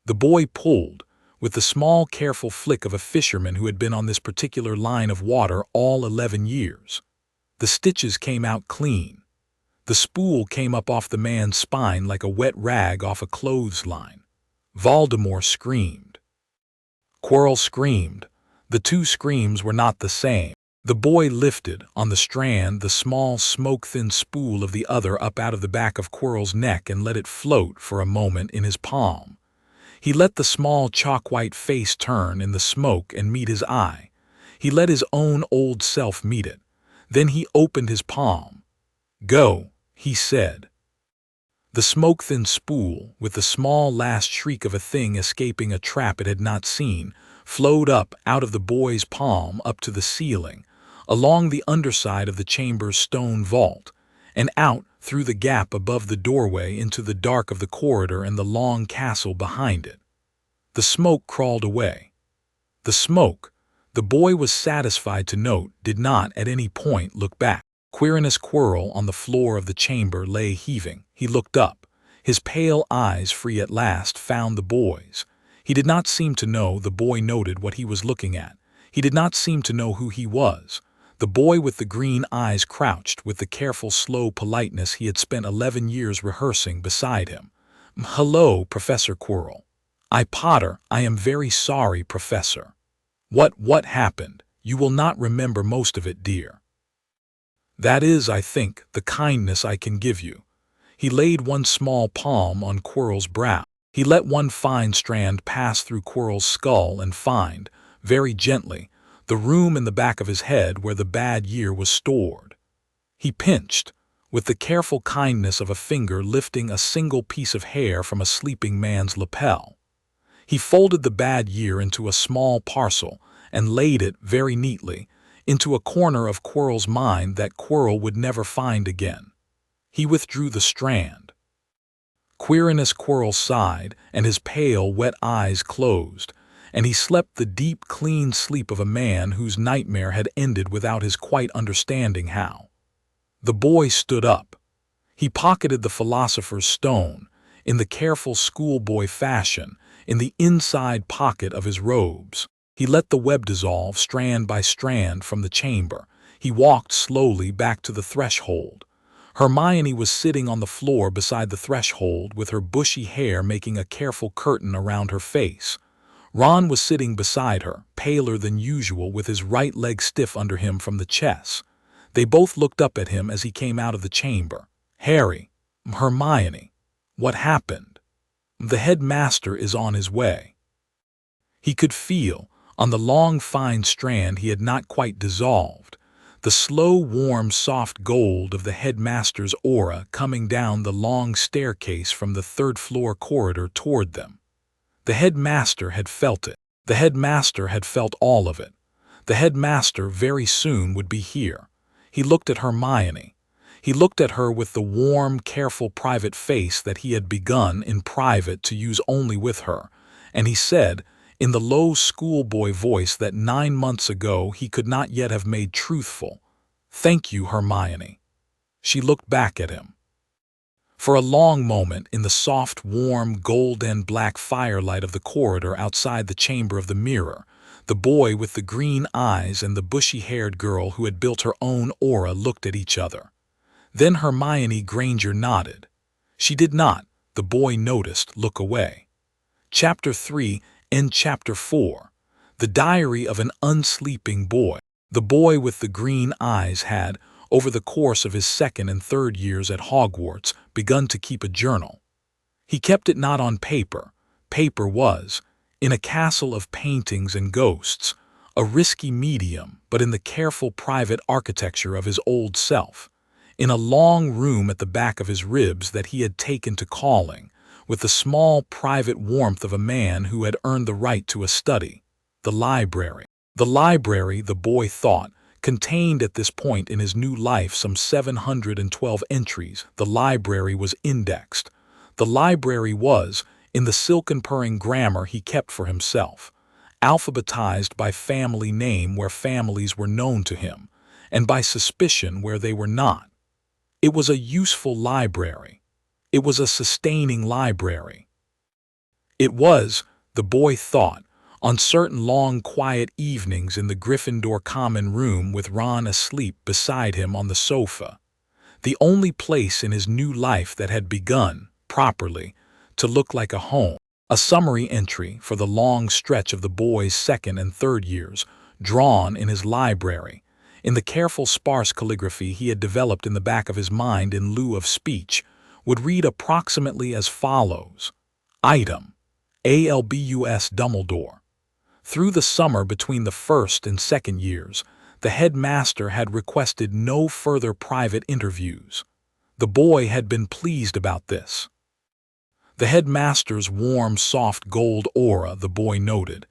The boy pulled, with the small, careful flick of a fisherman who had been on this particular line of water all 11 years. The stitches came out clean. The spool came up off the man's spine like a wet rag off a clothesline. Voldemort screamed. Quirrell screamed. The two screams were not the same. The boy lifted, on the strand, the small, smoke-thin spool of the other up out of the back of Quirrell's neck and let it float for a moment in his palm. He let the small chalk-white face turn in the smoke and meet his eye. He let his own old self meet it. Then he opened his palm. "Go," he said. The smoke-thin spool, with the small last shriek of a thing escaping a trap it had not seen, flowed up out of the boy's palm up to the ceiling, along the underside of the chamber's stone vault, and out through the gap above the doorway into the dark of the corridor and the long castle behind it. The smoke crawled away. The smoke, the boy was satisfied to note, did not at any point look back. Quirinus Quirrell on the floor of the chamber lay heaving. He looked up. His pale eyes, free at last, found the boy's. He did not seem to know the boy noted what he was looking at. He did not seem to know who he was. The boy with the green eyes crouched with the careful, slow politeness he had spent 11 years rehearsing beside him. "Hello, Professor Quirrell." "Potter, I am very sorry, Professor." What happened? You will not remember most of it, dear." "That is, I think, the kindness I can give you." He laid one small palm on Quirrell's brow. He let one fine strand pass through Quirrell's skull and find, very gently, the room in the back of his head where the bad year was stored. He pinched, with the careful kindness of a finger lifting a single piece of hair from a sleeping man's lapel. He folded the bad year into a small parcel and laid it, very neatly, into a corner of Quirrell's mind that Quirrell would never find again. He withdrew the strand. Quirinus Quirrell sighed, and his pale, wet eyes closed, and he slept the deep, clean sleep of a man whose nightmare had ended without his quite understanding how. The boy stood up. He pocketed the philosopher's stone, in the careful schoolboy fashion, in the inside pocket of his robes. He let the web dissolve strand by strand from the chamber. He walked slowly back to the threshold. Hermione was sitting on the floor beside the threshold with her bushy hair making a careful curtain around her face. Ron was sitting beside her, paler than usual, with his right leg stiff under him from the chess. They both looked up at him as he came out of the chamber. "Harry," Hermione, what happened? The headmaster is on his way. He could feel, on the long fine strand he had not quite dissolved, the slow warm soft gold of the headmaster's aura coming down the long staircase from the third-floor corridor toward them. The headmaster had felt it. The headmaster had felt all of it. The headmaster very soon would be here. He looked at Hermione. He looked at her with the warm, careful private face that he had begun in private to use only with her, and he said, in the low schoolboy voice that 9 months ago he could not yet have made truthful, "Thank you, Hermione." She looked back at him. For a long moment, in the soft, warm, gold and black firelight of the corridor outside the chamber of the mirror, the boy with the green eyes and the bushy-haired girl who had built her own aura looked at each other. Then Hermione Granger nodded. She did not, the boy noticed, look away. Chapter 3 and Chapter 4. The Diary of an Unsleeping Boy. The boy with the green eyes had, over the course of his second and third years at Hogwarts, begun to keep a journal. He kept it not on paper. Paper was, in a castle of paintings and ghosts, a risky medium, but in the careful private architecture of his old self, in a long room at the back of his ribs that he had taken to calling, with the small private warmth of a man who had earned the right to a study, the library. The library, the boy thought, contained at this point in his new life some 712 entries. The library was indexed. The library was, in the silken purring grammar he kept for himself, alphabetized by family name where families were known to him, and by suspicion where they were not. It was a useful library. It was a sustaining library. It was, the boy thought, on certain long quiet evenings in the Gryffindor common room with Ron asleep beside him on the sofa, the only place in his new life that had begun, properly, to look like a home. A summary entry for the long stretch of the boy's second and third years, drawn in his library, in the careful sparse calligraphy he had developed in the back of his mind in lieu of speech, would read approximately as follows. Item. Albus Dumbledore. Through the summer between the first and second years, the headmaster had requested no further private interviews. The boy had been pleased about this. The headmaster's warm, soft gold aura, the boy noted,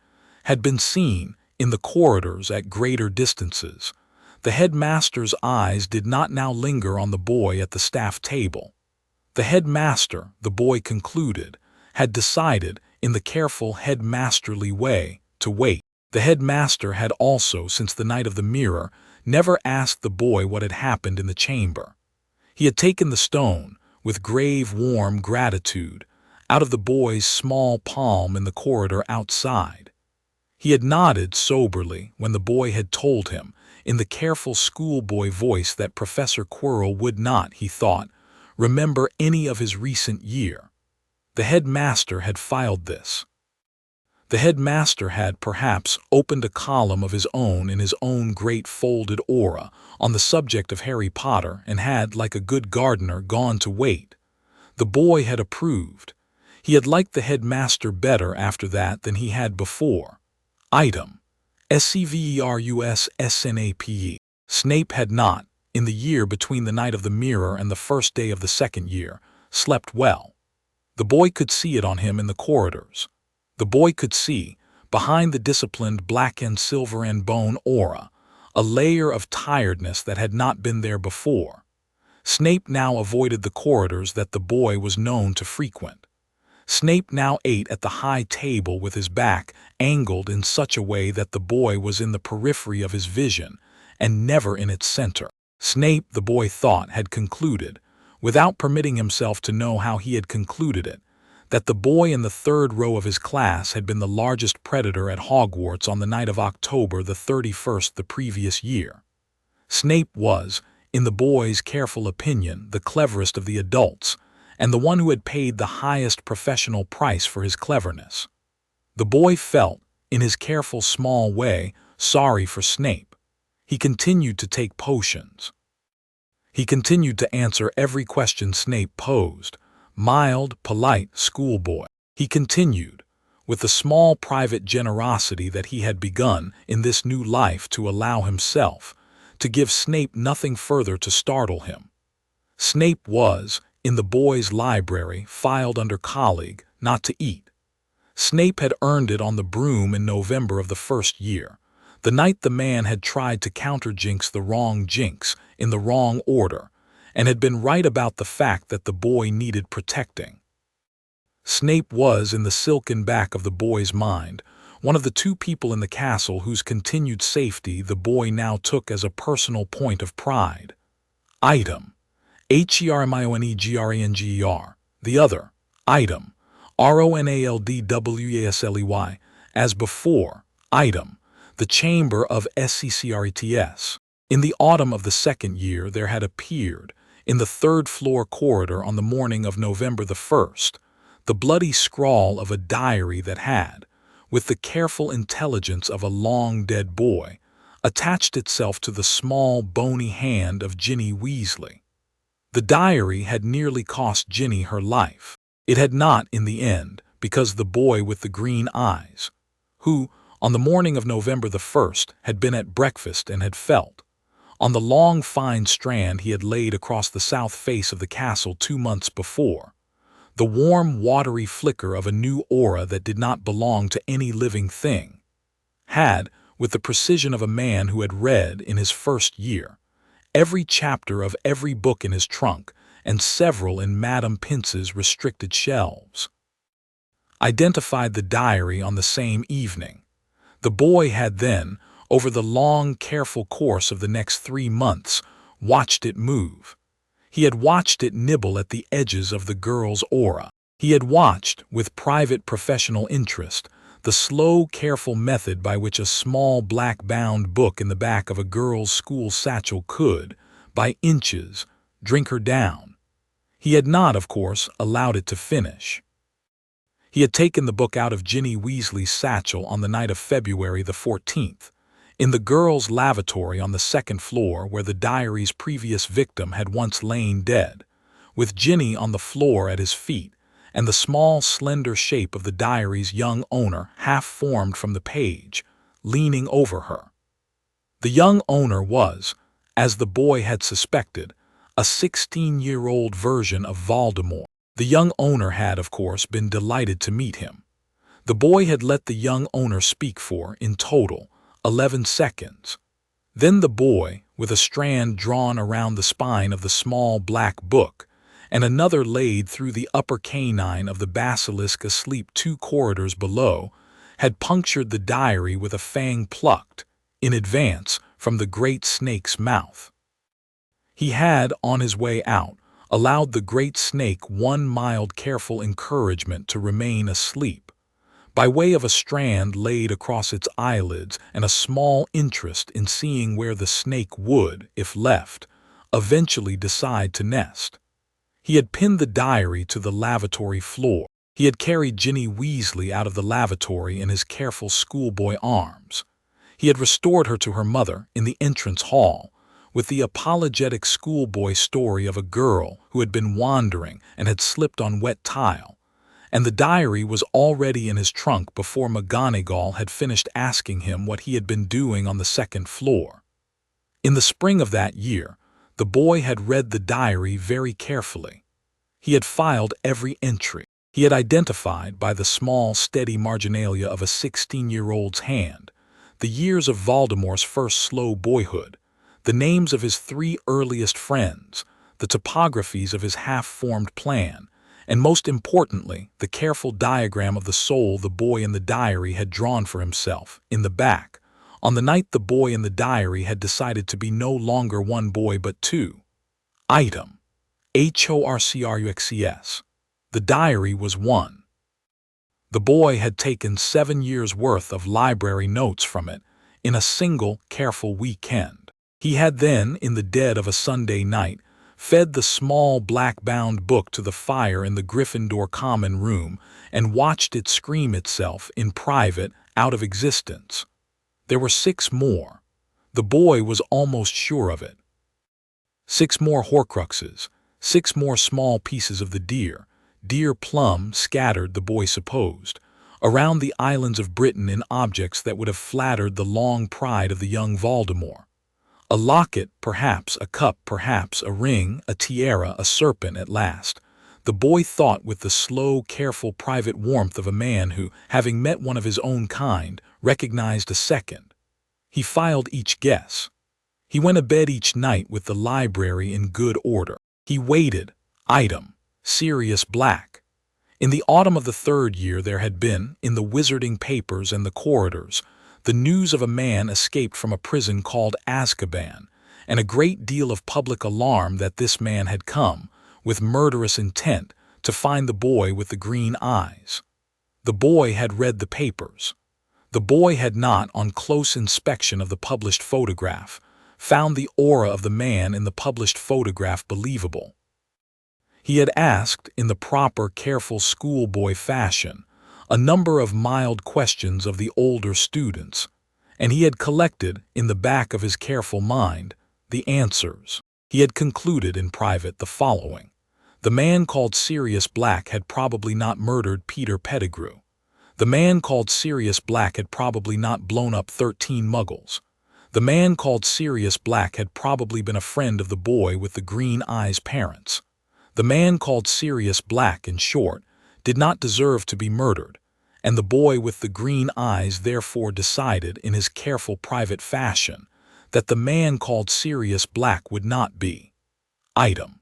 had been seen in the corridors at greater distances. The headmaster's eyes did not now linger on the boy at the staff table. The headmaster, the boy concluded, had decided, in the careful headmasterly way, to wait. The headmaster had also, since the night of the mirror, never asked the boy what had happened in the chamber. He had taken the stone, with grave, warm gratitude, out of the boy's small palm in the corridor outside. He had nodded soberly when the boy had told him, in the careful schoolboy voice, that Professor Quirrell would not, he thought, remember any of his recent year. The headmaster had filed this. The headmaster had, perhaps, opened a column of his own in his own great folded aura on the subject of Harry Potter and had, like a good gardener, gone to wait. The boy had approved. He had liked the headmaster better after that than he had before. Item. Severus Snape. Snape had not, in the year between the night of the mirror and the first day of the second year, slept well. The boy could see it on him in the corridors. The boy could see, behind the disciplined black and silver and bone aura, a layer of tiredness that had not been there before. Snape now avoided the corridors that the boy was known to frequent. Snape now ate at the high table with his back angled in such a way that the boy was in the periphery of his vision and never in its center. Snape, the boy thought, had concluded, without permitting himself to know how he had concluded it, that the boy in the third row of his class had been the largest predator at Hogwarts on the night of October the 31st the previous year. Snape was, in the boy's careful opinion, the cleverest of the adults, and the one who had paid the highest professional price for his cleverness. The boy felt, in his careful small way, sorry for Snape. He continued to take potions. He continued to answer every question Snape posed. Mild, polite schoolboy. He continued, with the small private generosity that he had begun in this new life to allow himself, to give Snape nothing further to startle him. Snape was, in the boys' library, filed under colleague, not to eat. Snape had earned it on the broom in November of the first year, the night the man had tried to counter-jinx the wrong jinx in the wrong order, and had been right about the fact that the boy needed protecting. Snape was, in the silken back of the boy's mind, one of the two people in the castle whose continued safety the boy now took as a personal point of pride. Item. Hermionegranger. The other. Item. Ronaldwasley. As before. Item. The chamber of Secrets. In the autumn of the second year there had appeared, in the third-floor corridor on the morning of November the 1st, the bloody scrawl of a diary that had, with the careful intelligence of a long-dead boy, attached itself to the small, bony hand of Ginny Weasley. The diary had nearly cost Ginny her life. It had not in the end, because the boy with the green eyes, who, on the morning of November the 1st, had been at breakfast and had felt, on the long fine strand he had laid across the south face of the castle 2 months before, the warm, watery flicker of a new aura that did not belong to any living thing, had, with the precision of a man who had read, in his first year, every chapter of every book in his trunk and several in Madame Pince's restricted shelves, identified the diary on the same evening. The boy had then, over the long, careful course of the next 3 months, watched it move. He had watched it nibble at the edges of the girl's aura. He had watched, with private professional interest, the slow, careful method by which a small black-bound book in the back of a girl's school satchel could, by inches, drink her down. He had not, of course, allowed it to finish. He had taken the book out of Ginny Weasley's satchel on the night of February the 14th, in the girls' lavatory on the second floor where the diary's previous victim had once lain dead, with Ginny on the floor at his feet, and the small, slender shape of the diary's young owner half formed from the page, leaning over her. The young owner was, as the boy had suspected, a 16-year-old version of Voldemort. The young owner had, of course, been delighted to meet him. The boy had let the young owner speak for, in total, 11 seconds. Then the boy, with a strand drawn around the spine of the small black book, and another laid through the upper canine of the basilisk asleep 2 corridors below, had punctured the diary with a fang plucked, in advance, from the great snake's mouth. He had, on his way out, allowed the great snake one mild, careful encouragement to remain asleep, by way of a strand laid across its eyelids and a small interest in seeing where the snake would, if left, eventually decide to nest. He had pinned the diary to the lavatory floor. He had carried Ginny Weasley out of the lavatory in his careful schoolboy arms. He had restored her to her mother in the entrance hall, with the apologetic schoolboy story of a girl who had been wandering and had slipped on wet tile, and the diary was already in his trunk before McGonagall had finished asking him what he had been doing on the second floor. In the spring of that year, the boy had read the diary very carefully. He had filed every entry. He had identified, by the small, steady marginalia of a 16-year-old's hand, the years of Voldemort's first slow boyhood, the names of his 3 earliest friends, the topographies of his half-formed plan, and most importantly, the careful diagram of the soul the boy in the diary had drawn for himself, in the back, on the night the boy in the diary had decided to be no longer one boy but 2. Item. Horcrux. The diary was 1. The boy had taken 7 years' worth of library notes from it in a single, careful weekend. He had then, in the dead of a Sunday night, fed the small black-bound book to the fire in the Gryffindor common room and watched it scream itself, in private, out of existence. There were 6 more. The boy was almost sure of it. 6 more Horcruxes, 6 more small pieces of the dear plum scattered, the boy supposed, around the islands of Britain in objects that would have flattered the long pride of the young Voldemort. A locket, perhaps, a cup, perhaps, a ring, a tiara, a serpent at last. The boy thought with the slow, careful, private warmth of a man who, having met one of his own kind, recognized a second. He filed each guess. He went to bed each night with the library in good order. He waited. Item: Sirius Black. In the autumn of the 3rd year there had been, in the wizarding papers and the corridors, the news of a man escaped from a prison called Azkaban, and a great deal of public alarm that this man had come, with murderous intent, to find the boy with the green eyes. The boy had read the papers. The boy had not, on close inspection of the published photograph, found the aura of the man in the published photograph believable. He had asked, in the proper, careful schoolboy fashion, a number of mild questions of the older students, and he had collected, in the back of his careful mind, the answers. He had concluded in private the following: the man called Sirius Black had probably not murdered Peter Pettigrew. The man called Sirius Black had probably not blown up 13 muggles. The man called Sirius Black had probably been a friend of the boy with the green eyes' parents. The man called Sirius Black, in short, did not deserve to be murdered, and the boy with the green eyes therefore decided, in his careful private fashion, that the man called Sirius Black would not be. Item: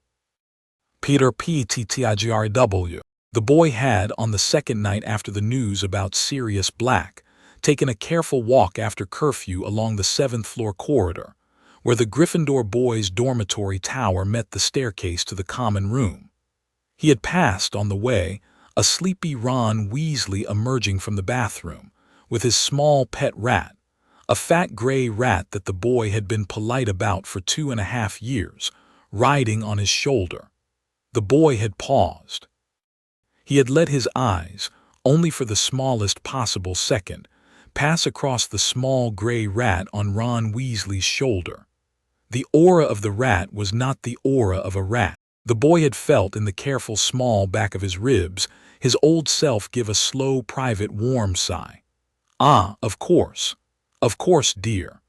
Peter Pettigrew. The boy had, on the 2nd night after the news about Sirius Black, taken a careful walk after curfew along the 7th floor corridor, where the Gryffindor boys' dormitory tower met the staircase to the common room. He had passed, on the way, a sleepy Ron Weasley emerging from the bathroom, with his small pet rat, a fat gray rat that the boy had been polite about for 2.5 years, riding on his shoulder. The boy had paused. He had let his eyes, only for the smallest possible second, pass across the small gray rat on Ron Weasley's shoulder. The aura of the rat was not the aura of a rat. The boy had felt, in the careful small back of his ribs, his old self give a slow, private, warm sigh. Ah, of course, dear.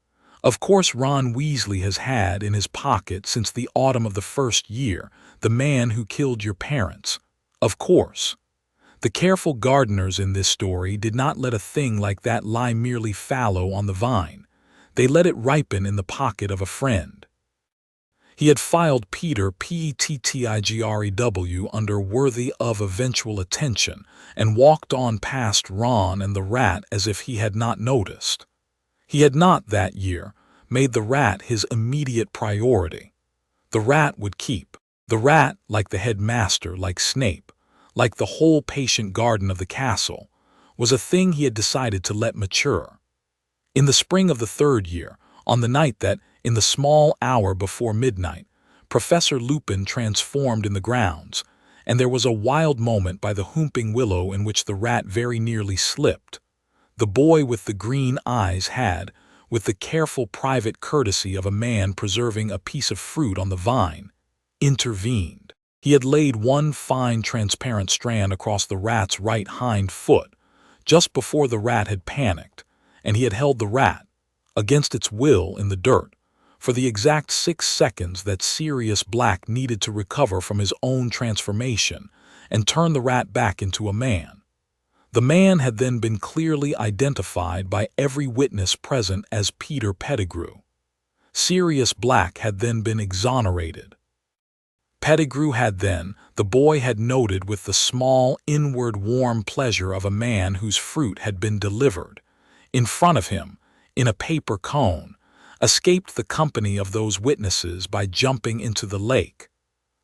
Of course Ron Weasley has had in his pocket since the autumn of the 1st year the man who killed your parents. Of course. The careful gardeners in this story did not let a thing like that lie merely fallow on the vine. They let it ripen in the pocket of a friend. He had filed Peter Pettigrew under worthy of eventual attention and walked on past Ron and the rat as if he had not noticed. He had not, that year, made the rat his immediate priority. The rat would keep. The rat, like the headmaster, like Snape, like the whole patient garden of the castle, was a thing he had decided to let mature. In the spring of the 3rd year, on the night that, in the small hour before midnight, Professor Lupin transformed in the grounds, and there was a wild moment by the Whomping Willow in which the rat very nearly slipped, the boy with the green eyes had, with the careful private courtesy of a man preserving a piece of fruit on the vine, intervened. He had laid one fine transparent strand across the rat's right hind foot, just before the rat had panicked, and he had held the rat, against its will, in the dirt, for the exact 6 seconds that Sirius Black needed to recover from his own transformation and turn the rat back into a man. The man had then been clearly identified by every witness present as Peter Pettigrew. Sirius Black had then been exonerated. Pettigrew had then, the boy had noted with the small, inward warm pleasure of a man whose fruit had been delivered, in front of him, in a paper cone, escaped the company of those witnesses by jumping into the lake.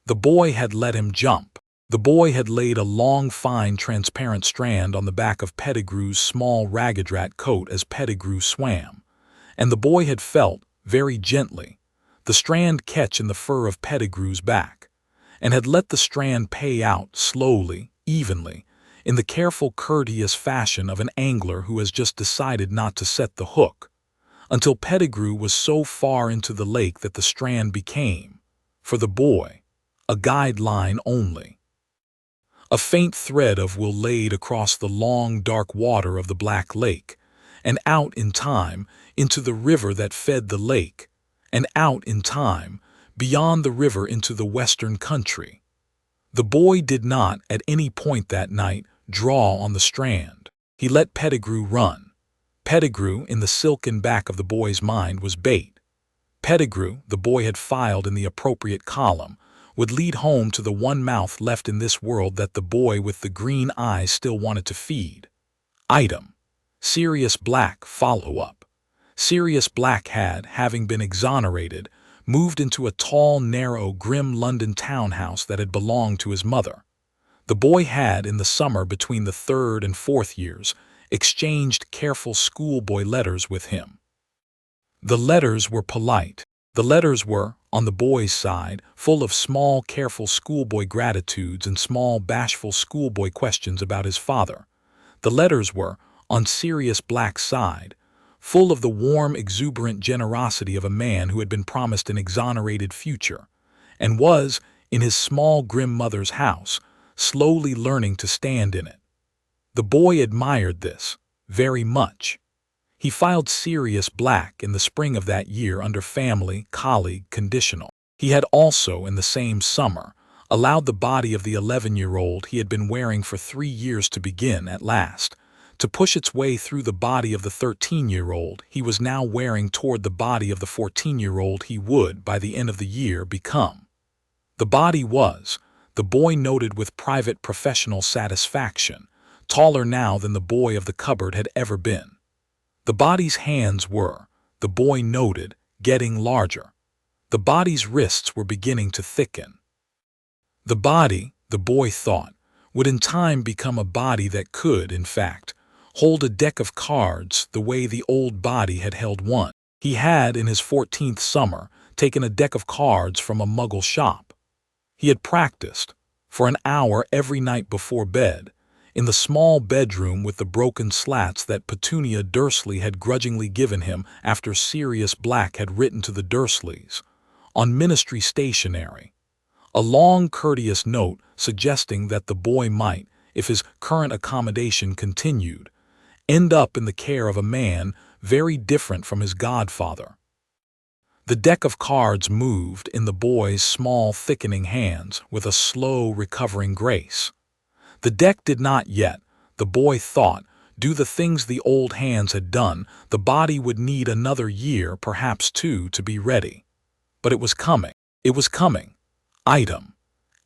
The boy had let him jump. The boy had laid a long, fine, transparent strand on the back of Pettigrew's small ragged rat coat as Pettigrew swam, and the boy had felt, very gently, the strand catch in the fur of Pettigrew's back, and had let the strand pay out slowly, evenly, in the careful, courteous fashion of an angler who has just decided not to set the hook, until Pettigrew was so far into the lake that the strand became, For the boy, a guideline only. A faint thread of will laid across the long, dark water of the Black Lake, and out in time into the river that fed the lake, and out in time beyond the river into the western country. The boy did not, at any point that night, draw on the strand. He let Pettigrew run. Pettigrew, in the silken back of the boy's mind, was bait. Pettigrew, the boy had filed in the appropriate column, would lead home to the one mouth left in this world that the boy with the green eyes still wanted to feed. Item: Sirius Black follow-up. Sirius Black had, having been exonerated, moved into a tall, narrow, grim London townhouse that had belonged to his mother. The boy had, in the summer between the 3rd and 4th years, exchanged careful schoolboy letters with him. The letters were polite. The letters were, on the boy's side, full of small, careful schoolboy gratitudes and small, bashful schoolboy questions about his father. The letters were, on Sirius Black's side, full of the warm, exuberant generosity of a man who had been promised an exonerated future, and was, in his small, grim mother's house, slowly learning to stand in it. The boy admired this very much. He filed Sirius Black in the spring of that year under family, colleague, conditional. He had also, in the same summer, allowed the body of the 11-year-old he had been wearing for 3 years to begin, at last, to push its way through the body of the 13-year-old he was now wearing toward the body of the 14-year-old he would, by the end of the year, become. The body was, the boy noted with private professional satisfaction, taller now than the boy of the cupboard had ever been. The body's hands were, the boy noted, getting larger. The body's wrists were beginning to thicken. The body, the boy thought, would in time become a body that could, in fact, hold a deck of cards the way the old body had held one. He had, in his 14th summer, taken a deck of cards from a Muggle shop. He had practiced, for an hour every night before bed, in the small bedroom with the broken slats that Petunia Dursley had grudgingly given him after Sirius Black had written to the Dursleys, on ministry stationery, a long courteous note suggesting that the boy might, if his current accommodation continued, end up in the care of a man very different from his godfather. The deck of cards moved in the boy's small, thickening hands with a slow, recovering grace. The deck did not yet, the boy thought, do the things the old hands had done. The body would need another year, perhaps 2, to be ready. But it was coming. It was coming. Item: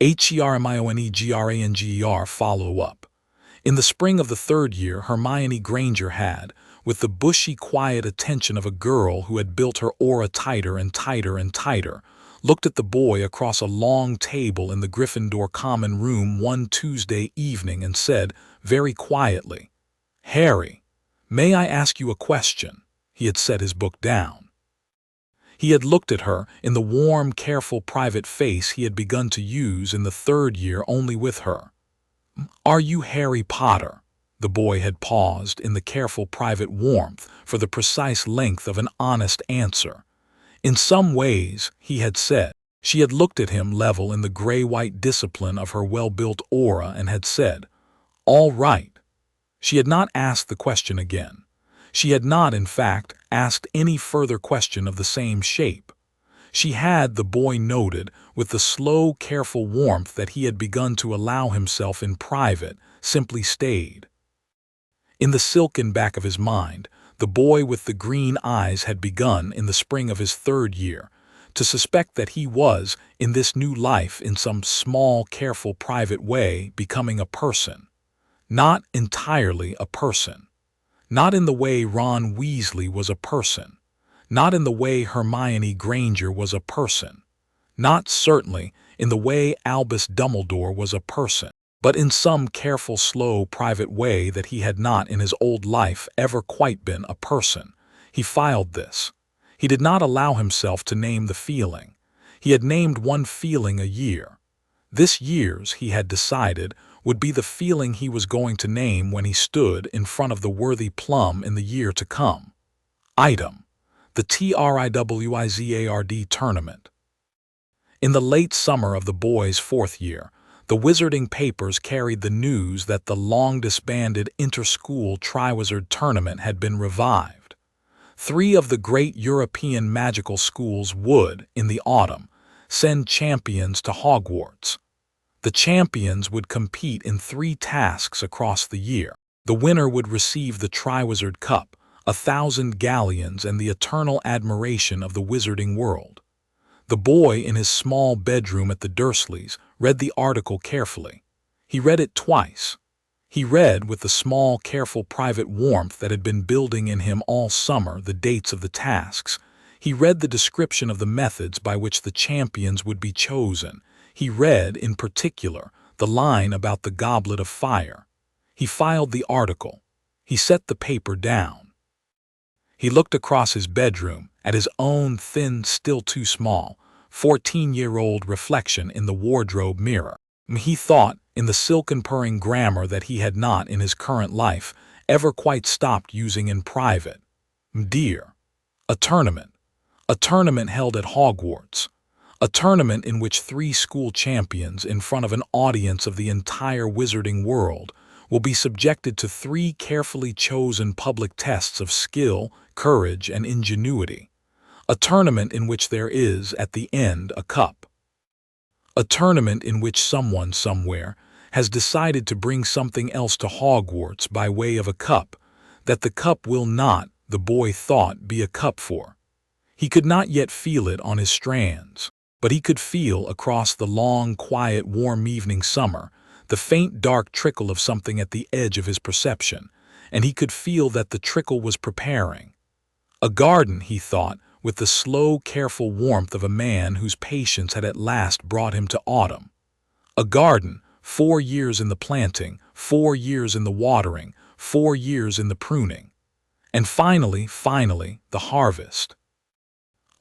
Hermionegranger follow-up. In the spring of the 3rd year, Hermione Granger had, with the bushy, quiet attention of a girl who had built her aura tighter and tighter and tighter, looked at the boy across a long table in the Gryffindor common room one Tuesday evening and said, very quietly, "Harry, may I ask you a question?" He had set his book down. He had looked at her in the warm, careful, private face he had begun to use in the 3rd year only with her. "Are you Harry Potter?" The boy had paused in the careful, private warmth for the precise length of an honest answer. In some ways, he had said. She had looked at him level in the gray-white discipline of her well-built aura and had said, "All right." She had not asked the question again. She had not, in fact, asked any further question of the same shape. She had, the boy noted, with the slow, careful warmth that he had begun to allow himself in private, simply stayed. In the silken back of his mind, the boy with the green eyes had begun, in the spring of his 3rd year, to suspect that he was, in this new life, in some small, careful, private way, becoming a person. Not entirely a person. Not in the way Ron Weasley was a person. Not in the way Hermione Granger was a person. Not, certainly, in the way Albus Dumbledore was a person. But in some careful, slow, private way that he had not in his old life ever quite been a person. He filed this. He did not allow himself to name the feeling. He had named one feeling a year. This year's, he had decided, would be the feeling he was going to name when he stood in front of the worthy Plum in the year to come. Item: the TRIWIZARD tournament. In the late summer of the boy's 4th year, the wizarding papers carried the news that the long-disbanded inter-school Triwizard Tournament had been revived. 3 of the great European magical schools would, in the autumn, send champions to Hogwarts. The champions would compete in 3 tasks across the year. The winner would receive the Triwizard Cup, 1,000 galleons, and the eternal admiration of the wizarding world. The boy in his small bedroom at the Dursleys read the article carefully. He read it twice. He read with the small, careful private warmth that had been building in him all summer the dates of the tasks. He read the description of the methods by which the champions would be chosen. He read, in particular, the line about the goblet of fire. He filed the article. He set the paper down. He looked across his bedroom at his own thin, still too small, 14-year-old reflection in the wardrobe mirror. He thought, in the silken purring grammar that he had not, in his current life, ever quite stopped using in private. Dear. A tournament held at Hogwarts. A tournament in which 3 school champions, in front of an audience of the entire wizarding world, will be subjected to 3 carefully chosen public tests of skill, courage, and ingenuity. A tournament in which there is, at the end, a cup. A tournament in which someone somewhere has decided to bring something else to Hogwarts by way of a cup, that the cup will not, the boy thought, be a cup for. He could not yet feel it on his strands, but he could feel, across the long, quiet, warm evening summer, the faint dark trickle of something at the edge of his perception, and he could feel that the trickle was preparing. A garden, he thought, with the slow, careful warmth of a man whose patience had at last brought him to autumn. A garden, 4 years in the planting, 4 years in the watering, 4 years in the pruning. And finally, the harvest.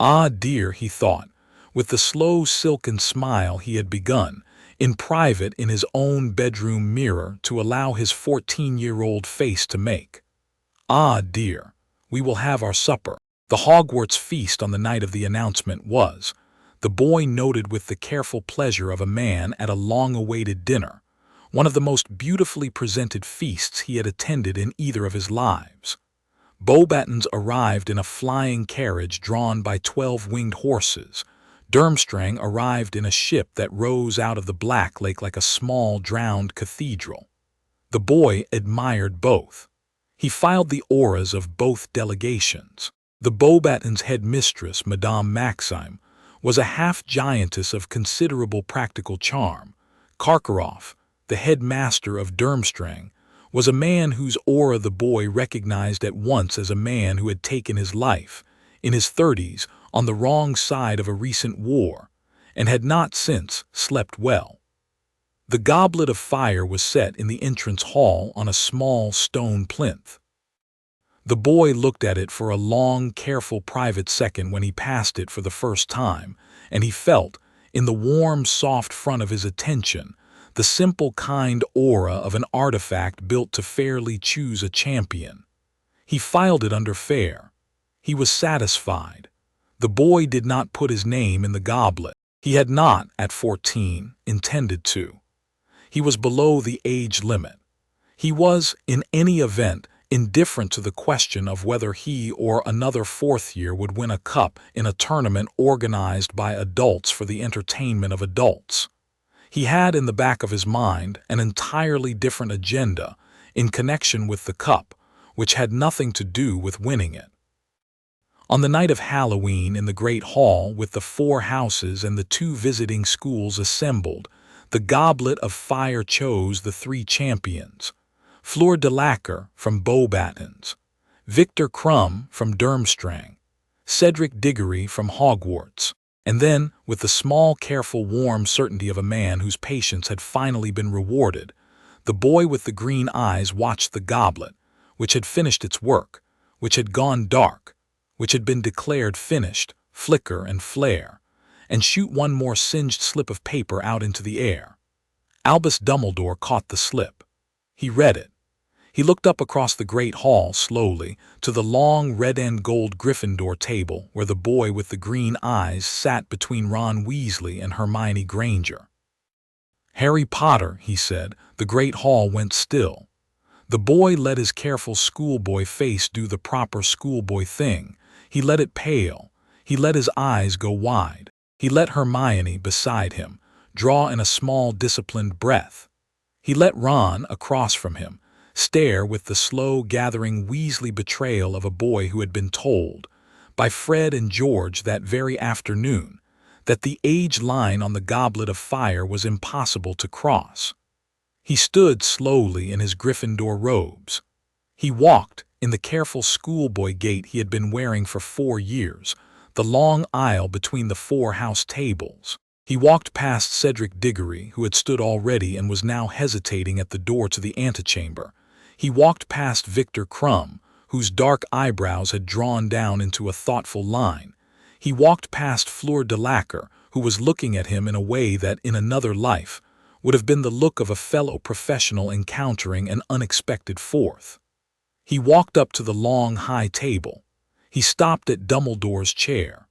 Ah, dear, he thought, with the slow, silken smile he had begun, in private in his own bedroom mirror, to allow his 14-year-old face to make. Ah, dear, we will have our supper. The Hogwarts feast on the night of the announcement was, the boy noted with the careful pleasure of a man at a long-awaited dinner, one of the most beautifully presented feasts he had attended in either of his lives. Beauxbatons arrived in a flying carriage drawn by 12 winged horses. Durmstrang arrived in a ship that rose out of the Black Lake like a small, drowned cathedral. The boy admired both. He filed the auras of both delegations. The Beauxbatons' headmistress, Madame Maxime, was a half-giantess of considerable practical charm. Karkaroff, the headmaster of Durmstrang, was a man whose aura the boy recognized at once as a man who had taken his life, in his 30s, on the wrong side of a recent war, and had not since slept well. The goblet of fire was set in the entrance hall on a small stone plinth. The boy looked at it for a long, careful private second when he passed it for the first time, and he felt, in the warm, soft front of his attention, the simple, kind aura of an artifact built to fairly choose a champion. He filed it under fair. He was satisfied. The boy did not put his name in the goblet. He had not, at 14, intended to. He was below the age limit. He was, in any event, indifferent to the question of whether he or another 4th year would win a cup in a tournament organized by adults for the entertainment of adults. He had in the back of his mind an entirely different agenda in connection with the cup, which had nothing to do with winning it. On the night of Halloween, in the great hall with the 4 houses and the 2 visiting schools assembled, the goblet of fire chose the 3 champions: Fleur de Lacquer from Beauxbatons, Victor Crumb from Durmstrang, Cedric Diggory from Hogwarts. And then, with the small, careful, warm certainty of a man whose patience had finally been rewarded, the boy with the green eyes watched the goblet, which had finished its work, which had gone dark, which had been declared finished, flicker and flare, and shoot one more singed slip of paper out into the air. Albus Dumbledore caught the slip. He read it. He looked up across the great hall slowly to the long red and gold Gryffindor table where the boy with the green eyes sat between Ron Weasley and Hermione Granger. "Harry Potter," he said. The great hall went still. The boy let his careful schoolboy face do the proper schoolboy thing. He let it pale. He let his eyes go wide. He let Hermione, beside him, draw in a small disciplined breath. He let Ron, across from him, stare with the slow gathering Weasley betrayal of a boy who had been told, by Fred and George that very afternoon, that the age line on the goblet of fire was impossible to cross. He stood slowly in his Gryffindor robes. He walked in the careful schoolboy gait he had been wearing for 4 years, the long aisle between the 4 house tables. He walked past Cedric Diggory, who had stood already and was now hesitating at the door to the antechamber. He walked past Victor Crumb, whose dark eyebrows had drawn down into a thoughtful line. He walked past Fleur de Lacquer, who was looking at him in a way that, in another life, would have been the look of a fellow professional encountering an unexpected fourth. He walked up to the long, high table. He stopped at Dumbledore's chair.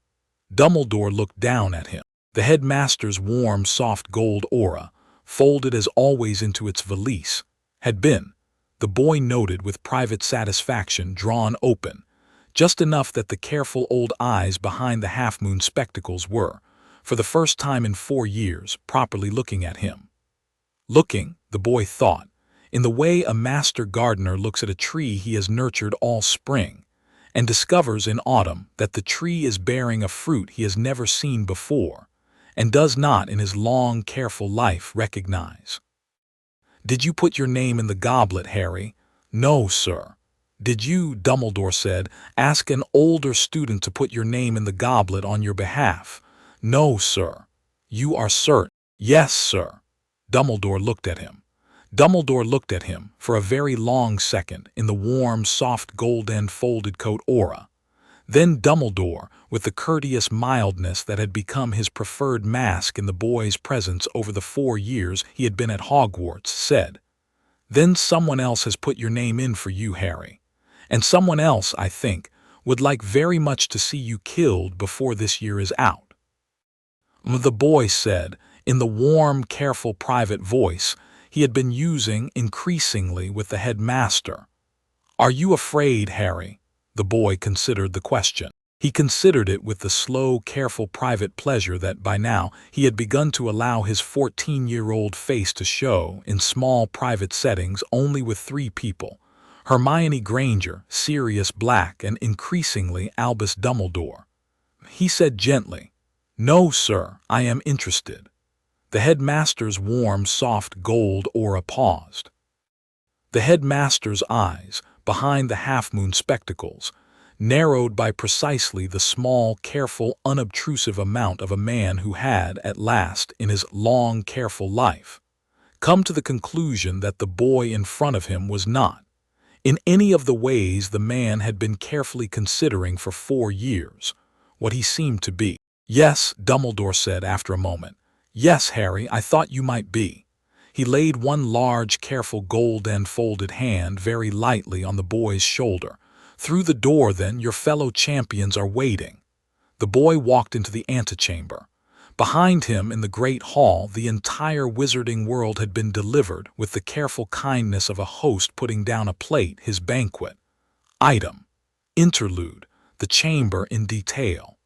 Dumbledore looked down at him. The headmaster's warm, soft gold aura, folded as always into its valise, had been, the boy noted with private satisfaction, drawn open, just enough that the careful old eyes behind the half-moon spectacles were, for the first time in 4 years, properly looking at him. Looking, the boy thought, in the way a master gardener looks at a tree he has nurtured all spring, and discovers in autumn that the tree is bearing a fruit he has never seen before, and does not in his long, careful life recognize. "Did you put your name in the goblet, Harry?" "No, sir." "Did you," Dumbledore said, "ask an older student to put your name in the goblet on your behalf?" "No, sir." "You are certain?" "Yes, sir." Dumbledore looked at him. Dumbledore looked at him for a very long second in the warm, soft golden folded coat aura. Then Dumbledore, with the courteous mildness that had become his preferred mask in the boy's presence over the 4 years he had been at Hogwarts, said, "Then someone else has put your name in for you, Harry. And someone else, I think, would like very much to see you killed before this year is out." The boy said, in the warm, careful, private voice he had been using increasingly with the headmaster. "Are you afraid, Harry?" The boy considered the question. He considered it with the slow, careful, private pleasure that by now he had begun to allow his 14-year-old face to show in small private settings only with 3 people: Hermione Granger, Sirius Black, and increasingly Albus Dumbledore. He said gently, "No, sir, I am interested." The headmaster's warm, soft gold aura paused. The headmaster's eyes, behind the half-moon spectacles, narrowed by precisely the small, careful, unobtrusive amount of a man who had, at last, in his long, careful life, come to the conclusion that the boy in front of him was not, in any of the ways the man had been carefully considering for 4 years, what he seemed to be. "Yes," Dumbledore said after a moment. "Yes, Harry, I thought you might be." He laid one large, careful, gold-folded hand very lightly on the boy's shoulder. "Through the door, then, your fellow champions are waiting." The boy walked into the antechamber. Behind him in the great hall the entire wizarding world had been delivered with the careful kindness of a host putting down a plate, his banquet. Item. Interlude. The chamber in detail.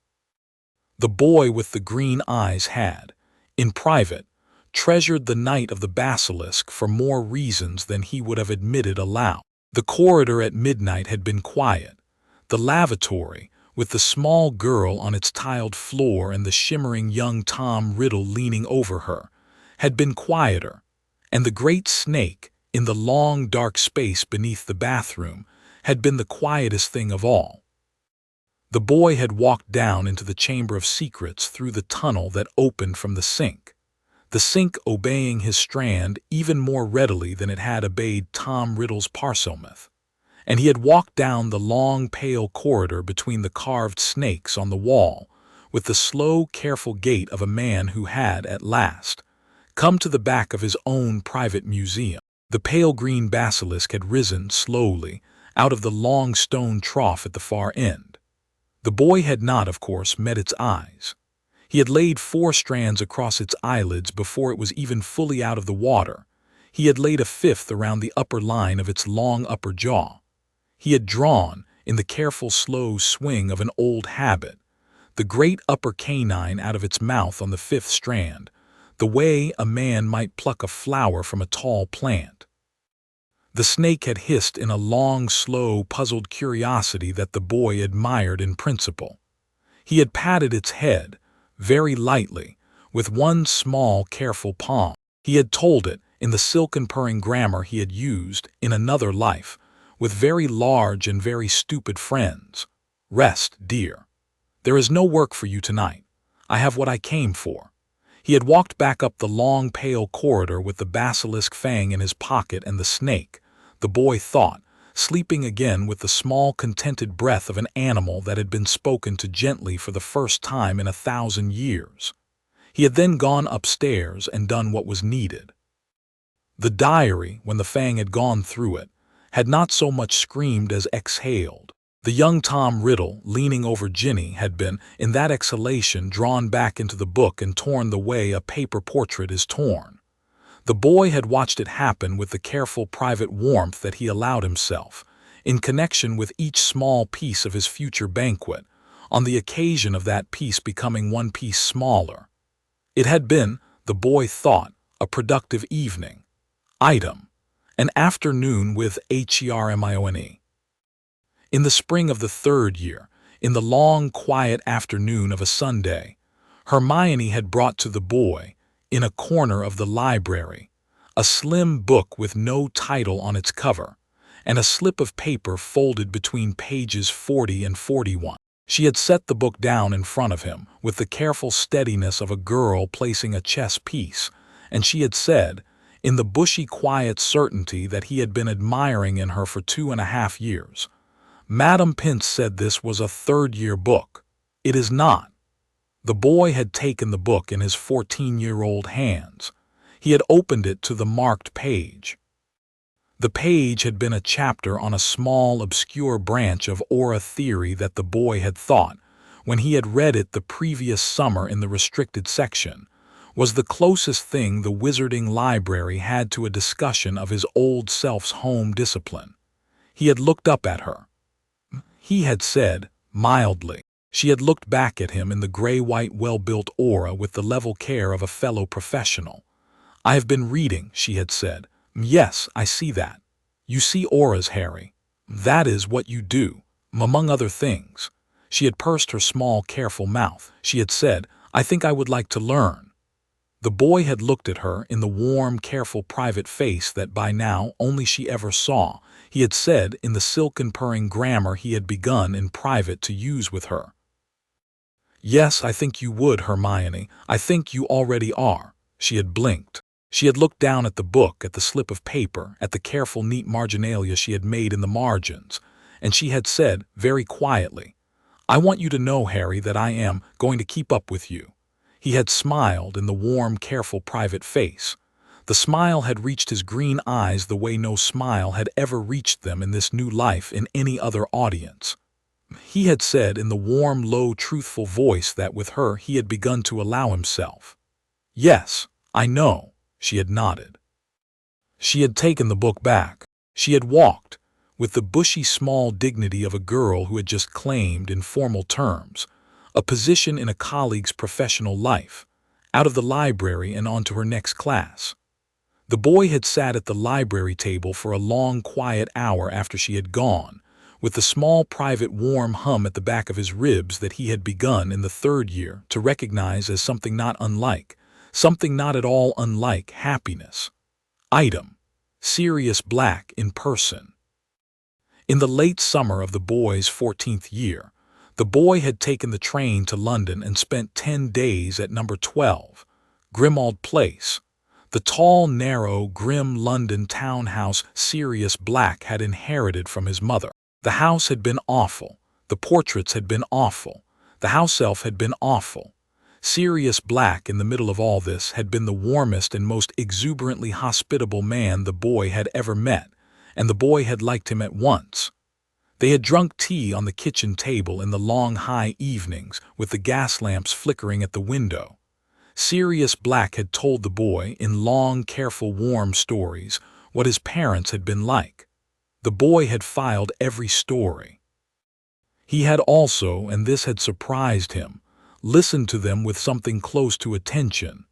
The boy with the green eyes had, in private, treasured the night of the basilisk for more reasons than he would have admitted aloud. The corridor at midnight had been quiet. The lavatory, with the small girl on its tiled floor and the shimmering young Tom Riddle leaning over her, had been quieter, and the great snake, in the long dark space beneath the bathroom, had been the quietest thing of all. The boy had walked down into the Chamber of Secrets through the tunnel that opened from the sink obeying his strand even more readily than it had obeyed Tom Riddle's parselmouth, and he had walked down the long, pale corridor between the carved snakes on the wall with the slow, careful gait of a man who had, at last, come to the back of his own private museum. The pale green basilisk had risen slowly out of the long stone trough at the far end. The boy had not, of course, met its eyes. He had laid 4 strands across its eyelids before it was even fully out of the water. He had laid a 5th around the upper line of its long upper jaw. He had drawn, in the careful slow swing of an old habit, the great upper canine out of its mouth on the 5th strand, the way a man might pluck a flower from a tall plant. The snake had hissed in a long, slow, puzzled curiosity that the boy admired in principle. He had patted its head, very lightly, with one small, careful palm. He had told it, in the silken purring grammar he had used in another life, with very large and very stupid friends, "Rest, dear. There is no work for you tonight. I have what I came for." He had walked back up the long, pale corridor with the basilisk fang in his pocket and the snake, the boy thought, sleeping again with the small, contented breath of an animal that had been spoken to gently for the first time in 1,000 years. He had then gone upstairs and done what was needed. The diary, when the fang had gone through it, had not so much screamed as exhaled. The young Tom Riddle, leaning over Ginny, had been, in that exhalation, drawn back into the book and torn the way a paper portrait is torn. The boy had watched it happen with the careful private warmth that he allowed himself, in connection with each small piece of his future banquet, on the occasion of that piece becoming one piece smaller. It had been, the boy thought, a productive evening. Item: an afternoon with Hermione. In the spring of the 3rd year, in the long, quiet afternoon of a Sunday, Hermione had brought to the boy, in a corner of the library, a slim book with no title on its cover, and a slip of paper folded between pages 40 and 41. She had set the book down in front of him, with the careful steadiness of a girl placing a chess piece, and she had said, in the bushy, quiet certainty that he had been admiring in her for 2.5 years, "Madam Pince said this was a 3rd-year book. It is not." The boy had taken the book in his 14-year-old hands. He had opened it to the marked page. The page had been a chapter on a small, obscure branch of aura theory that the boy had thought, when he had read it the previous summer in the restricted section, was the closest thing the wizarding library had to a discussion of his old self's home discipline. He had looked up at her. He had said, mildly. She had looked back at him in the gray-white well-built aura with the level care of a fellow professional. "I have been reading," she had said. "Yes, I see that. You see auras, Harry. That is what you do, among other things." She had pursed her small, careful mouth. She had said, "I think I would like to learn." The boy had looked at her in the warm, careful, private face that by now only she ever saw. He had said, in the silken purring grammar he had begun in private to use with her, "Yes, I think you would, Hermione. I think you already are." She had blinked. She had looked down at the book, at the slip of paper, at the careful, neat marginalia she had made in the margins, and she had said, very quietly, "I want you to know, Harry, that I am going to keep up with you." He had smiled in the warm, careful, private face. The smile had reached his green eyes the way no smile had ever reached them in this new life in any other audience. He had said in the warm, low, truthful voice that with her he had begun to allow himself. "Yes, I know." She had nodded. She had taken the book back. She had walked, with the bushy small dignity of a girl who had just claimed, in formal terms, a position in a colleague's professional life, out of the library and on to her next class. The boy had sat at the library table for a long, quiet hour after she had gone, with the small, private, warm hum at the back of his ribs that he had begun in the 3rd year to recognize as something not unlike, something not at all unlike happiness. Item: Sirius Black in person. In the late summer of the boy's 14th year, the boy had taken the train to London and spent 10 days at number 12, Grimmauld Place, the tall, narrow, grim London townhouse Sirius Black had inherited from his mother. The house had been awful. The portraits had been awful. The house elf had been awful. Sirius Black, in the middle of all this, had been the warmest and most exuberantly hospitable man the boy had ever met, and the boy had liked him at once. They had drunk tea on the kitchen table in the long high evenings, with the gas lamps flickering at the window. Sirius Black had told the boy, in long, careful, warm stories, what his parents had been like. The boy had filed every story. He had also, and this had surprised him, listened to them with something close to attention,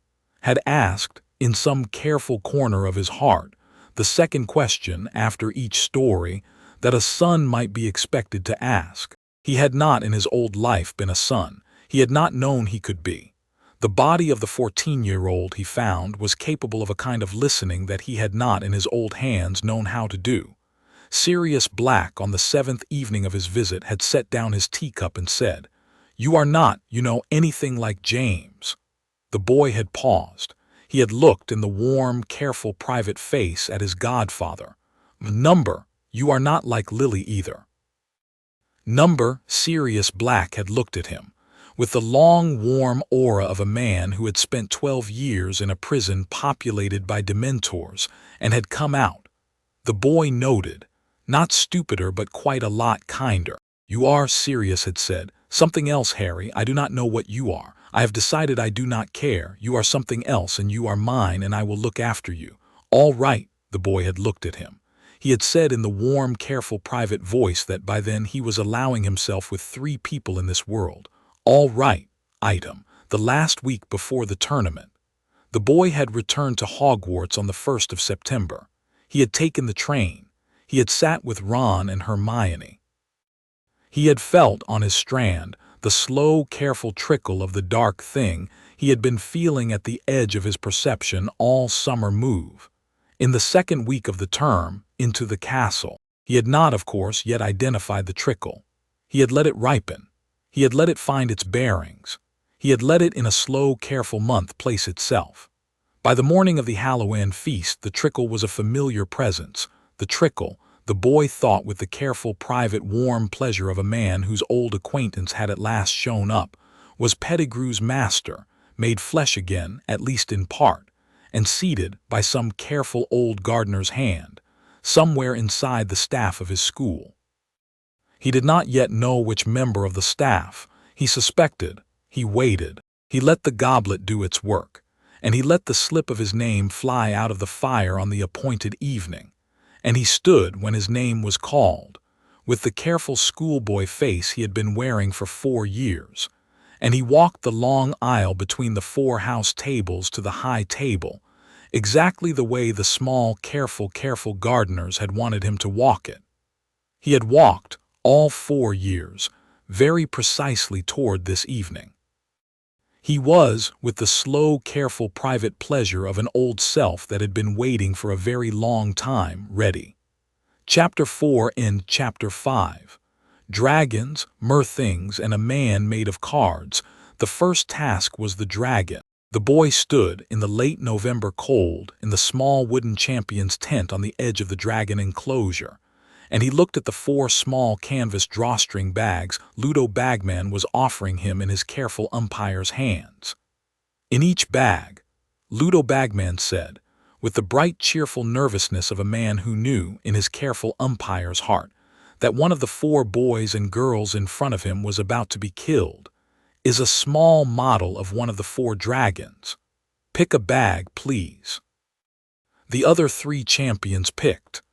had asked, in some careful corner of his heart, the second question after each story that a son might be expected to ask. He had not in his old life been a son. He had not known he could be. The body of the 14-year-old, he found, was capable of a kind of listening that he had not in his old hands known how to do. Sirius Black, on the 7th evening of his visit, had set down his teacup and said, "You are not, anything like James." The boy had paused. He had looked in the warm, careful, private face at his godfather. "Number, you are not like Lily either." Number, Sirius Black had looked at him, with the long, warm aura of a man who had spent 12 years in a prison populated by dementors and had come out. The boy noted, not stupider but quite a lot kinder. "You are," Sirius had said, "something else, Harry. I do not know what you are. I have decided I do not care. You are something else, and you are mine, and I will look after you." "All right." The boy had looked at him. He had said in the warm, careful, private voice that by then he was allowing himself with 3 people in this world. "All right." The last week before the tournament. The boy had returned to Hogwarts on the 1st of September. He had taken the train. He had sat with Ron and Hermione. He had felt on his strand the slow, careful trickle of the dark thing he had been feeling at the edge of his perception all summer move. In the 2nd week of the term, into the castle. He had not, of course, yet identified the trickle. He had let it ripen. He had let it find its bearings. He had let it in a slow, careful month place itself. By the morning of the Halloween feast, the trickle was a familiar presence. The trickle, the boy thought with the careful, private, warm pleasure of a man whose old acquaintance had at last shown up, was Pettigrew's master, made flesh again, at least in part, and seated by some careful old gardener's hand, somewhere inside the staff of his school. He did not yet know which member of the staff. He suspected. He waited. He let the goblet do its work, and he let the slip of his name fly out of the fire on the appointed evening. And he stood when his name was called, with the careful schoolboy face he had been wearing for 4 years, and he walked the long aisle between the 4 house tables to the high table, exactly the way the small, careful gardeners had wanted him to walk it. He had walked, all 4 years, very precisely toward this evening. He was, with the slow, careful, private pleasure of an old self that had been waiting for a very long time, ready. Chapter 4 and Chapter 5. Dragons, Mirthings, and a man made of cards. The first task was the dragon. The boy stood, in the late November cold, in the small wooden champion's tent on the edge of the dragon enclosure, and he looked at the 4 small canvas drawstring bags Ludo Bagman was offering him in his careful umpire's hands. In each bag, Ludo Bagman said, with the bright, cheerful nervousness of a man who knew, in his careful umpire's heart, that one of the 4 boys and girls in front of him was about to be killed, is a small model of one of the 4 dragons. Pick a bag, please. The other 3 champions picked.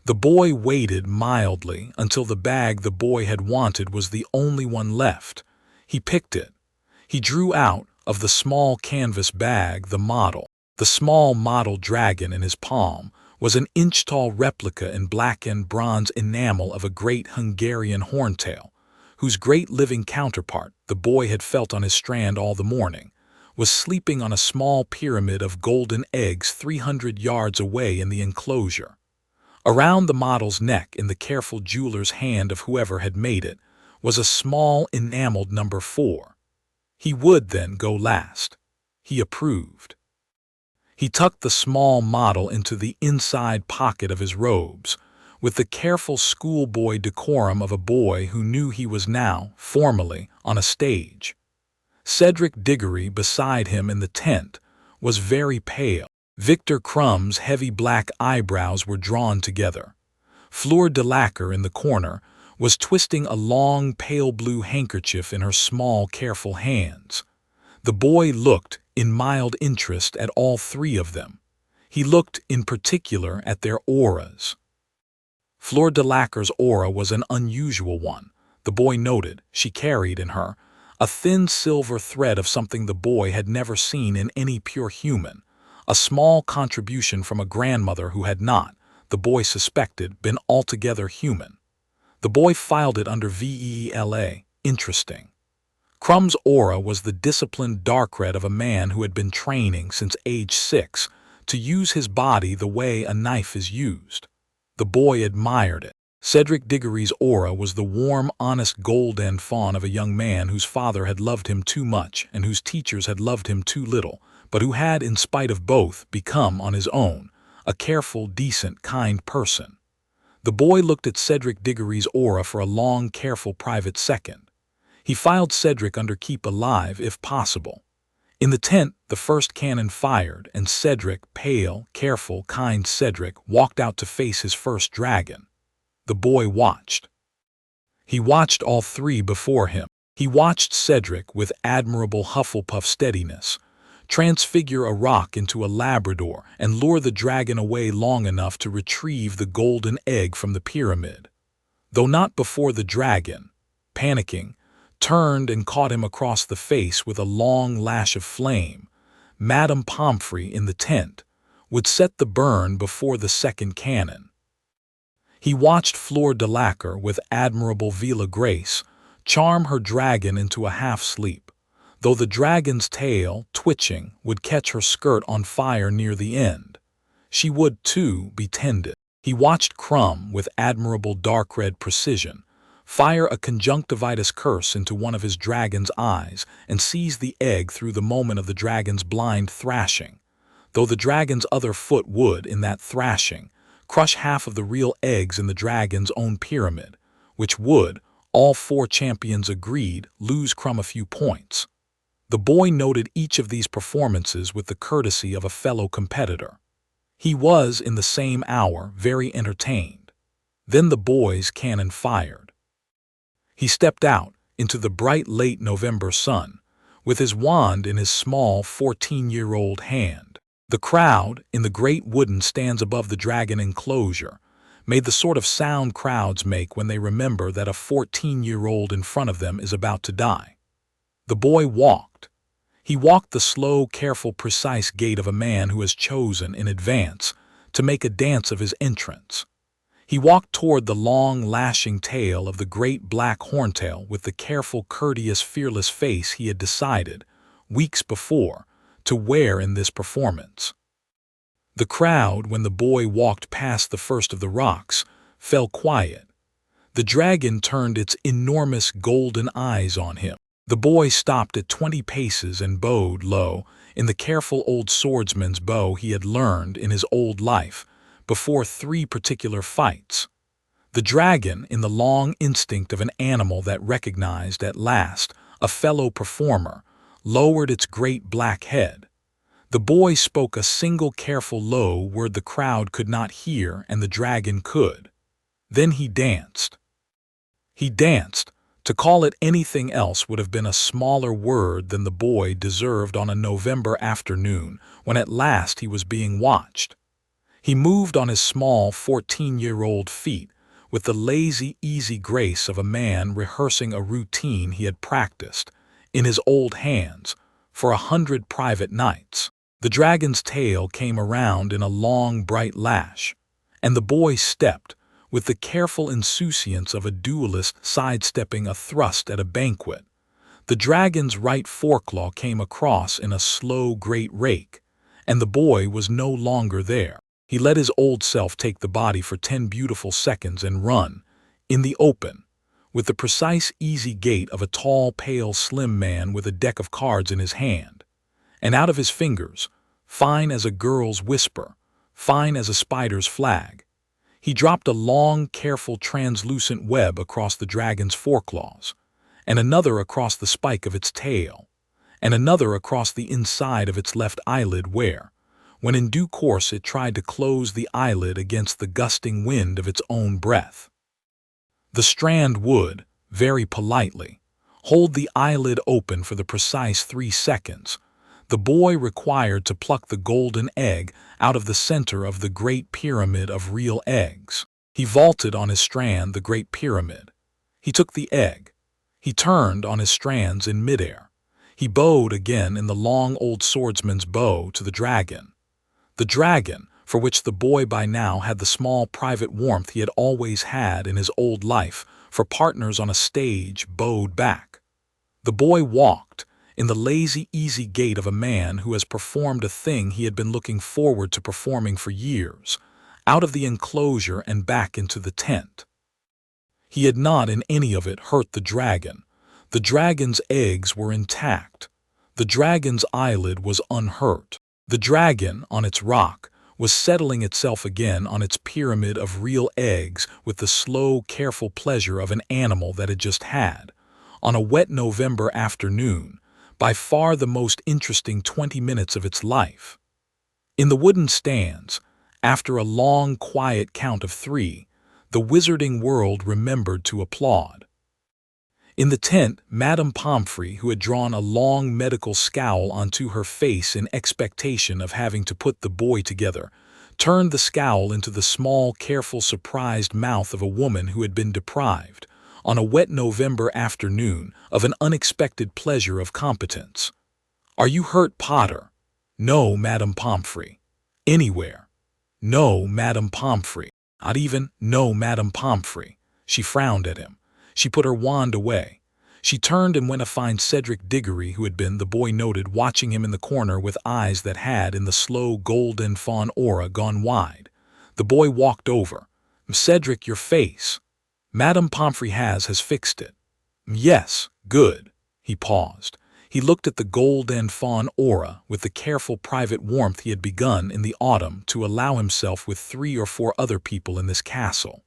The boy waited mildly until the bag the boy had wanted was the only one left. He picked it. He drew out of the small canvas bag the model. The small model dragon in his palm was an inch-tall replica in black and bronze enamel of a great Hungarian horntail, whose great living counterpart, the boy had felt on his strand all the morning, was sleeping on a small pyramid of golden eggs 300 yards away in the enclosure. Around the model's neck, in the careful jeweler's hand of whoever had made it, was a small enameled number 4. He would then go last. He approved. He tucked the small model into the inside pocket of his robes, with the careful schoolboy decorum of a boy who knew he was now, formally, on a stage. Cedric Diggory, beside him in the tent, was very pale. Victor Crumb's heavy black eyebrows were drawn together. Fleur de Lacquer, in the corner, was twisting a long, pale blue handkerchief in her small, careful hands. The boy looked in mild interest at all three of them. He looked in particular at their auras. Fleur de Lacquer's aura was an unusual one. The boy noted she carried in her a thin silver thread of something the boy had never seen in any pure human, a small contribution from a grandmother who had not, the boy suspected, been altogether human. The boy filed it under VELA, interesting. Crumb's aura was the disciplined dark red of a man who had been training since age 6 to use his body the way a knife is used. The boy admired it. Cedric Diggory's aura was the warm, honest golden fawn of a young man whose father had loved him too much and whose teachers had loved him too little, but who had, in spite of both, become, on his own, a careful, decent, kind person. The boy looked at Cedric Diggory's aura for a long, careful, private second. He filed Cedric under keep alive, if possible. In the tent, the first cannon fired, and Cedric, pale, careful, kind Cedric, walked out to face his first dragon. The boy watched. He watched all three before him. He watched Cedric, with admirable Hufflepuff steadiness, transfigure a rock into a Labrador and lure the dragon away long enough to retrieve the golden egg from the pyramid. Though not before the dragon, panicking, turned and caught him across the face with a long lash of flame, Madame Pomfrey in the tent would set the burn before the second cannon. He watched Fleur de Lacquer, with admirable Vila grace, charm her dragon into a half-sleep, though the dragon's tail, twitching, would catch her skirt on fire near the end. She would, too, be tended. He watched Crumb, with admirable dark-red precision, fire a conjunctivitis curse into one of his dragon's eyes and seize the egg through the moment of the dragon's blind thrashing, though the dragon's other foot would, in that thrashing, crush half of the real eggs in the dragon's own pyramid, which would, all four champions agreed, lose Crumb a few points. The boy noted each of these performances with the courtesy of a fellow competitor. He was, in the same hour, very entertained. Then the boy's cannon fired. He stepped out into the bright late November sun, with his wand in his small 14-year-old hand. The crowd, in the great wooden stands above the dragon enclosure, made the sort of sound crowds make when they remember that a 14-year-old in front of them is about to die. The boy walked. He walked the slow, careful, precise gait of a man who has chosen, in advance, to make a dance of his entrance. He walked toward the long, lashing tail of the great black horntail with the careful, courteous, fearless face he had decided, weeks before, to wear in this performance. The crowd, when the boy walked past the first of the rocks, fell quiet. The dragon turned its enormous golden eyes on him. The boy stopped at 20 paces and bowed low, in the careful old swordsman's bow he had learned in his old life, before 3 particular fights. The dragon, in the long instinct of an animal that recognized at last a fellow performer, lowered its great black head. The boy spoke a single careful low word the crowd could not hear and the dragon could. Then he danced. He danced. To call it anything else would have been a smaller word than the boy deserved on a November afternoon when at last he was being watched. He moved on his small 14-year-old feet with the lazy, easy grace of a man rehearsing a routine he had practiced, in his old hands, for 100 private nights. The dragon's tail came around in a long, bright lash, and the boy stepped, with the careful insouciance of a duelist sidestepping a thrust at a banquet. The dragon's right foreclaw came across in a slow, great rake, and the boy was no longer there. He let his old self take the body for 10 beautiful seconds and run, in the open, with the precise, easy gait of a tall, pale, slim man with a deck of cards in his hand. And out of his fingers, fine as a girl's whisper, fine as a spider's flag, he dropped a long, careful, translucent web across the dragon's foreclaws, and another across the spike of its tail, and another across the inside of its left eyelid where, when in due course it tried to close the eyelid against the gusting wind of its own breath. The strand would, very politely, hold the eyelid open for the precise 3 seconds, the boy required to pluck the golden egg out of the center of the Great Pyramid of real eggs. He vaulted on his strand the Great Pyramid. He took the egg. He turned on his strands in midair. He bowed again in the long old swordsman's bow to the dragon. The dragon, for which the boy by now had the small private warmth he had always had in his old life for partners on a stage, bowed back. The boy walked, in the lazy, easy gait of a man who has performed a thing he had been looking forward to performing for years, out of the enclosure and back into the tent. He had not in any of it hurt the dragon. The dragon's eggs were intact. The dragon's eyelid was unhurt. The dragon, on its rock, was settling itself again on its pyramid of real eggs with the slow, careful pleasure of an animal that had just had, on a wet November afternoon, by far the most interesting 20 minutes of its life. In the wooden stands, after a long, quiet count of 3, the wizarding world remembered to applaud. In the tent, Madame Pomfrey, who had drawn a long medical scowl onto her face in expectation of having to put the boy together, turned the scowl into the small, careful, surprised mouth of a woman who had been deprived, on a wet November afternoon, of an unexpected pleasure of competence. "Are you hurt, Potter?" "No, Madame Pomfrey." "Anywhere?" "No, Madame Pomfrey." "Not even?" "No, Madame Pomfrey." She frowned at him. She put her wand away. She turned and went to find Cedric Diggory, who had been, the boy noted, watching him in the corner with eyes that had, in the slow golden fawn aura, gone wide. The boy walked over. "Cedric, your face." "Madame Pomfrey has fixed it." "Yes, good." He paused. He looked at the golden fawn aura with the careful private warmth he had begun in the autumn to allow himself with 3 or 4 other people in this castle.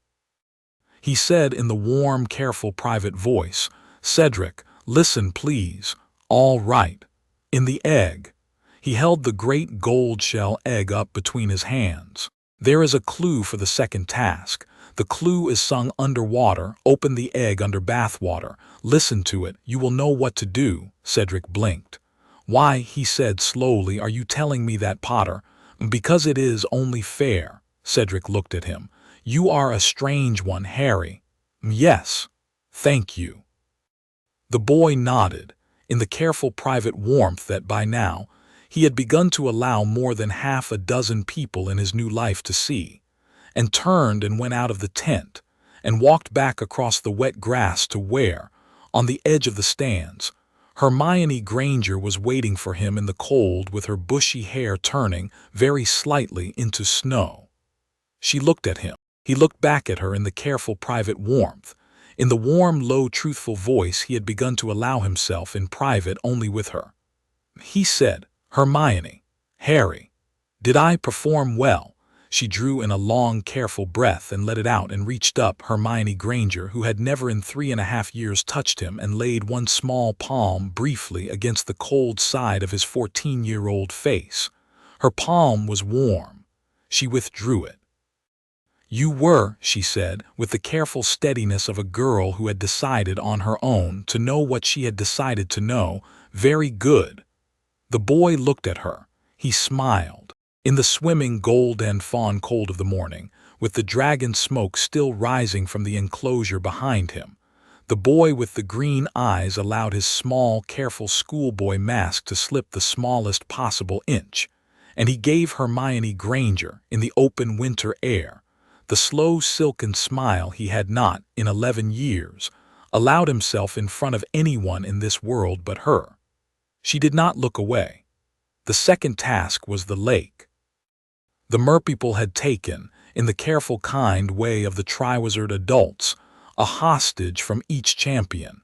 He said in the warm, careful private voice, "Cedric, listen please. All right. In the egg." He held the great gold shell egg up between his hands. "There is a clue for the second task. The clue is sung underwater. Open the egg under bathwater. Listen to it. You will know what to do." Cedric blinked. "Why," he said slowly, "are you telling me that, Potter?" "Because it is only fair." Cedric looked at him. "You are a strange one, Harry." "Yes. Thank you." The boy nodded, in the careful private warmth that by now he had begun to allow more than half a dozen people in his new life to see, and turned and went out of the tent, and walked back across the wet grass to where, on the edge of the stands, Hermione Granger was waiting for him in the cold with her bushy hair turning, very slightly, into snow. She looked at him. He looked back at her in the careful private warmth, in the warm, low, truthful voice he had begun to allow himself in private only with her. He said, "Hermione, Harry, did I perform well?" She drew in a long, careful breath and let it out and reached up Hermione Granger, who had never in 3.5 years touched him, and laid one small palm briefly against the cold side of his 14-year-old face. Her palm was warm. She withdrew it. "You were," she said, with the careful steadiness of a girl who had decided on her own to know what she had decided to know, "very good." The boy looked at her. He smiled. In the swimming golden fawn cold of the morning, with the dragon smoke still rising from the enclosure behind him, the boy with the green eyes allowed his small, careful schoolboy mask to slip the smallest possible inch, and he gave Hermione Granger, in the open winter air, the slow silken smile he had not, in 11 years, allowed himself in front of anyone in this world but her. She did not look away. The second task was the lake. The merpeople had taken, in the careful kind way of the Triwizard adults, a hostage from each champion.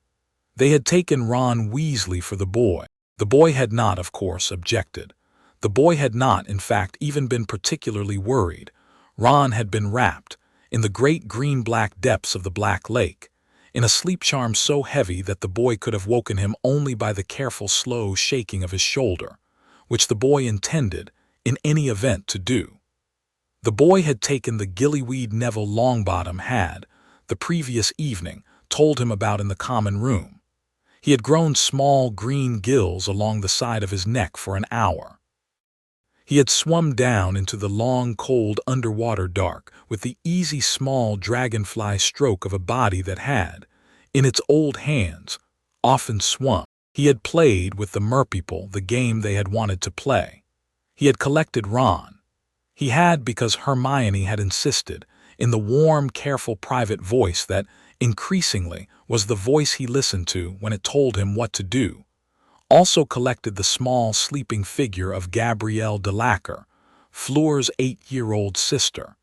They had taken Ron Weasley for the boy. The boy had not, of course, objected. The boy had not, in fact, even been particularly worried. Ron had been wrapped, in the great green-black depths of the Black Lake, in a sleep charm so heavy that the boy could have woken him only by the careful, slow shaking of his shoulder, which the boy intended, in any event, to do. The boy had taken the gillyweed Neville Longbottom had, the previous evening, told him about in the common room. He had grown small green gills along the side of his neck for an hour. He had swum down into the long, cold underwater dark with the easy, small dragonfly stroke of a body that had, in its old hands, often swum. He had played with the merpeople the game they had wanted to play. He had collected Ron. He had because Hermione had insisted, in the warm, careful private voice that, increasingly, was the voice he listened to when it told him what to do, also collected the small, sleeping figure of Gabrielle de Lacquer, Fleur's 8-year-old sister,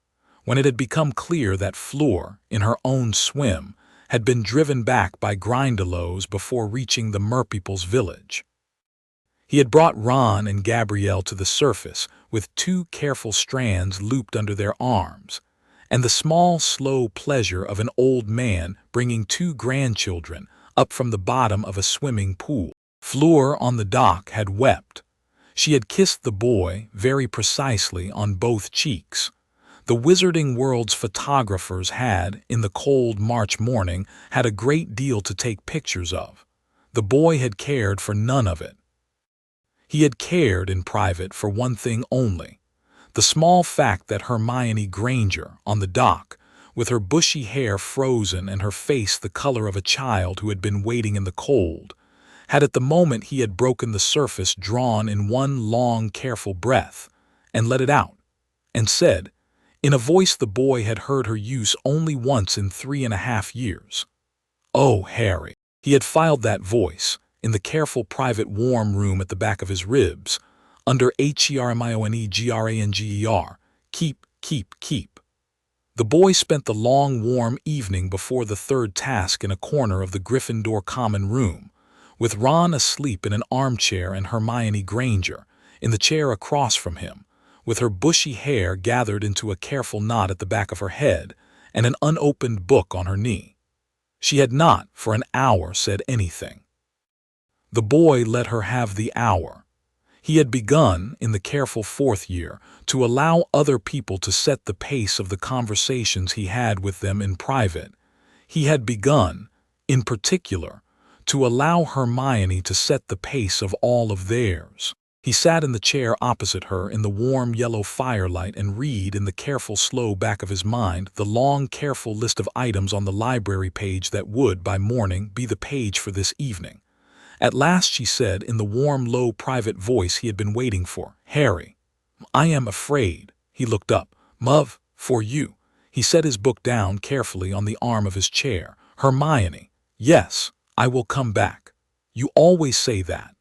when it had become clear that Fleur, in her own swim, had been driven back by Grindylows before reaching the merpeople's village. He had brought Ron and Gabrielle to the surface with 2 careful strands looped under their arms, and the small, slow pleasure of an old man bringing 2 grandchildren up from the bottom of a swimming pool. Fleur on the dock had wept. She had kissed the boy very precisely on both cheeks. The Wizarding World's photographers had, in the cold March morning, had a great deal to take pictures of. The boy had cared for none of it. He had cared in private for one thing only, the small fact that Hermione Granger, on the dock, with her bushy hair frozen and her face the color of a child who had been waiting in the cold, had at the moment he had broken the surface drawn in one long, careful breath, and let it out, and said, in a voice the boy had heard her use only once in 3.5 years, "Oh, Harry." He had filed that voice, in the careful private warm room at the back of his ribs, under HERMIONEGRANGER, keep, keep, keep. The boy spent the long warm evening before the 3rd task in a corner of the Gryffindor common room, with Ron asleep in an armchair and Hermione Granger, in the chair across from him, with her bushy hair gathered into a careful knot at the back of her head and an unopened book on her knee. She had not, for an hour, said anything. The boy let her have the hour. He had begun, in the careful 4th year, to allow other people to set the pace of the conversations he had with them in private. He had begun, in particular, to allow Hermione to set the pace of all of theirs. He sat in the chair opposite her in the warm yellow firelight and read in the careful slow back of his mind the long careful list of items on the library page that would, by morning, be the page for this evening. At last she said, in the warm, low, private voice he had been waiting for, "Harry, I am afraid." He looked up. "Mov, for you." He set his book down carefully on the arm of his chair. "Hermione, yes, I will come back. You always say that,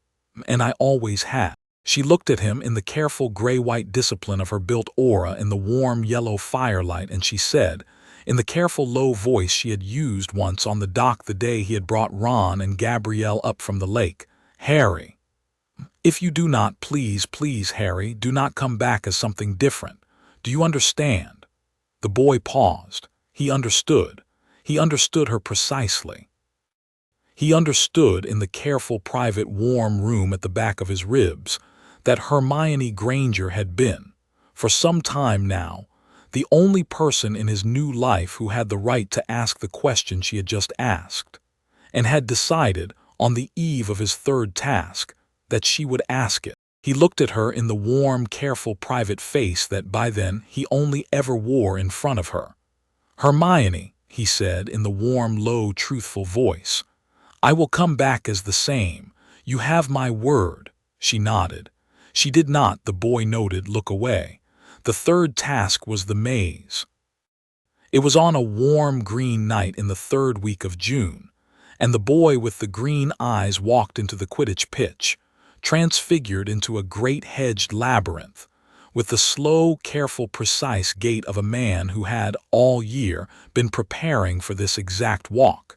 and I always have." She looked at him in the careful gray-white discipline of her built aura in the warm yellow firelight, and she said, in the careful low voice she had used once on the dock the day he had brought Ron and Gabrielle up from the lake, "Harry, if you do not, please, please, Harry, do not come back as something different. Do you understand?" The boy paused. He understood. He understood her precisely. He understood, in the careful private warm room at the back of his ribs, that Hermione Granger had been, for some time now, the only person in his new life who had the right to ask the question she had just asked, and had decided, on the eve of his 3rd task, that she would ask it. He looked at her in the warm, careful, private face that by then he only ever wore in front of her. "Hermione," he said in the warm, low, truthful voice, "I will come back as the same. You have my word." She nodded. She did not, the boy noted, look away. The 3rd task was the maze. It was on a warm green night in the 3rd week of June, and the boy with the green eyes walked into the Quidditch pitch, transfigured into a great hedged labyrinth, with the slow, careful, precise gait of a man who had, all year, been preparing for this exact walk.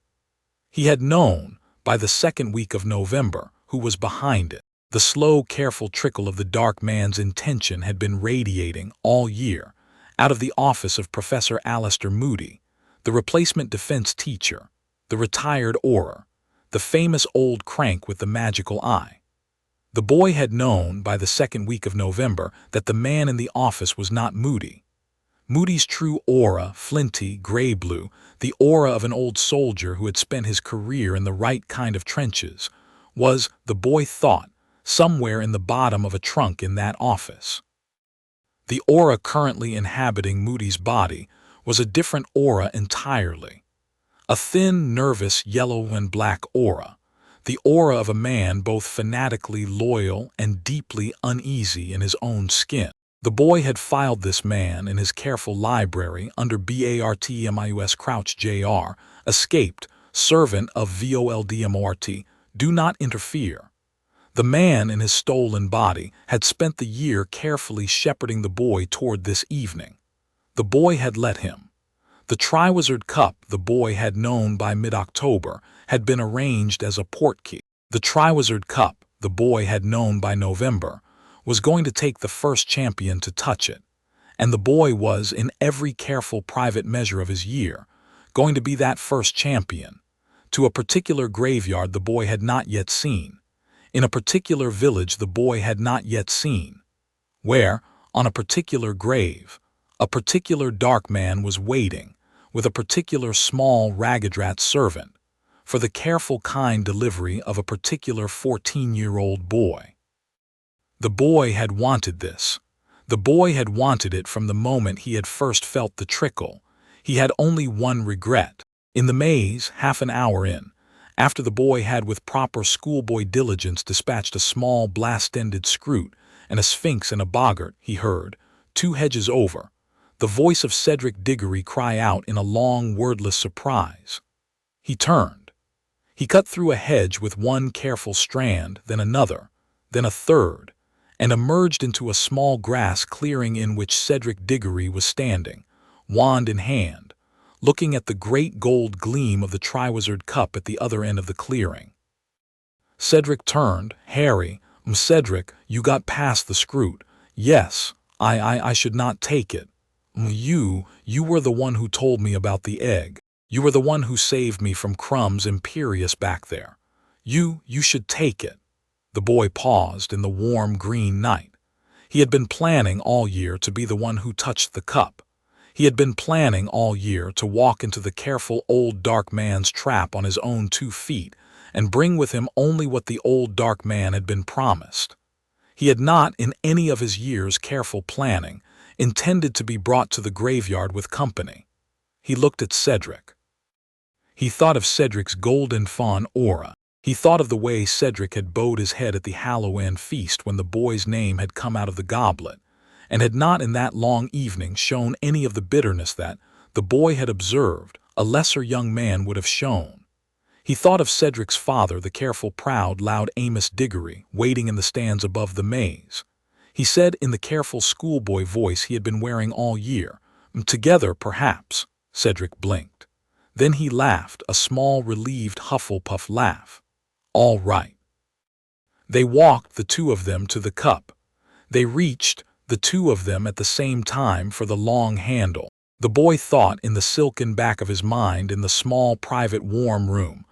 He had known, by the 2nd week of November, who was behind it. The slow, careful trickle of the dark man's intention had been radiating, all year, out of the office of Professor Alistair Moody, the replacement defense teacher, the retired aura, the famous old crank with the magical eye. The boy had known by the second week of November that the man in the office was not Moody. Moody's true aura, flinty, gray-blue, the aura of an old soldier who had spent his career in the right kind of trenches, was, the boy thought, somewhere in the bottom of a trunk in that office. The aura currently inhabiting Moody's body was a different aura entirely. A thin, nervous yellow and black aura, the aura of a man both fanatically loyal and deeply uneasy in his own skin. The boy had filed this man in his careful library under BARTMIUS Crouch Jr., escaped, servant of VOLDMORT, do not interfere. The man in his stolen body had spent the year carefully shepherding the boy toward this evening. The boy had let him. The Triwizard Cup the boy had known by mid-October had been arranged as a portkey. The Triwizard Cup the boy had known by November was going to take the first champion to touch it, and the boy was, in every careful private measure of his year, going to be that first champion, to a particular graveyard the boy had not yet seen, in a particular village the boy had not yet seen, where, on a particular grave, a particular dark man was waiting, with a particular small ragged-rat servant, for the careful kind delivery of a particular 14-year-old boy. The boy had wanted this. The boy had wanted it from the moment he had first felt the trickle. He had only one regret. In the maze, half an hour in, after the boy had with proper schoolboy diligence dispatched a small blast-ended scroot and a sphinx and a boggart, he heard, 2 hedges over, the voice of Cedric Diggory cry out in a long, wordless surprise. He turned. He cut through a hedge with one careful strand, then another, then a third, and emerged into a small grass clearing in which Cedric Diggory was standing, wand in hand, looking at the great gold gleam of the Triwizard Cup at the other end of the clearing. Cedric turned. Harry, Cedric, you got past the scroot. Yes, I should not take it. You were the one who told me about the egg. You were the one who saved me from Crumbs Imperious back there. You should take it. The boy paused in the warm green night. He had been planning all year to be the one who touched the cup. He had been planning all year to walk into the careful old dark man's trap on his own 2 feet and bring with him only what the old dark man had been promised. He had not, in any of his years' careful planning, intended to be brought to the graveyard with company. He looked at Cedric. He thought of Cedric's golden fawn aura. He thought of the way Cedric had bowed his head at the Halloween feast when the boy's name had come out of the goblet, and had not in that long evening shown any of the bitterness that, the boy had observed, a lesser young man would have shown. He thought of Cedric's father, the careful, proud, loud Amos Diggory, waiting in the stands above the maze. He said in the careful schoolboy voice he had been wearing all year, "Together, perhaps." Cedric blinked. Then he laughed, a small, relieved Hufflepuff laugh. All right. They walked, the 2 of them, to the cup. They reached, the 2 of them at the same time, for the long handle. The boy thought in the silken back of his mind in the small, private, warm room,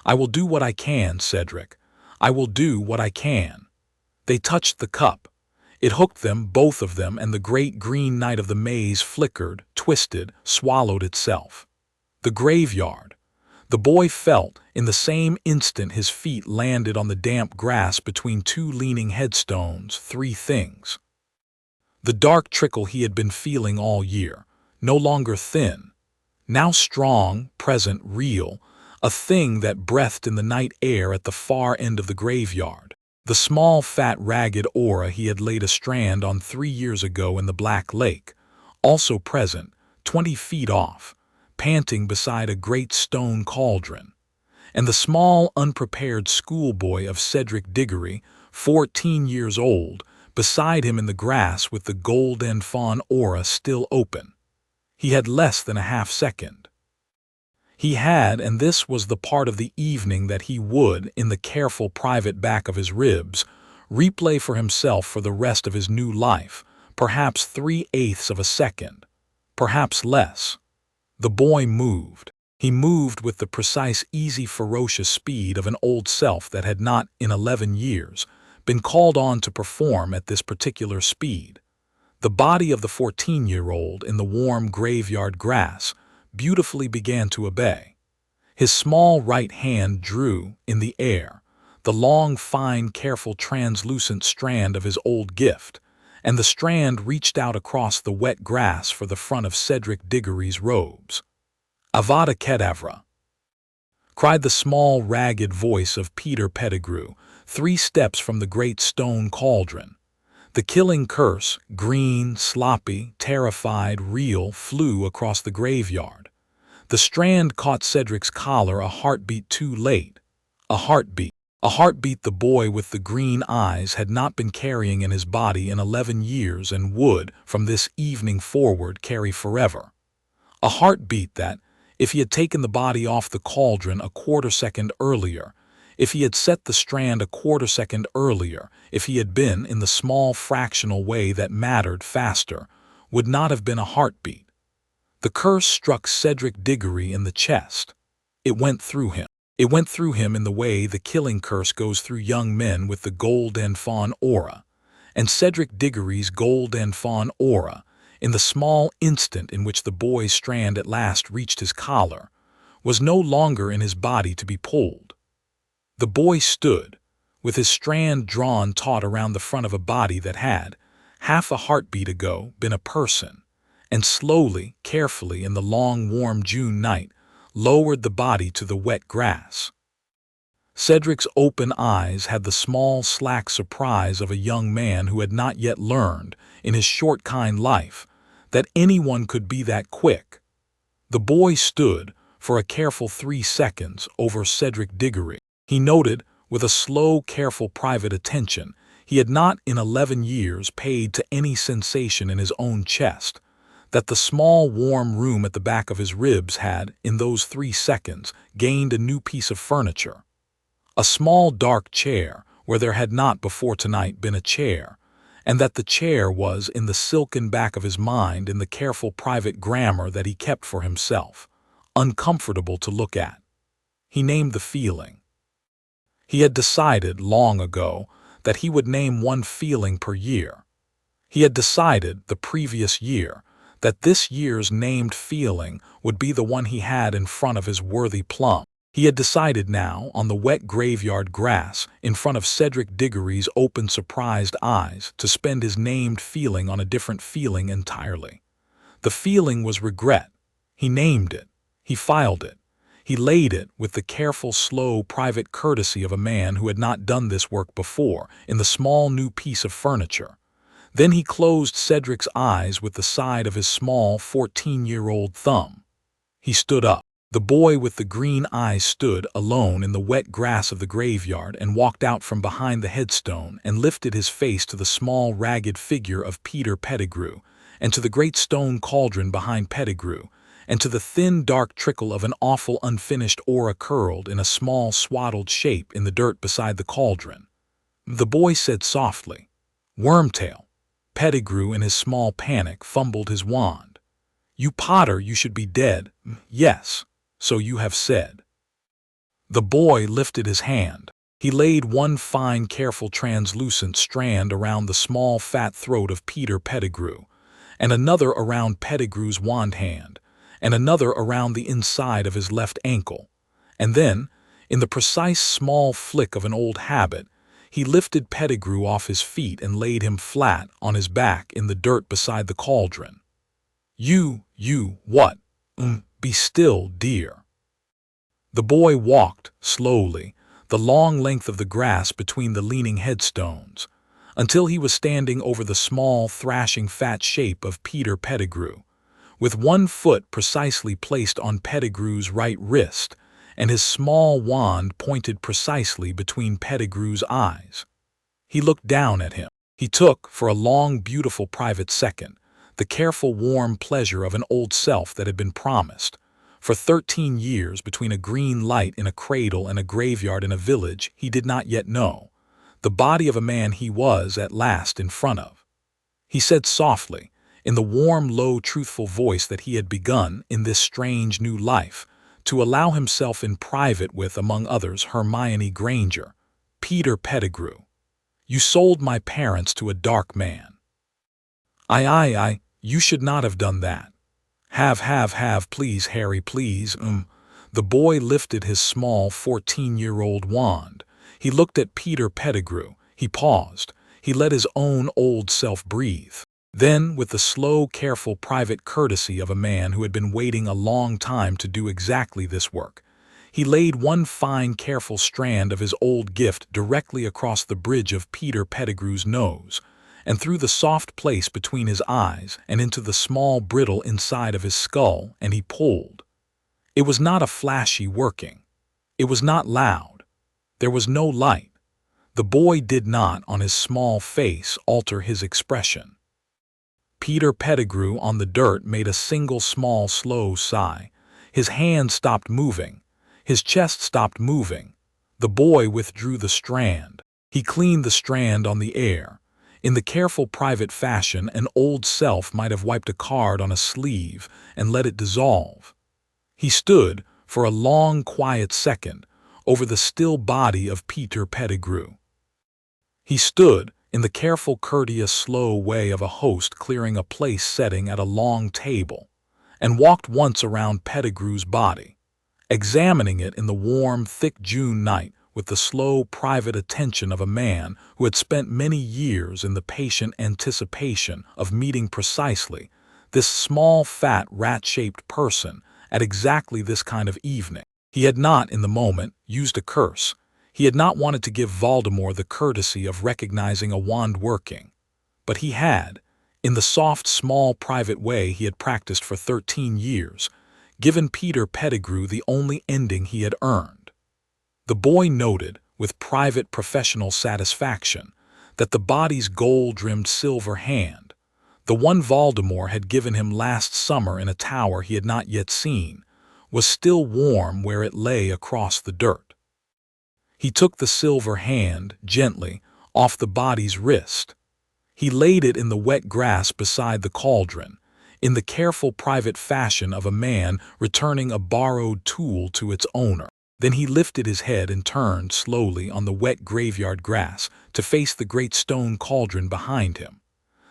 "I will do what I can, Cedric. I will do what I can." They touched the cup. It hooked them, both of them, and the great green night of the maze flickered, twisted, swallowed itself. The graveyard. The boy felt, in the same instant his feet landed on the damp grass between 2 leaning headstones, 3 things. The dark trickle he had been feeling all year, no longer thin, now strong, present, real, a thing that breathed in the night air at the far end of the graveyard. The small, fat, ragged aura he had laid a strand on 3 years ago in the Black Lake, also present, 20 feet off, panting beside a great stone cauldron. And the small, unprepared schoolboy of Cedric Diggory, 14 years old, beside him in the grass with the golden fawn aura still open. He had less than a half-second. He had, and this was the part of the evening that he would, in the careful private back of his ribs, replay for himself for the rest of his new life, perhaps 3/8 of a second, perhaps less. The boy moved. He moved with the precise, easy, ferocious speed of an old self that had not, in 11 years, been called on to perform at this particular speed. The body of the 14-year-old in the warm graveyard grass beautifully began to obey. His small right hand drew, in the air, the long, fine, careful, translucent strand of his old gift, and the strand reached out across the wet grass for the front of Cedric Diggory's robes. "Avada Kedavra!" cried the small, ragged voice of Peter Pettigrew, 3 steps from the great stone cauldron. The killing curse, green, sloppy, terrified, real, flew across the graveyard. The strand caught Cedric's collar a heartbeat too late. A heartbeat. A heartbeat the boy with the green eyes had not been carrying in his body in 11 years and would, from this evening forward, carry forever. A heartbeat that, if he had taken the body off the cauldron a quarter-second earlier, if he had set the strand a quarter-second earlier, if he had been, in the small fractional way that mattered, faster, would not have been a heartbeat. The curse struck Cedric Diggory in the chest. It went through him. It went through him in the way the killing curse goes through young men with the gold and fawn aura. And Cedric Diggory's gold and fawn aura, in the small instant in which the boy's strand at last reached his collar, was no longer in his body to be pulled. The boy stood, with his strand drawn taut around the front of a body that had, half a heartbeat ago, been a person, and slowly, carefully, in the long, warm June night, lowered the body to the wet grass. Cedric's open eyes had the small, slack surprise of a young man who had not yet learned, in his short, kind life, that anyone could be that quick. The boy stood, for a careful 3 seconds, over Cedric Diggory. He noted, with a slow, careful, private attention, he had not in 11 years paid to any sensation in his own chest, that the small, warm room at the back of his ribs had, in those 3 seconds, gained a new piece of furniture. A small, dark chair, where there had not before tonight been a chair, and that the chair was in the silken back of his mind in the careful private grammar that he kept for himself, uncomfortable to look at. He named the feeling. He had decided, long ago, that he would name 1 feeling per year. He had decided, the previous year, that this year's named feeling would be the one he had in front of his worthy plum. He had decided now, on the wet graveyard grass, in front of Cedric Diggory's open, surprised eyes, to spend his named feeling on a different feeling entirely. The feeling was regret. He named it. He filed it. He laid it, with the careful, slow, private courtesy of a man who had not done this work before, in the small new piece of furniture. Then he closed Cedric's eyes with the side of his small 14-year-old thumb. He stood up. The boy with the green eyes stood alone in the wet grass of the graveyard and walked out from behind the headstone and lifted his face to the small, ragged figure of Peter Pettigrew, and to the great stone cauldron behind Pettigrew, and to the thin, dark trickle of an awful, unfinished aura curled in a small, swaddled shape in the dirt beside the cauldron. The boy said softly, "Wormtail." Pettigrew, in his small panic, fumbled his wand. "You Potter, you should be dead." "Yes, so you have said." The boy lifted his hand. He laid 1 fine, careful, translucent strand around the small, fat throat of Peter Pettigrew, and another around Pettigrew's wand hand, and another around the inside of his left ankle, and then, in the precise small flick of an old habit, he lifted Pettigrew off his feet and laid him flat on his back in the dirt beside the cauldron. What? Be still, dear." The boy walked, slowly, the long length of the grass between the leaning headstones, until he was standing over the small, thrashing fat shape of Peter Pettigrew, with 1 foot precisely placed on Pettigrew's right wrist, and his small wand pointed precisely between Pettigrew's eyes. He looked down at him. He took, for a long, beautiful private second, the careful, warm pleasure of an old self that had been promised. For 13 years, between a green light in a cradle and a graveyard in a village he did not yet know, the body of a man he was at last in front of. He said softly, in the warm, low, truthful voice that he had begun, in this strange new life, to allow himself in private with, among others, Hermione Granger. Peter Pettigrew. You sold my parents to a dark man. You should not have done that. Have, please, Harry, please, The boy lifted his small 14-year-old wand. He looked at Peter Pettigrew. He paused. He let his own old self breathe. Then, with the slow, careful, private courtesy of a man who had been waiting a long time to do exactly this work, he laid one fine, careful strand of his old gift directly across the bridge of Peter Pettigrew's nose, and through the soft place between his eyes and into the small brittle inside of his skull, and he pulled. It was not a flashy working. It was not loud. There was no light. The boy did not, on his small face, alter his expression. Peter Pettigrew on the dirt made a single small slow sigh. His hand stopped moving. His chest stopped moving. The boy withdrew the strand. He cleaned the strand on the air. In the careful private fashion an old self might have wiped a card on a sleeve and let it dissolve. He stood, for a long, quiet second, over the still body of Peter Pettigrew. He stood, in the careful, courteous, slow way of a host clearing a place setting at a long table, and walked once around Pettigrew's body, examining it in the warm, thick June night with the slow, private attention of a man who had spent many years in the patient anticipation of meeting precisely this small, fat, rat-shaped person at exactly this kind of evening. He had not, in the moment, used a curse. He had not wanted to give Voldemort the courtesy of recognizing a wand working. But he had, in the soft, small, private way he had practiced for 13 years, given Peter Pettigrew the only ending he had earned. The boy noted, with private professional satisfaction, that the body's gold-rimmed silver hand, the one Voldemort had given him last summer in a tower he had not yet seen, was still warm where it lay across the dirt. He took the silver hand, gently, off the body's wrist. He laid it in the wet grass beside the cauldron, in the careful private fashion of a man returning a borrowed tool to its owner. Then he lifted his head and turned slowly on the wet graveyard grass to face the great stone cauldron behind him.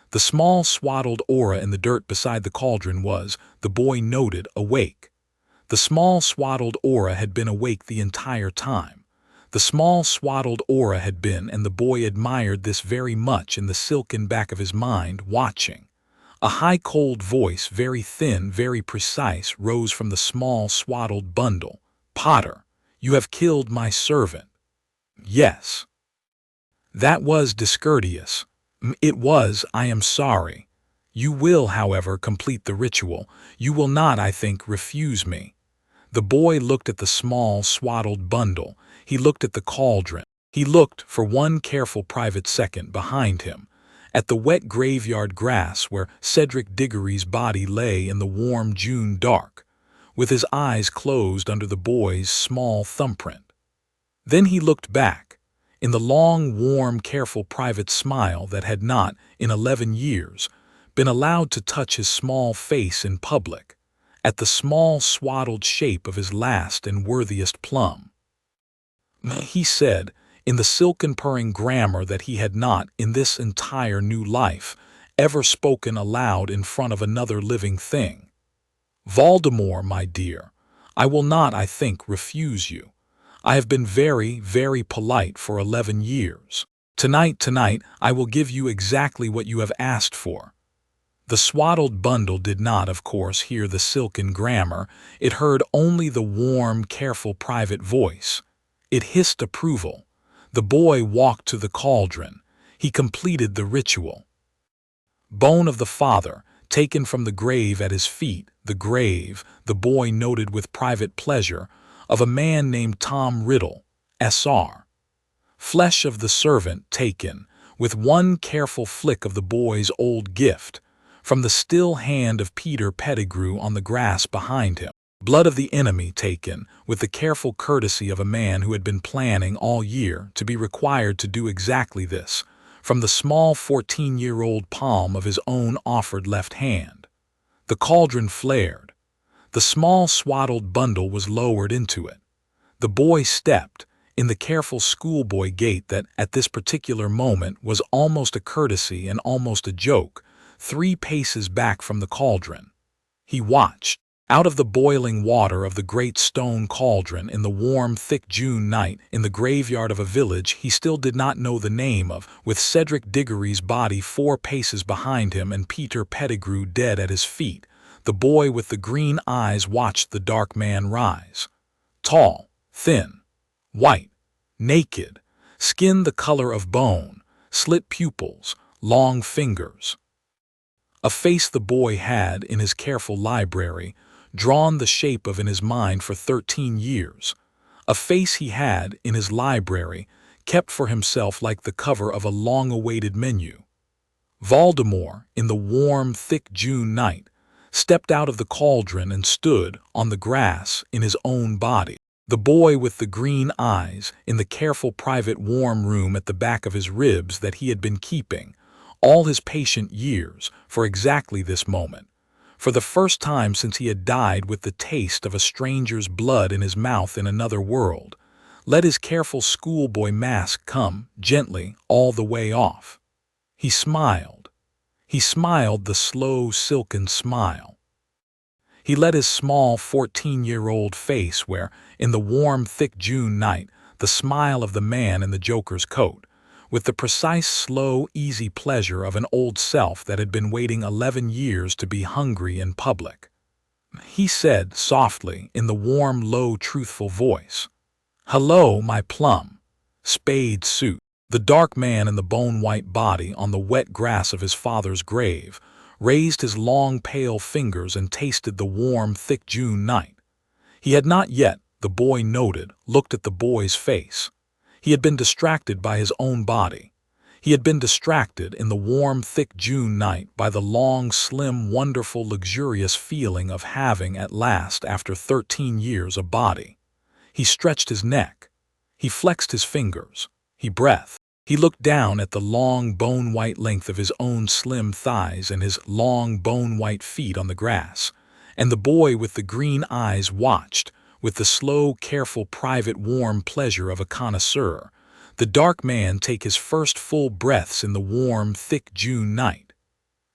The small swaddled aura in the dirt beside the cauldron was, the boy noted, awake. The small swaddled aura had been awake the entire time. The small swaddled aura had been, and the boy admired this very much in the silken back of his mind, watching. A high cold voice, very thin, very precise, rose from the small swaddled bundle. "Potter, you have killed my servant." "Yes." "That was discourteous." "It was, I am sorry. You will, however, complete the ritual. You will not, I think, refuse me." The boy looked at the small, swaddled bundle. He looked at the cauldron. He looked, for one careful private second, behind him, at the wet graveyard grass where Cedric Diggory's body lay in the warm June dark, with his eyes closed under the boy's small thumbprint. Then he looked back, in the long, warm, careful private smile that had not, in 11 years, been allowed to touch his small face in public, at the small swaddled shape of his last and worthiest plum. He said, in the silken purring grammar that he had not, in this entire new life, ever spoken aloud in front of another living thing. "Voldemort, my dear, I will not, I think, refuse you. I have been very, very polite for 11 years. Tonight, I will give you exactly what you have asked for." The swaddled bundle did not, of course, hear the silken grammar. It heard only the warm, careful, private voice. It hissed approval. The boy walked to the cauldron. He completed the ritual. Bone of the father, taken from the grave at his feet, the grave, the boy noted with private pleasure, of a man named Tom Riddle, S.R. Flesh of the servant taken, with one careful flick of the boy's old gift, from the still hand of Peter Pettigrew on the grass behind him. Blood of the enemy taken, with the careful courtesy of a man who had been planning all year to be required to do exactly this, from the small 14-year-old palm of his own offered left hand. The cauldron flared. The small swaddled bundle was lowered into it. The boy stepped, in the careful schoolboy gait that, at this particular moment, was almost a courtesy and almost a joke, 3 paces back from the cauldron. He watched. Out of the boiling water of the great stone cauldron in the warm, thick June night, in the graveyard of a village he still did not know the name of, with Cedric Diggory's body 4 paces behind him and Peter Pettigrew dead at his feet, the boy with the green eyes watched the dark man rise. Tall, thin, white, naked, skin the color of bone, slit pupils, long fingers. A face the boy had, in his careful library, drawn the shape of in his mind for 13 years. A face he had, in his library, kept for himself like the cover of a long-awaited menu. Voldemort, in the warm, thick June night, stepped out of the cauldron and stood, on the grass, in his own body. The boy with the green eyes, in the careful private warm room at the back of his ribs that he had been keeping, all his patient years, for exactly this moment. For the first time since he had died with the taste of a stranger's blood in his mouth in another world, let his careful schoolboy mask come, gently, all the way off. He smiled. He smiled the slow, silken smile. He let his small 14-year-old face wear, in the warm, thick June night, the smile of the man in the Joker's coat, with the precise, slow, easy pleasure of an old self that had been waiting 11 years to be hungry in public. He said softly, in the warm, low, truthful voice, "Hello, my plum, spade suit." The dark man in the bone-white body on the wet grass of his father's grave raised his long, pale fingers and tasted the warm, thick June night. He had not yet, the boy noted, looked at the boy's face. He had been distracted by his own body. He had been distracted in the warm, thick June night by the long, slim, wonderful, luxurious feeling of having, at last, after 13 years, a body. He stretched his neck. He flexed his fingers. He breathed. He looked down at the long, bone-white length of his own slim thighs and his long, bone-white feet on the grass, and the boy with the green eyes watched, with the slow, careful, private, warm pleasure of a connoisseur, the dark man take his first full breaths in the warm, thick June night.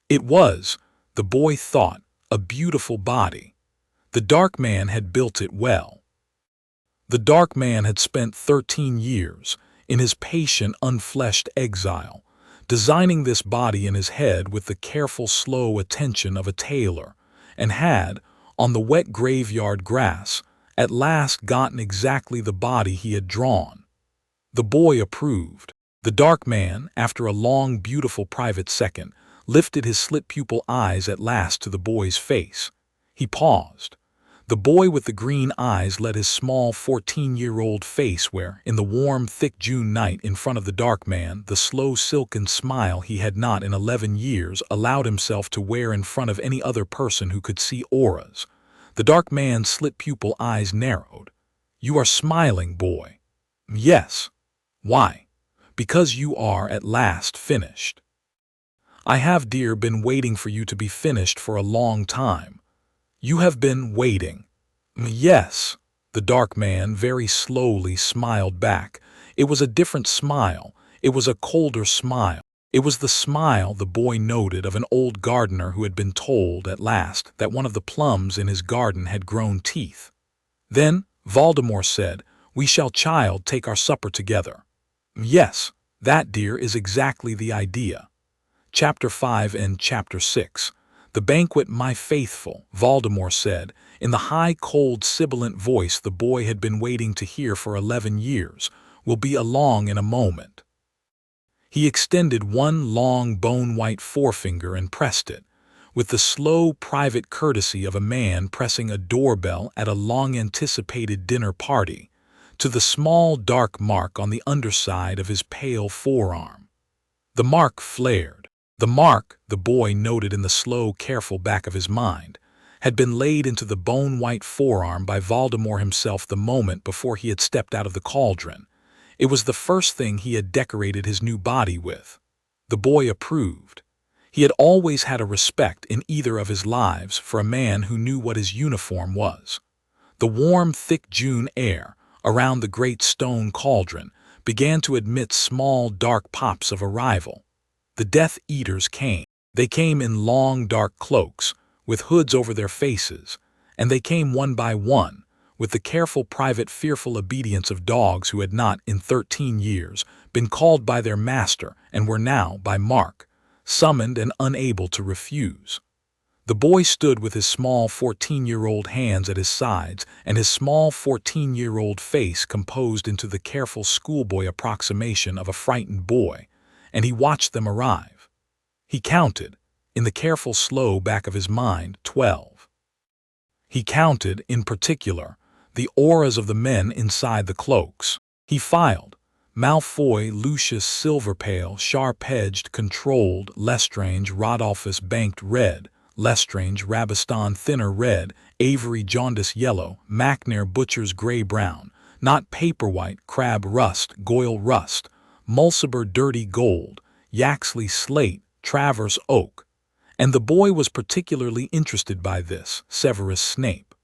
It was, the boy thought, a beautiful body. The dark man had built it well. The dark man had spent 13 years, in his patient, unfleshed exile, designing this body in his head with the careful, slow attention of a tailor, and had, on the wet graveyard grass, at last gotten exactly the body he had drawn. The boy approved. The dark man, after a long, beautiful private second, lifted his slit-pupil eyes at last to the boy's face. He paused. The boy with the green eyes let his small 14-year-old face wear, in the warm, thick June night in front of the dark man, the slow, silken smile he had not in 11 years allowed himself to wear in front of any other person who could see auras. The dark man's slit-pupil eyes narrowed. "You are smiling, boy." "Yes." "Why?" "Because you are at last finished." "I have, dear, been waiting for you to be finished for a long time." "You have been waiting." "Yes." The dark man very slowly smiled back. It was a different smile. It was a colder smile. It was the smile, the boy noted, of an old gardener who had been told, at last, that one of the plums in his garden had grown teeth. Then, Voldemort said, "We shall, child, take our supper together." "Yes, that, dear, is exactly the idea." Chapter 5 and Chapter 6. "The banquet, my faithful," Voldemort said, in the high, cold, sibilant voice the boy had been waiting to hear for 11 years, "will be along in a moment." He extended one long, bone-white forefinger and pressed it, with the slow, private courtesy of a man pressing a doorbell at a long-anticipated dinner party, to the small, dark mark on the underside of his pale forearm. The mark flared. The mark, the boy noted in the slow, careful back of his mind, had been laid into the bone-white forearm by Voldemort himself the moment before he had stepped out of the cauldron. It was the first thing he had decorated his new body with. The boy approved. He had always had a respect in either of his lives for a man who knew what his uniform was. The warm, thick June air around the great stone cauldron began to emit small, dark pops of arrival. The Death Eaters came. They came in long, dark cloaks, with hoods over their faces, and they came one by one, with the careful, private, fearful obedience of dogs who had not, in 13 years, been called by their master and were now, by Mark, summoned and unable to refuse. The boy stood with his small 14-year-old hands at his sides and his small 14-year-old face composed into the careful schoolboy approximation of a frightened boy, and he watched them arrive. He counted, in the careful slow back of his mind, 12. He counted, in particular, the auras of the men inside the cloaks. He filed: Malfoy, Lucius, Silverpale, Sharp-Edged, Controlled, Lestrange, Rodolphus, Banked Red, Lestrange, Rabiston, Thinner Red, Avery, Jaundice Yellow, Macnair, Butcher's Gray-Brown, Not Paperwhite, Crab Rust, Goyle Rust, Mulciber, Dirty Gold, Yaxley, Slate, Travers, Oak. And the boy was particularly interested by this, Severus Snape.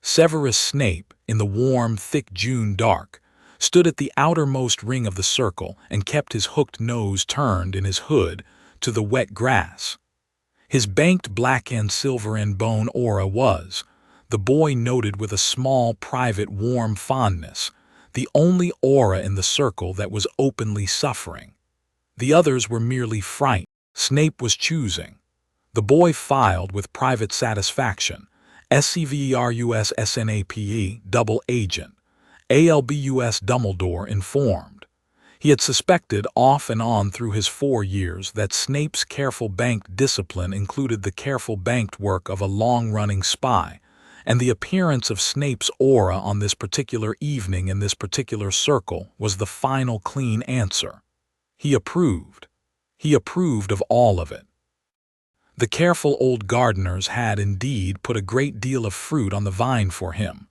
Severus Snape, in the warm, thick June dark, stood at the outermost ring of the circle and kept his hooked nose turned in his hood to the wet grass. His banked black and silver and bone aura was, the boy noted with a small, private, warm fondness, the only aura in the circle that was openly suffering. The others were merely frightened. Snape was choosing. The boy filed with private satisfaction: SCVERUS SNAPE, double agent. ALBUS Dumbledore informed. He had suspected off and on through his 4 years that Snape's careful banked discipline included the careful banked work of a long-running spy, and the appearance of Snape's aura on this particular evening in this particular circle was the final clean answer. He approved. He approved of all of it. The careful old gardeners had indeed put a great deal of fruit on the vine for him.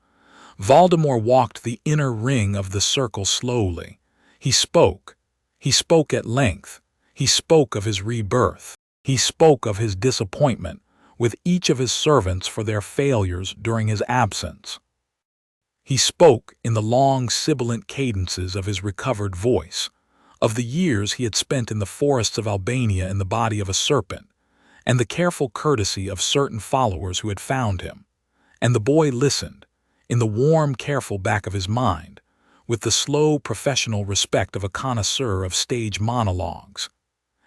Voldemort walked the inner ring of the circle slowly. He spoke. He spoke at length. He spoke of his rebirth. He spoke of his disappointment with each of his servants for their failures during his absence. He spoke in the long, sibilant cadences of his recovered voice, of the years he had spent in the forests of Albania in the body of a serpent, and the careful courtesy of certain followers who had found him. And the boy listened, in the warm, careful back of his mind, with the slow, professional respect of a connoisseur of stage monologues.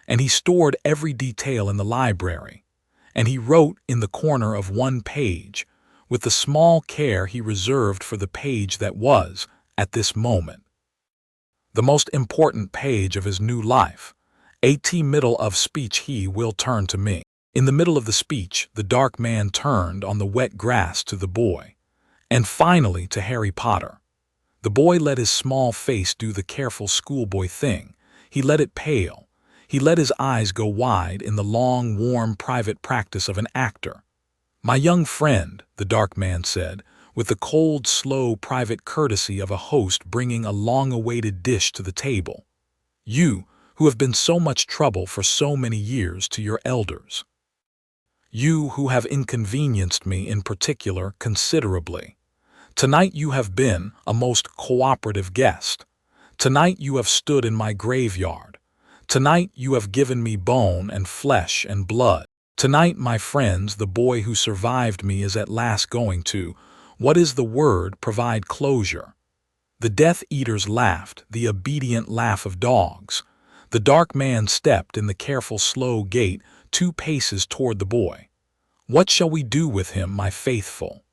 And he stored every detail in the library, and he wrote in the corner of one page, with the small care he reserved for the page that was, at this moment, the most important page of his new life. Middle of speech he will turn to me. In the middle of the speech, the dark man turned on the wet grass to the boy, and finally to Harry Potter. The boy let his small face do the careful schoolboy thing. He let it pale. He let his eyes go wide in the long, warm, private practice of an actor. "My young friend," the dark man said, with the cold, slow, private courtesy of a host bringing a long-awaited dish to the table. "You, who have been so much trouble for so many years to your elders. You who have inconvenienced me in particular considerably. Tonight you have been a most cooperative guest. Tonight you have stood in my graveyard. Tonight you have given me bone and flesh and blood. Tonight, my friends, the boy who survived me is at last going to, what is the word, provide closure." The Death Eaters laughed, the obedient laugh of dogs. The dark man stepped in the careful slow gait 2 paces toward the boy. "What shall we do with him, my faithful?"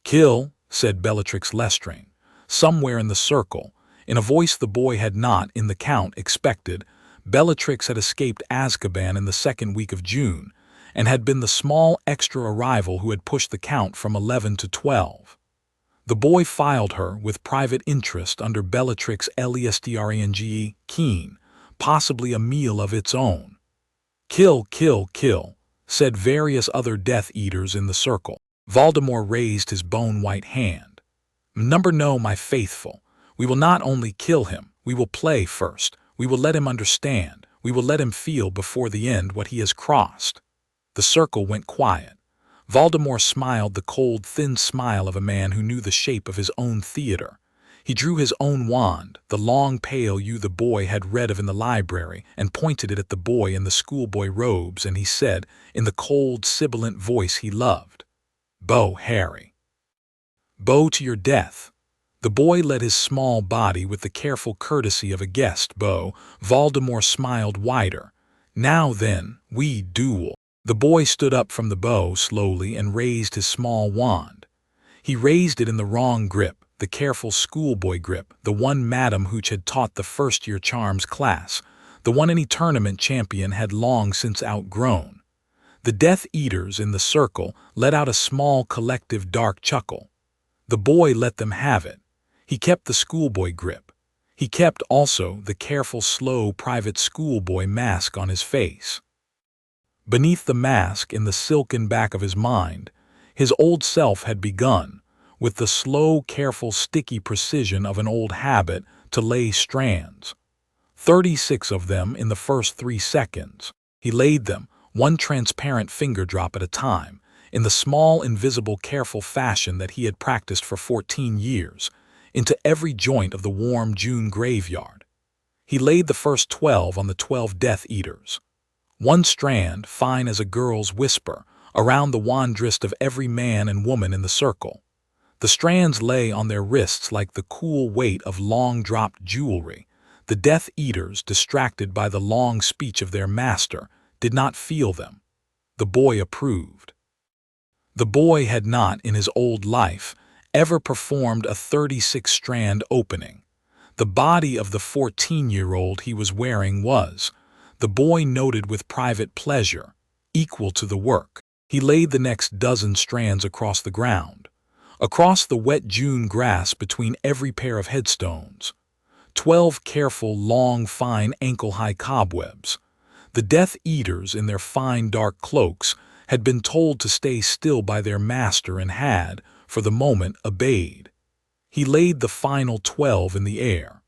"Kill," said Bellatrix Lestrange, somewhere in the circle, in a voice the boy had not, in the count, expected. Bellatrix had escaped Azkaban in the 2nd week of June, and had been the small extra arrival who had pushed the count from 11 to 12. The boy filed her with private interest under Bellatrix Lestrange, keen, possibly a meal of its own. "Kill, kill, kill," said various other Death Eaters in the circle. Voldemort raised his bone-white hand. "No, my faithful. We will not only kill him, we will play first. We will let him understand. We will let him feel before the end what he has crossed." The circle went quiet. Voldemort smiled the cold, thin smile of a man who knew the shape of his own theater. He drew his own wand, the long pale yew the boy had read of in the library, and pointed it at the boy in the schoolboy robes, and he said, in the cold, sibilant voice he loved, "Bow, Harry. Bow to your death." The boy let his small body with the careful courtesy of a guest bow. Voldemort smiled wider. "Now then, we duel." The boy stood up from the bow slowly and raised his small wand. He raised it in the wrong grip, the careful schoolboy grip, the one Madame Hooch had taught the first-year charms class, the one any tournament champion had long since outgrown. The Death Eaters in the circle let out a small collective dark chuckle. The boy let them have it. He kept the schoolboy grip. He kept also the careful, slow, private schoolboy mask on his face. Beneath the mask, in the silken back of his mind, his old self had begun, with the slow, careful, sticky precision of an old habit, to lay strands. 36 of them in the first 3 seconds. He laid them, one transparent finger drop at a time, in the small, invisible, careful fashion that he had practiced for 14 years, into every joint of the warm June graveyard. He laid the first 12 on the 12 Death Eaters. One strand, fine as a girl's whisper, around the wandrist of every man and woman in the circle. The strands lay on their wrists like the cool weight of long-dropped jewelry. The Death Eaters, distracted by the long speech of their master, did not feel them. The boy approved. The boy had not, in his old life, ever performed a 36-strand opening. The body of the 14-year-old he was wearing was, the boy noted with private pleasure, equal to the work. He laid the next dozen strands across the ground, across the wet June grass between every pair of headstones. 12 careful, long, fine, ankle-high cobwebs. The Death Eaters, in their fine, dark cloaks, had been told to stay still by their master and had, for the moment, obeyed. He laid the final 12 in the air.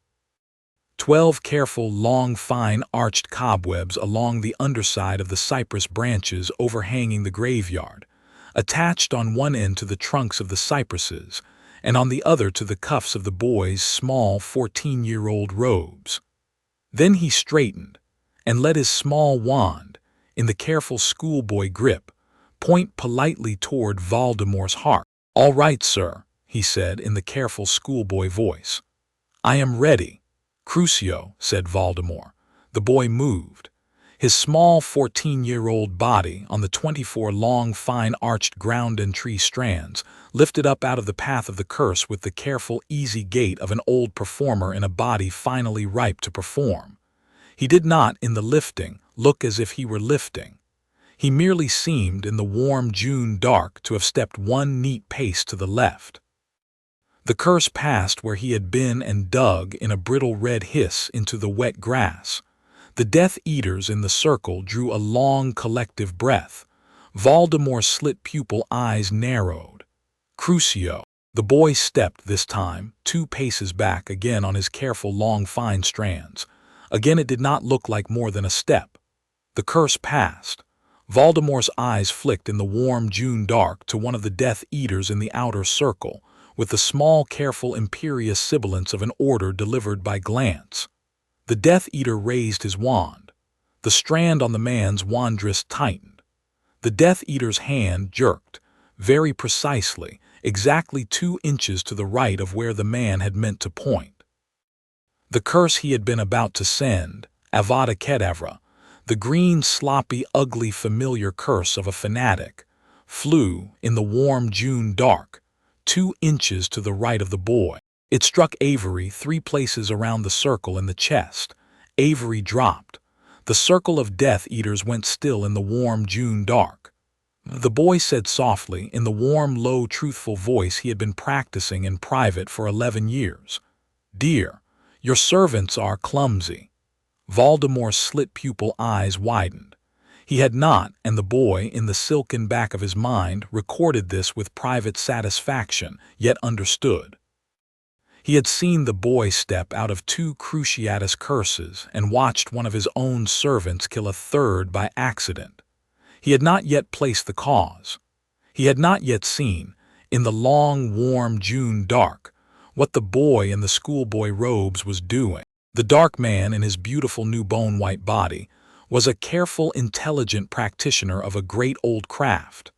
12 careful, long, fine, arched cobwebs along the underside of the cypress branches overhanging the graveyard, attached on one end to the trunks of the cypresses, and on the other to the cuffs of the boy's small 14-year-old robes. Then he straightened, and let his small wand, in the careful schoolboy grip, point politely toward Voldemort's heart. "All right, sir," he said in the careful schoolboy voice. "I am ready." "Crucio," said Voldemort. The boy moved. His small 14-year-old body, on the 24 long, fine, arched ground and tree strands, lifted up out of the path of the curse with the careful, easy gait of an old performer in a body finally ripe to perform. He did not, in the lifting, look as if he were lifting. He merely seemed, in the warm June dark, to have stepped one neat pace to the left. The curse passed where he had been and dug in a brittle red hiss into the wet grass. The Death Eaters in the circle drew a long collective breath. Voldemort's slit-pupil eyes narrowed. "Crucio." The boy stepped this time 2 paces back again on his careful long fine strands. Again it did not look like more than a step. The curse passed. Voldemort's eyes flicked in the warm June dark to one of the Death Eaters in the outer circle, with the small, careful, imperious sibilance of an order delivered by glance. The Death Eater raised his wand. The strand on the man's wandrist tightened. The Death Eater's hand jerked, very precisely, exactly 2 inches to the right of where the man had meant to point. The curse he had been about to send, Avada Kedavra, the green, sloppy, ugly, familiar curse of a fanatic, flew, in the warm June dark, 2 inches to the right of the boy. It struck Avery 3 places around the circle in the chest. Avery dropped. The circle of Death Eaters went still in the warm June dark. The boy said softly, in the warm, low, truthful voice he had been practicing in private for 11 years, "Dear, your servants are clumsy." Voldemort's slit-pupil eyes widened. He had not, and the boy, in the silken back of his mind, recorded this with private satisfaction, yet understood. He had seen the boy step out of 2 cruciatus curses and watched one of his own servants kill a third by accident. He had not yet placed the cause. He had not yet seen, in the long, warm June dark, what the boy in the schoolboy robes was doing. The dark man in his beautiful new bone-white body was a careful, intelligent practitioner of a great old craft.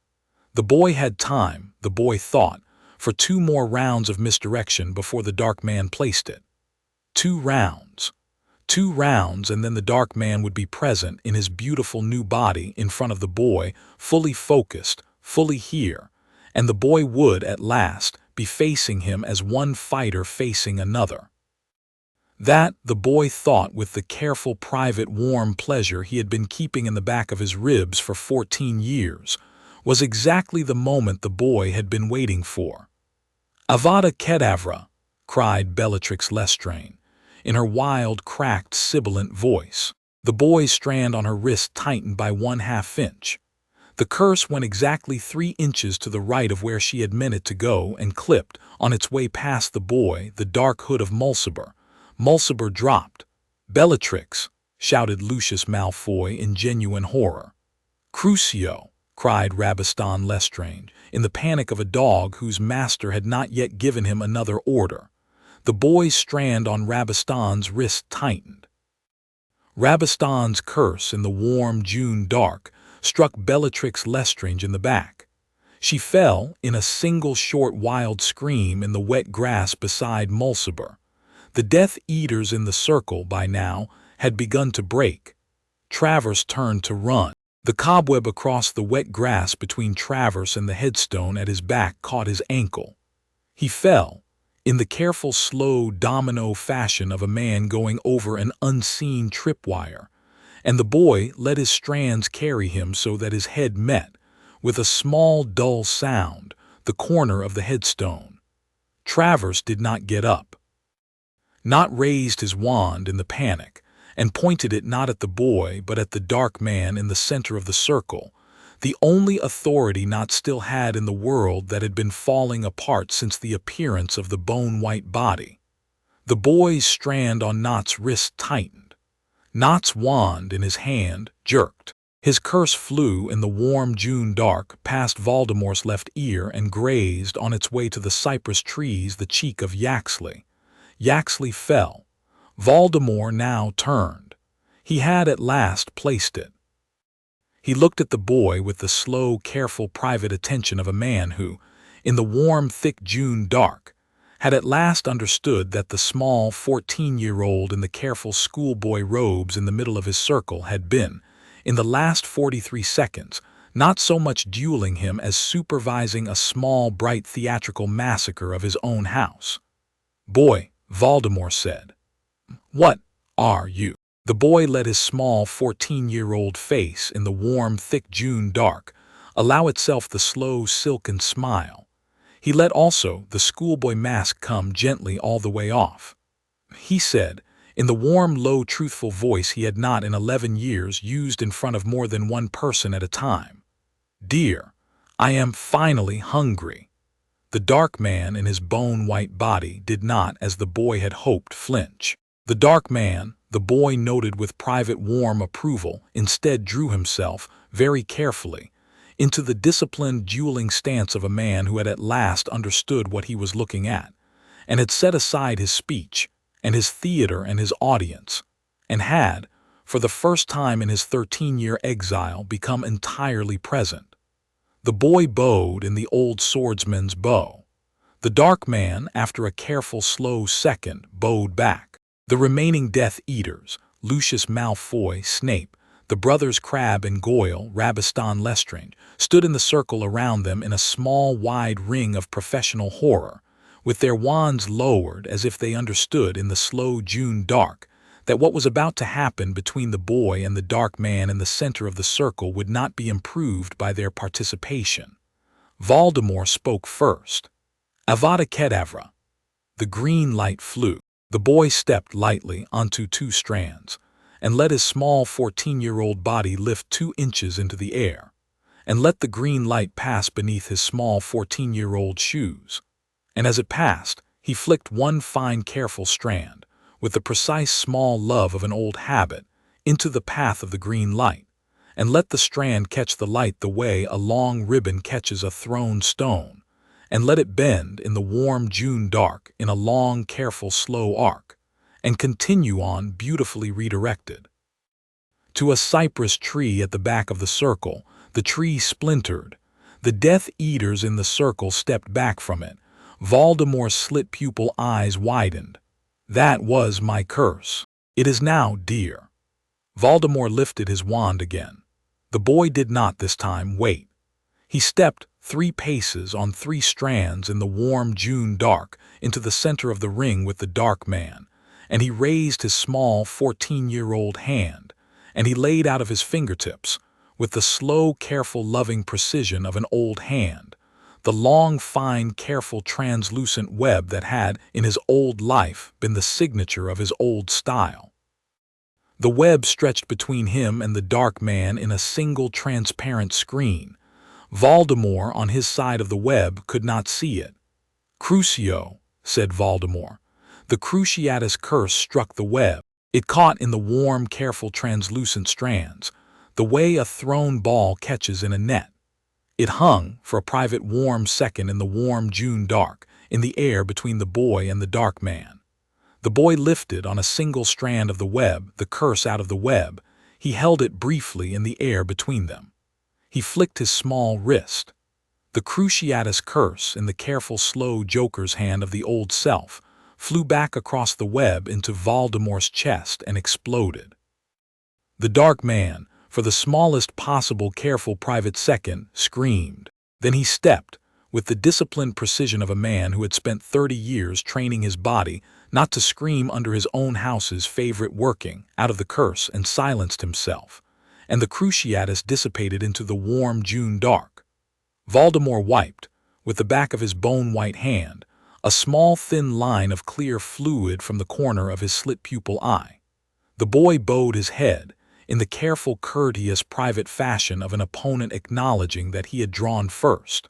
The boy had time, the boy thought, for 2 more rounds of misdirection before the dark man placed it. 2 rounds. 2 rounds, and then the dark man would be present in his beautiful new body in front of the boy, fully focused, fully here, and the boy would, at last, be facing him as one fighter facing another. That, the boy thought with the careful, private, warm pleasure he had been keeping in the back of his ribs for 14 years, was exactly the moment the boy had been waiting for. "Avada Kedavra!" cried Bellatrix Lestrange, in her wild, cracked, sibilant voice. The boy's strand on her wrist tightened by 1/2 inch. The curse went exactly 3 inches to the right of where she had meant it to go and clipped, on its way past the boy, the dark hood of Mulciber. Mulciber dropped. "Bellatrix!" shouted Lucius Malfoy in genuine horror. "Crucio!" cried Rabastan Lestrange, in the panic of a dog whose master had not yet given him another order. The boy's strand on Rabastan's wrist tightened. Rabastan's curse in the warm June dark struck Bellatrix Lestrange in the back. She fell in a single short wild scream in the wet grass beside Mulciber. The Death Eaters in the circle, by now, had begun to break. Travers turned to run. The cobweb across the wet grass between Travers and the headstone at his back caught his ankle. He fell, in the careful, slow domino fashion of a man going over an unseen tripwire, and the boy let his strands carry him so that his head met, with a small dull sound, the corner of the headstone. Travers did not get up, not raised his wand in the panic, and pointed it not at the boy but at the dark man in the center of the circle, the only authority Not still had in the world that had been falling apart since the appearance of the bone-white body. The boy's strand on Not's wrist tightened. Not's wand in his hand jerked. His curse flew in the warm June dark past Voldemort's left ear and grazed on its way to the cypress trees the cheek of Yaxley. Yaxley fell. Voldemort now turned. He had at last placed it. He looked at the boy with the slow, careful, private attention of a man who, in the warm, thick June dark, had at last understood that the small 14-year-old in the careful schoolboy robes in the middle of his circle had been, in the last 43 seconds, not so much dueling him as supervising a small, bright theatrical massacre of his own house. "Boy," Voldemort said. "What are you?" The boy let his small 14-year-old face in the warm, thick June dark allow itself the slow, silken smile. He let also the schoolboy mask come gently all the way off. He said, in the warm, low, truthful voice he had not in 11 years used in front of more than one person at a time, "Dear, I am finally hungry." The dark man in his bone-white body did not, as the boy had hoped, flinch. The dark man, the boy noted with private warm approval, instead drew himself, very carefully, into the disciplined, dueling stance of a man who had at last understood what he was looking at, and had set aside his speech, and his theater and his audience, and had, for the first time in his 13-year exile, become entirely present. The boy bowed in the old swordsman's bow. The dark man, after a careful, slow second, bowed back. The remaining Death Eaters, Lucius Malfoy, Snape, the brothers Crabbe and Goyle, Rabastan Lestrange, stood in the circle around them in a small, wide ring of professional horror, with their wands lowered as if they understood in the slow June dark that what was about to happen between the boy and the dark man in the center of the circle would not be improved by their participation. Voldemort spoke first. "Avada Kedavra." The green light flew. The boy stepped lightly onto 2 strands, and let his small 14-year-old body lift 2 inches into the air, and let the green light pass beneath his small 14-year-old shoes. And as it passed, He flicked one fine, careful strand, with the precise small love of an old habit, into the path of the green light, and let the strand catch the light the way a long ribbon catches a thrown stone, and let it bend in the warm June dark in a long, careful, slow arc, and continue on beautifully redirected. To a cypress tree at the back of the circle, the tree splintered. The Death Eaters in the circle stepped back from it. Voldemort's slit-pupil eyes widened. That was my curse. It is now, dear. Voldemort lifted his wand again. The boy did not this time wait. He stepped 3 paces on 3 strands in the warm June dark into the center of the ring with the Dark Man, and he raised his small 14-year-old hand, and he laid out of his fingertips, with the slow, careful, loving precision of an old hand, the long, fine, careful, translucent web that had, in his old life, been the signature of his old style. The web stretched between him and the Dark Man in a single transparent screen. Voldemort, on his side of the web, could not see it. "Crucio," said Voldemort. The Cruciatus curse struck the web. It caught in the warm, careful, translucent strands, the way a thrown ball catches in a net. It hung for a private warm second in the warm June dark, in the air between the boy and the Dark Man. The boy lifted on a single strand of the web, the curse out of the web. He held it briefly in the air between them. He flicked his small wrist. The Cruciatus curse, in the careful, slow Joker's hand of the old self, flew back across the web into Voldemort's chest and exploded. The Dark Man, for the smallest possible careful private second, screamed. Then he stepped, with the disciplined precision of a man who had spent 30 years training his body not to scream under his own house's favorite working, out of the curse, and silenced himself, and the Cruciatus dissipated into the warm June dark. Voldemort wiped, with the back of his bone-white hand, a small thin line of clear fluid from the corner of his slit-pupil eye. The boy bowed his head, in the careful, courteous, private fashion of an opponent acknowledging that he had drawn first.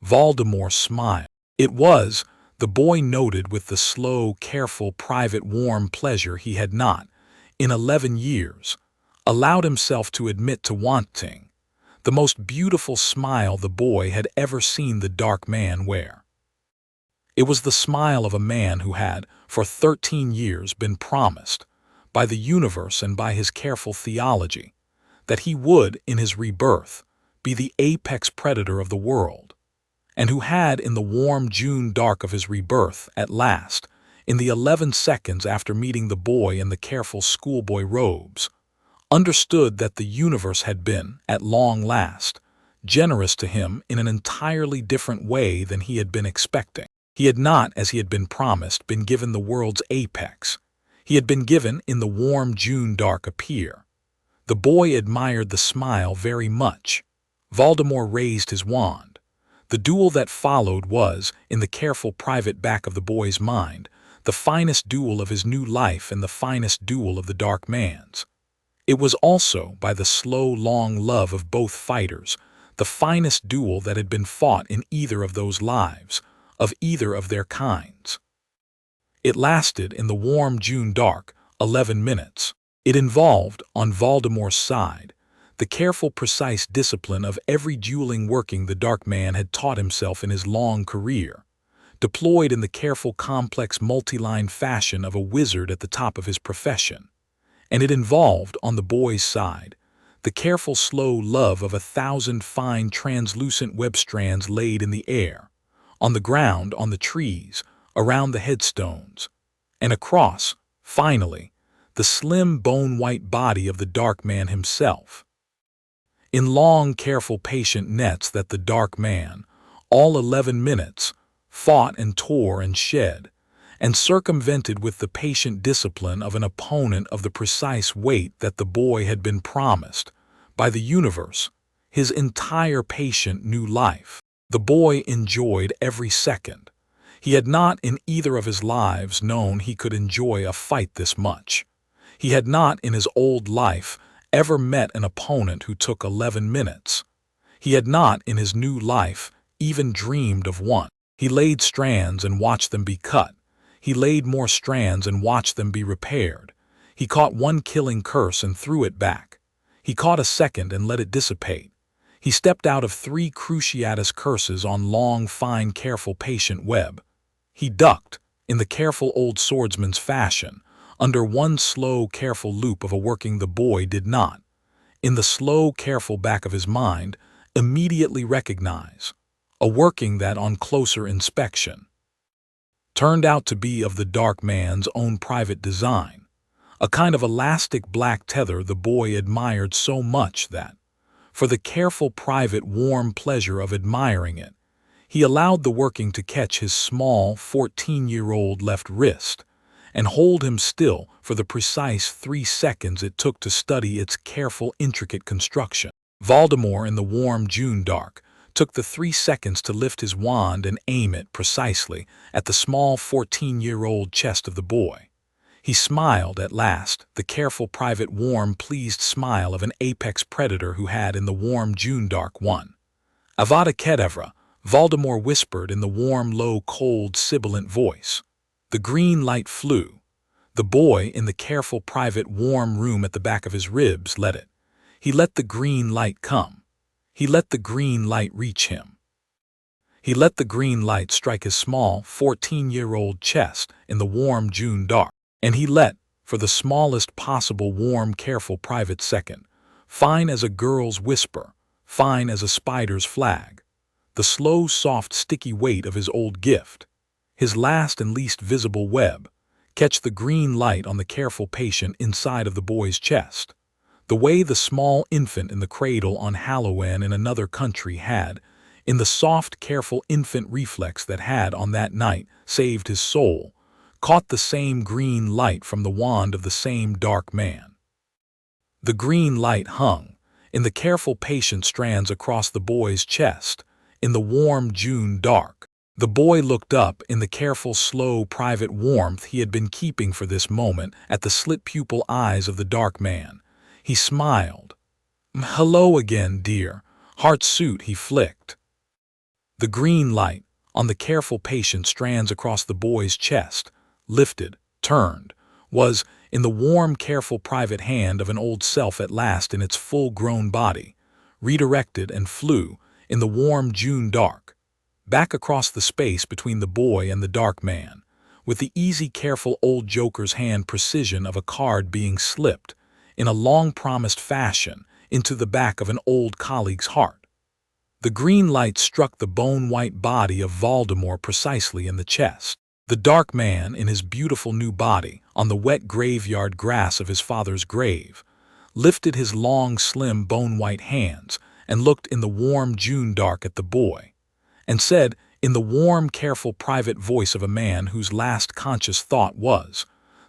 Voldemort smiled. It was, the boy noted with the slow, careful, private, warm pleasure he had not, in 11 years, allowed himself to admit to wanting, the most beautiful smile the boy had ever seen the Dark Man wear. It was the smile of a man who had, for 13 years, been promised, by the universe and by his careful theology, that he would, in his rebirth, be the apex predator of the world, and who had, in the warm June dark of his rebirth, at last, in the 11 seconds after meeting the boy in the careful schoolboy robes, understood that the universe had been, at long last, generous to him in an entirely different way than he had been expecting. He had not, as he had been promised, been given the world's apex. He had been given, in the warm June dark, a peer. The boy admired the smile very much. Voldemort raised his wand. The duel that followed was, in the careful private back of the boy's mind, the finest duel of his new life and the finest duel of the Dark Man's. It was also, by the slow, long love of both fighters, the finest duel that had been fought in either of those lives, of either of their kinds. It lasted, in the warm June dark, 11 minutes. It involved, on Voldemort's side, the careful, precise discipline of every dueling working the Dark Man had taught himself in his long career, deployed in the careful, complex, multi-line fashion of a wizard at the top of his profession. And it involved, on the boy's side, the careful, slow love of 1,000 fine, translucent web strands laid in the air, on the ground, on the trees, around the headstones, and across, finally, the slim, bone-white body of the Dark Man himself. In long, careful, patient nets that the Dark Man, all 11 minutes, fought and tore and shed, and circumvented with the patient discipline of an opponent of the precise weight that the boy had been promised, by the universe, his entire patient new life. The boy enjoyed every second. He had not in either of his lives known he could enjoy a fight this much. He had not in his old life ever met an opponent who took 11 minutes. He had not in his new life even dreamed of one. He laid strands and watched them be cut. He laid more strands and watched them be repaired. He caught one killing curse and threw it back. He caught a second and let it dissipate. He stepped out of 3 cruciatus curses on long, fine, careful, patient web. He ducked, in the careful old swordsman's fashion, under one slow, careful loop of a working the boy did not, in the slow, careful back of his mind, immediately recognize, a working that on closer inspection turned out to be of the dark man's own private design, a kind of elastic black tether the boy admired so much that, for the careful, private, warm pleasure of admiring it, he allowed the working to catch his small 14-year-old left wrist and hold him still for the precise 3 seconds it took to study its careful, intricate construction. Voldemort, in the warm June dark, took the 3 seconds to lift his wand and aim it precisely at the small 14-year-old chest of the boy. He smiled at last, the careful, private, warm, pleased smile of an apex predator who had, in the warm June dark, won. Avada Kedavra, Voldemort whispered in the warm, low, cold, sibilant voice. The green light flew. The boy, in the careful, private, warm room at the back of his ribs, let it. He let the green light come. He let the green light reach him. He let the green light strike his small 14-year-old chest in the warm June dark. And he let, for the smallest possible warm, careful, private second, fine as a girl's whisper, fine as a spider's flag, the slow, soft, sticky weight of his old gift, his last and least visible web, catch the green light on the careful patient inside of the boy's chest, the way the small infant in the cradle on Halloween in another country had, in the soft, careful infant reflex that had on that night saved his soul, caught the same green light from the wand of the same dark man. The green light hung, in the careful, patient strands across the boy's chest, in the warm June dark. The boy looked up in the careful, slow, private warmth he had been keeping for this moment at the slit-pupil eyes of the dark man. He smiled. "Hello again, dear." Heart suit he flicked. The green light, on the careful, patient strands across the boy's chest, lifted, turned, was, in the warm, careful, private hand of an old self at last in its full-grown body, redirected and flew, in the warm June dark, back across the space between the boy and the dark man, with the easy, careful old joker's hand precision of a card being slipped, in a long-promised fashion, into the back of an old colleague's heart. The green light struck the bone-white body of Voldemort precisely in the chest. The dark man, in his beautiful new body, on the wet graveyard grass of his father's grave, lifted his long, slim, bone-white hands and looked in the warm June dark at the boy, and said, in the warm, careful, private voice of a man whose last conscious thought was,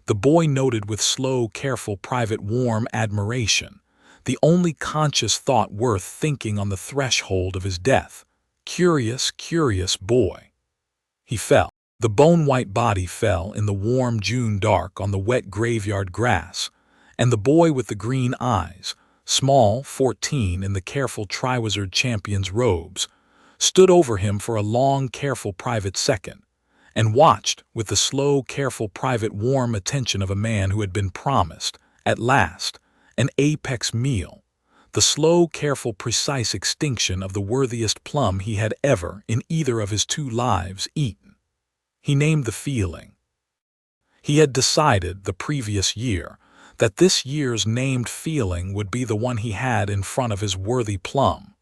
the boy noted with slow, careful, private, warm admiration, the only conscious thought worth thinking on the threshold of his death, "Curious, curious boy." He fell. The bone-white body fell in the warm June dark on the wet graveyard grass, and the boy with the green eyes, small, 14, in the careful Triwizard champion's robes, stood over him for a long, careful, private second, and watched with the slow, careful, private, warm attention of a man who had been promised, at last, an apex meal, the slow, careful, precise extinction of the worthiest plum he had ever, in either of his 2 lives, eaten. He named the feeling. He had decided the previous year that this year's named feeling would be the one he had in front of his worthy plum.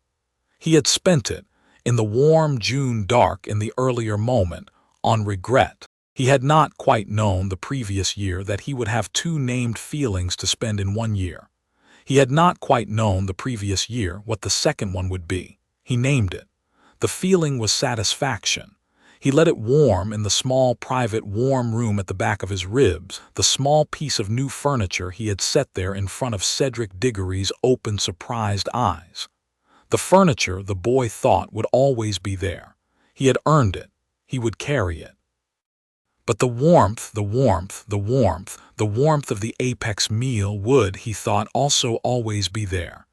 He had spent it, in the warm June dark in the earlier moment, on regret. He had not quite known the previous year that he would have 2 named feelings to spend in 1 year. He had not quite known the previous year what the second one would be. He named it. The feeling was satisfaction. He let it warm in the small, private, warm room at the back of his ribs, the small piece of new furniture he had set there in front of Cedric Diggory's open, surprised eyes. The furniture, the boy thought, would always be there. He had earned it. He would carry it. But the warmth, the warmth, the warmth, the warmth of the apex meal would, he thought, also always be there.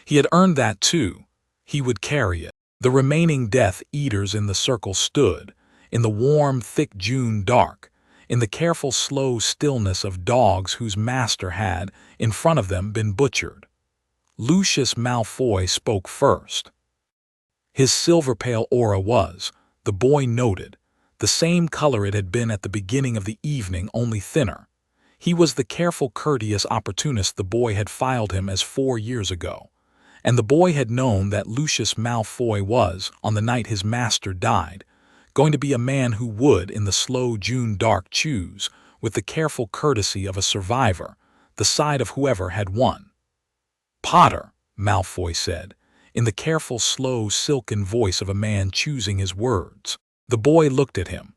He had earned that too. He would carry it. The remaining Death Eaters in the circle stood, in the warm, thick June dark, in the careful, slow stillness of dogs whose master had, in front of them, been butchered. Lucius Malfoy spoke first. His silver-pale aura was, the boy noted, the same color it had been at the beginning of the evening, only thinner. He was the careful, courteous opportunist the boy had filed him as 4 years ago, and the boy had known that Lucius Malfoy was, on the night his master died, going to be a man who would, in the slow June dark, choose, with the careful courtesy of a survivor, the side of whoever had won. "Potter," Malfoy said, in the careful, slow, silken voice of a man choosing his words. The boy looked at him.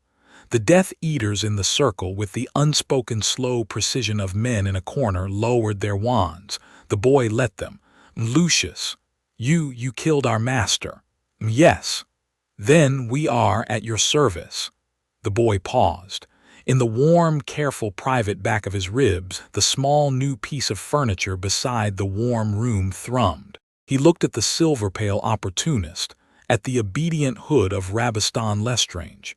The Death Eaters in the circle, with the unspoken slow precision of men in a corner, lowered their wands. The boy let them. "Lucius, you killed our master." "Yes." "Then we are at your service." The boy paused. In the warm, careful private back of his ribs, the small new piece of furniture beside the warm room thrummed. He looked at the silver-pale opportunist, at the obedient hood of Rabaston Lestrange,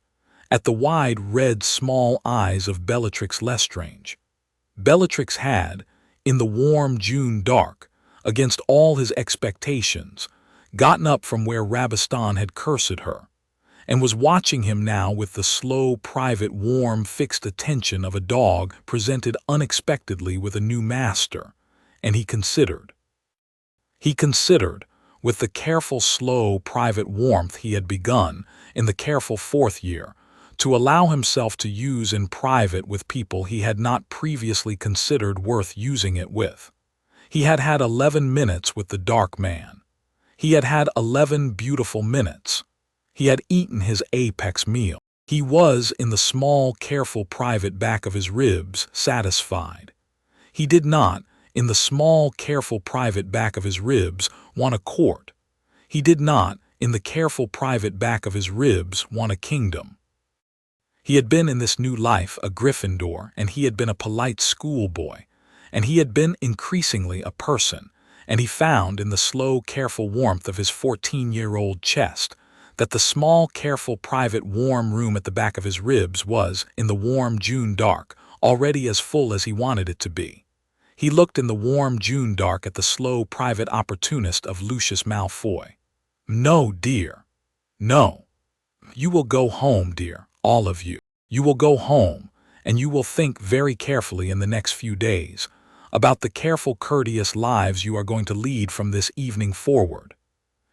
at the wide, red, small eyes of Bellatrix Lestrange. Bellatrix had, in the warm June dark, against all his expectations, gotten up from where Rabaston had cursed her, and was watching him now with the slow, private, warm, fixed attention of a dog presented unexpectedly with a new master, and he considered. He considered, with the careful, slow, private warmth he had begun, in the careful 4th year, to allow himself to use in private with people he had not previously considered worth using it with. He had had 11 minutes with the dark man. He had had 11 beautiful minutes. He had eaten his apex meal. He was, in the small, careful, private back of his ribs, satisfied. He did not, in the small, careful, private back of his ribs, want a court. He did not, in the careful, private back of his ribs, want a kingdom. He had been in this new life a Gryffindor, and he had been a polite schoolboy, and he had been increasingly a person, and he found in the slow, careful warmth of his 14-year-old chest that the small, careful, private, warm room at the back of his ribs was, in the warm June dark, already as full as he wanted it to be. He looked in the warm June dark at the slow, private opportunist of Lucius Malfoy. "No, dear. No. You will go home, dear, all of you. You will go home, and you will think very carefully in the next few days about the careful, courteous lives you are going to lead from this evening forward.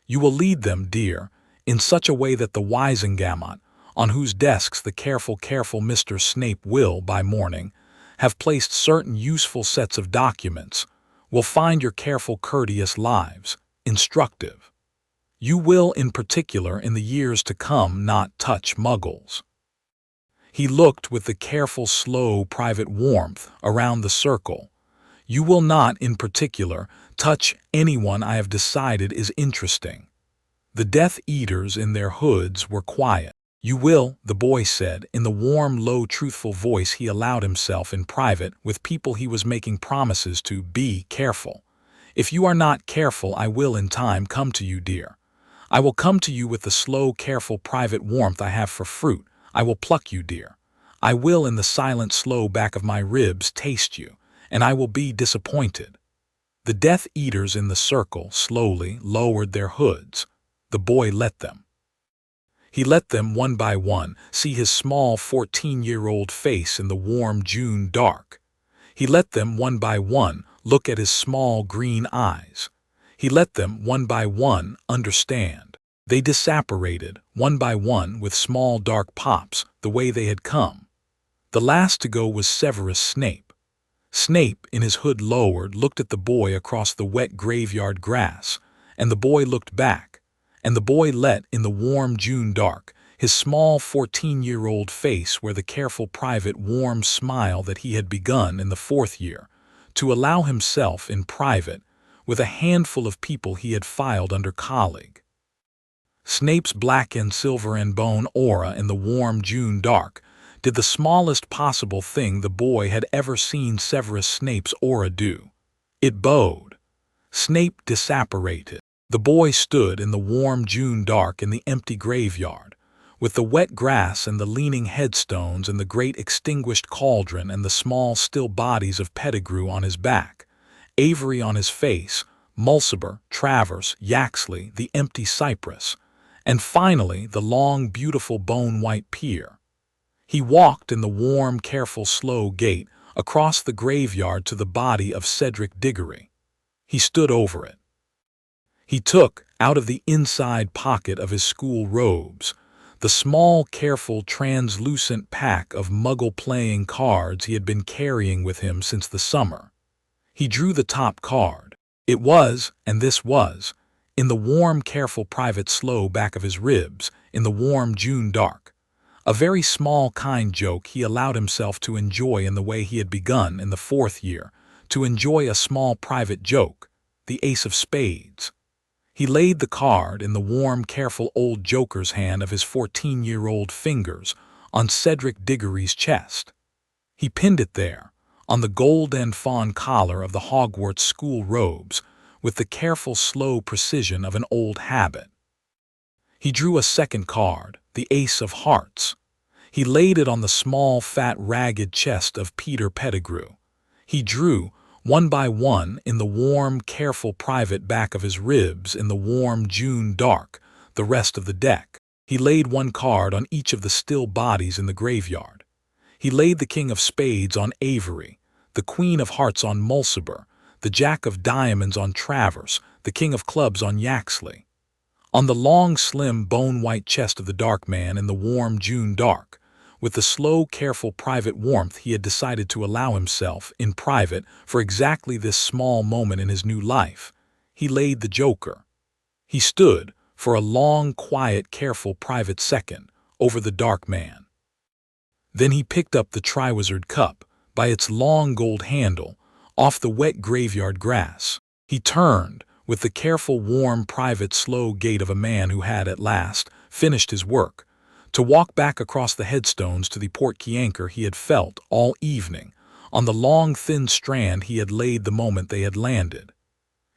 You will lead them, dear, in such a way that the Wisengamot, on whose desks the careful Mr. Snape will, by morning, have placed certain useful sets of documents, will find your careful, courteous lives instructive. You will, in particular, in the years to come, not touch muggles." He looked with the careful, slow, private warmth around the circle. "You will not, in particular, touch anyone I have decided is interesting." The Death Eaters in their hoods were quiet. "You will," the boy said, in the warm, low, truthful voice he allowed himself in private with people he was making promises to, "be careful. If you are not careful, I will in time come to you, dear. I will come to you with the slow, careful, private warmth I have for fruit. I will pluck you, dear. I will, in the silent, slow back of my ribs, taste you, and I will be disappointed." The Death Eaters in the circle slowly lowered their hoods. The boy let them. He let them, one by one, see his small 14-year-old face in the warm June dark. He let them, one by one, look at his small green eyes. He let them, one by one, understand. They disapparated, one by one, with small dark pops, the way they had come. The last to go was Severus Snape. Snape, in his hood lowered, looked at the boy across the wet graveyard grass, and the boy looked back, and the boy let, in the warm June dark, his small 14-year-old face wear the careful, private, warm smile that he had begun in the 4th year, to allow himself, in private, with a handful of people he had filed under colleague. Snape's black and silver and bone aura in the warm June dark did the smallest possible thing the boy had ever seen Severus Snape's aura do. It bowed. Snape disapparated. The boy stood in the warm June dark in the empty graveyard, with the wet grass and the leaning headstones and the great extinguished cauldron and the small still bodies of Pettigrew on his back, Avery on his face, Mulciber, Travers, Yaxley, the empty cypress, and finally the long, beautiful bone-white pier. He walked in the warm, careful, slow gait across the graveyard to the body of Cedric Diggory. He stood over it. He took, out of the inside pocket of his school robes, the small, careful, translucent pack of Muggle-playing cards he had been carrying with him since the summer. He drew the top card. It was, and this was, in the warm, careful, private slow back of his ribs, in the warm June dark. A very small, kind joke he allowed himself to enjoy in the way he had begun in the 4th year, to enjoy a small private joke, the ace of spades. He laid the card in the warm, careful old joker's hand of his 14-year-old fingers on Cedric Diggory's chest. He pinned it there, on the gold and fawn collar of the Hogwarts school robes, with the careful, slow precision of an old habit. He drew a second card, the ace of hearts. He laid it on the small, fat, ragged chest of Peter Pettigrew. He drew, one by one, in the warm, careful private back of his ribs in the warm June dark, the rest of the deck. He laid one card on each of the still bodies in the graveyard. He laid the king of spades on Avery, the queen of hearts on Mulciber, the jack of diamonds on Travers, the king of clubs on Yaxley. On the long, slim, bone-white chest of the dark man in the warm June dark, with the slow, careful, private warmth he had decided to allow himself, in private, for exactly this small moment in his new life, he laid the joker. He stood, for a long, quiet, careful, private second, over the dark man. Then he picked up the Triwizard Cup, by its long gold handle, off the wet graveyard grass. He turned, with the careful, warm, private, slow gait of a man who had, at last, finished his work, to walk back across the headstones to the portkey anchor he had felt all evening, on the long, thin strand he had laid the moment they had landed.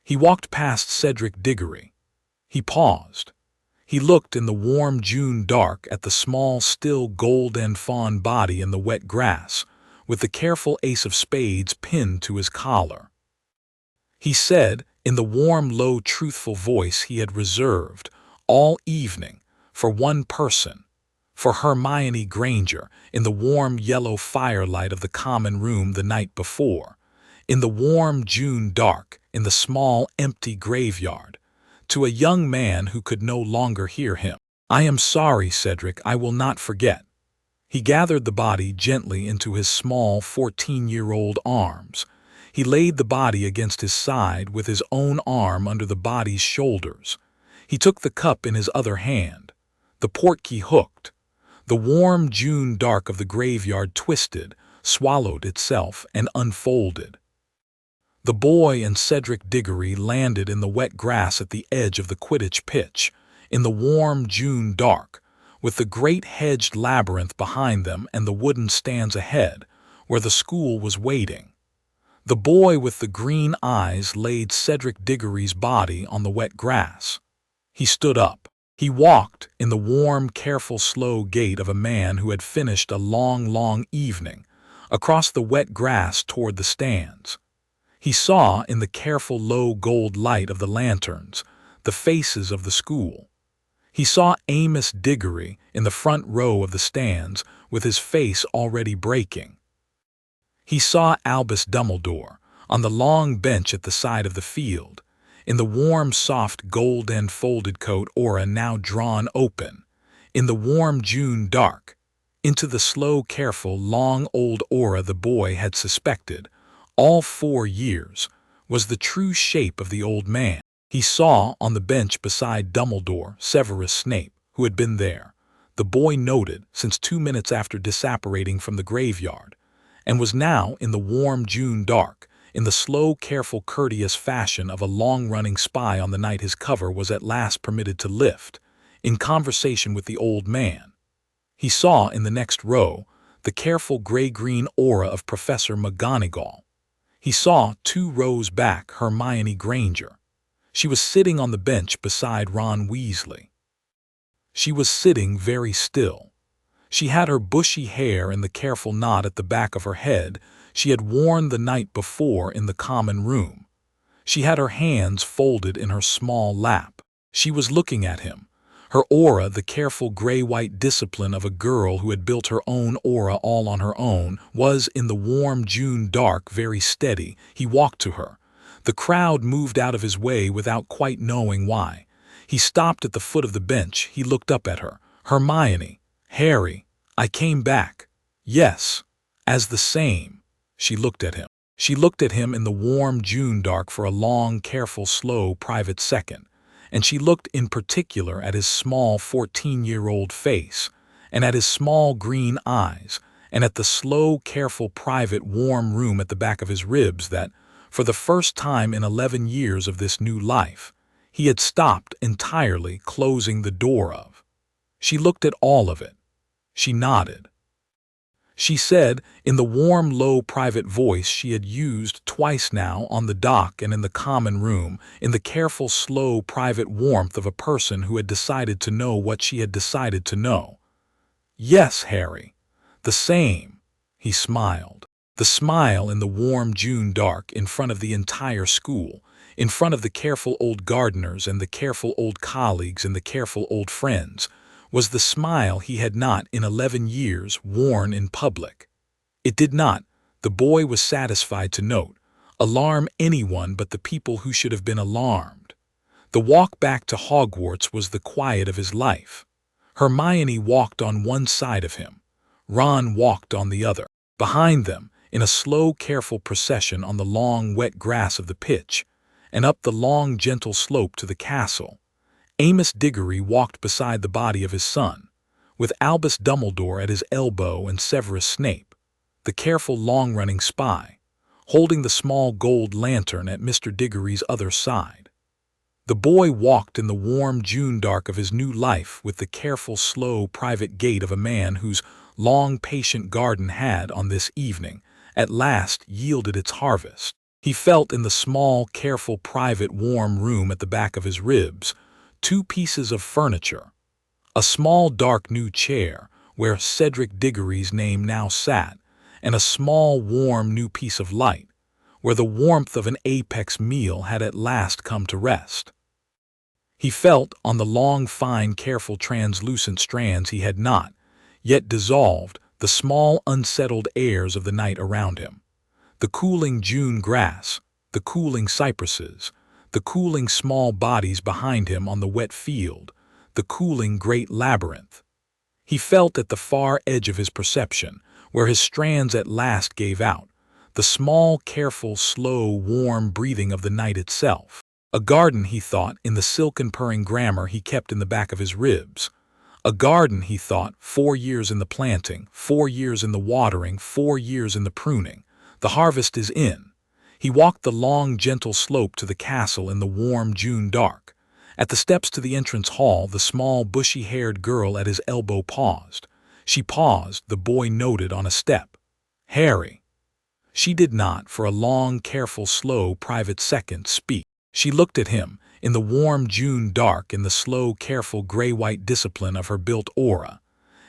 He walked past Cedric Diggory. He paused. He looked in the warm June dark at the small, still, gold and fawn body in the wet grass, with the careful ace of spades pinned to his collar. He said, in the warm, low, truthful voice he had reserved, all evening, for one person, for Hermione Granger, in the warm yellow firelight of the common room the night before, in the warm June dark, in the small, empty graveyard, to a young man who could no longer hear him. "I am sorry, Cedric, I will not forget." He gathered the body gently into his small 14-year-old arms. He laid the body against his side with his own arm under the body's shoulders. He took the cup in his other hand. The portkey hooked. The warm June dark of the graveyard twisted, swallowed itself, and unfolded. The boy and Cedric Diggory landed in the wet grass at the edge of the Quidditch pitch, in the warm June dark, with the great hedged labyrinth behind them and the wooden stands ahead, where the school was waiting. The boy with the green eyes laid Cedric Diggory's body on the wet grass. He stood up. He walked in the warm, careful, slow gait of a man who had finished a long, long evening, across the wet grass toward the stands. He saw, in the careful, low gold light of the lanterns, the faces of the school. He saw Amos Diggory in the front row of the stands, with his face already breaking. He saw Albus Dumbledore, on the long bench at the side of the field, in the warm, soft, gold and folded coat aura now drawn open, in the warm June dark, into the slow, careful, long old aura the boy had suspected, all 4 years, was the true shape of the old man. He saw, on the bench beside Dumbledore, Severus Snape, who had been there, the boy noted, since 2 minutes after disapparating from the graveyard, and was now in the warm June dark, in the slow, careful, courteous fashion of a long-running spy on the night his cover was at last permitted to lift, in conversation with the old man. He saw, in the next row, the careful gray-green aura of Professor McGonagall. He saw, 2 rows back, Hermione Granger. She was sitting on the bench beside Ron Weasley. She was sitting very still. She had her bushy hair in the careful knot at the back of her head she had worn the night before in the common room. She had her hands folded in her small lap. She was looking at him. Her aura, the careful gray-white discipline of a girl who had built her own aura all on her own, was, in the warm June dark, very steady. He walked to her. The crowd moved out of his way without quite knowing why. He stopped at the foot of the bench. He looked up at her. "Hermione, Harry, I came back." "Yes." "As the same." She looked at him. She looked at him in the warm June dark for a long, careful, slow, private second. And she looked in particular at his small 14-year-old face, and at his small green eyes, and at the slow, careful, private, warm room at the back of his ribs that, for the first time in 11 years of this new life, he had stopped entirely closing the door of. She looked at all of it. She nodded. She said, in the warm, low, private voice she had used twice now on the dock and in the common room, in the careful, slow, private warmth of a person who had decided to know what she had decided to know. "Yes, Harry. The same." He smiled. The smile in the warm June dark, in front of the entire school, in front of the careful old gardeners and the careful old colleagues and the careful old friends, was the smile he had not in 11 years worn in public. It did not, the boy was satisfied to note, alarm anyone but the people who should have been alarmed. The walk back to Hogwarts was the quiet of his life. Hermione walked on one side of him. Ron walked on the other. Behind them, in a slow, careful procession on the long, wet grass of the pitch, and up the long, gentle slope to the castle, Amos Diggory walked beside the body of his son, with Albus Dumbledore at his elbow and Severus Snape, the careful long-running spy, holding the small gold lantern at Mr. Diggory's other side. The boy walked in the warm June dark of his new life with the careful, slow, private gait of a man whose long, patient garden had, on this evening, at last yielded its harvest. He felt in the small, careful, private, warm room at the back of his ribs 2 pieces of furniture, a small dark new chair where Cedric Diggory's name now sat, and a small warm new piece of light where the warmth of an apex meal had at last come to rest. He felt on the long, fine, careful, translucent strands he had not yet dissolved the small, unsettled airs of the night around him, the cooling June grass, the cooling cypresses, the cooling small bodies behind him on the wet field, the cooling great labyrinth. He felt at the far edge of his perception, where his strands at last gave out, the small, careful, slow, warm breathing of the night itself. A garden, he thought, in the silken purring grammar he kept in the back of his ribs. A garden, he thought, 4 years in the planting, 4 years in the watering, 4 years in the pruning. The harvest is in. He walked the long, gentle slope to the castle in the warm June dark. At the steps to the entrance hall, the small, bushy-haired girl at his elbow paused. She paused, the boy noted, on a step. "Harry." She did not, for a long, careful, slow, private second, speak. She looked at him, in the warm June dark, in the slow, careful, gray-white discipline of her built aura.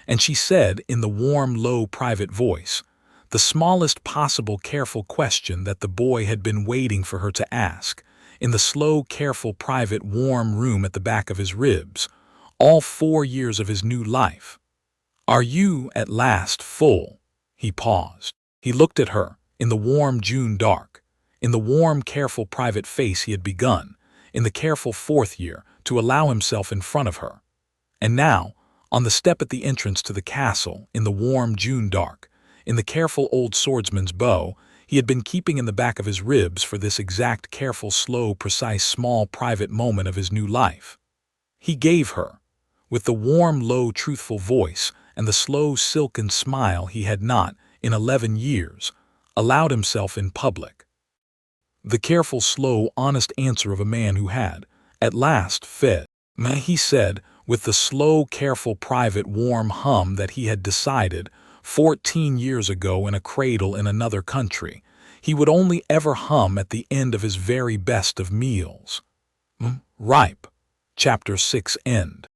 And she said, in the warm, low, private voice, the smallest possible careful question that the boy had been waiting for her to ask, in the slow, careful, private, warm room at the back of his ribs, all 4 years of his new life. "Are you, at last, full?" He paused. He looked at her, in the warm June dark, in the warm, careful, private face he had begun, in the careful 4th year, to allow himself in front of her. And now, on the step at the entrance to the castle, in the warm June dark, in the careful old swordsman's bow he had been keeping in the back of his ribs for this exact careful, slow, precise, small, private moment of his new life, he gave her, with the warm, low, truthful voice and the slow, silken smile he had not, in 11 years, allowed himself in public. The careful, slow, honest answer of a man who had, at last, fed. He said, with the slow, careful, private, warm hum that he had decided, 14 years ago in a cradle in another country, he would only ever hum at the end of his very best of meals. Ripe. Chapter 6 End.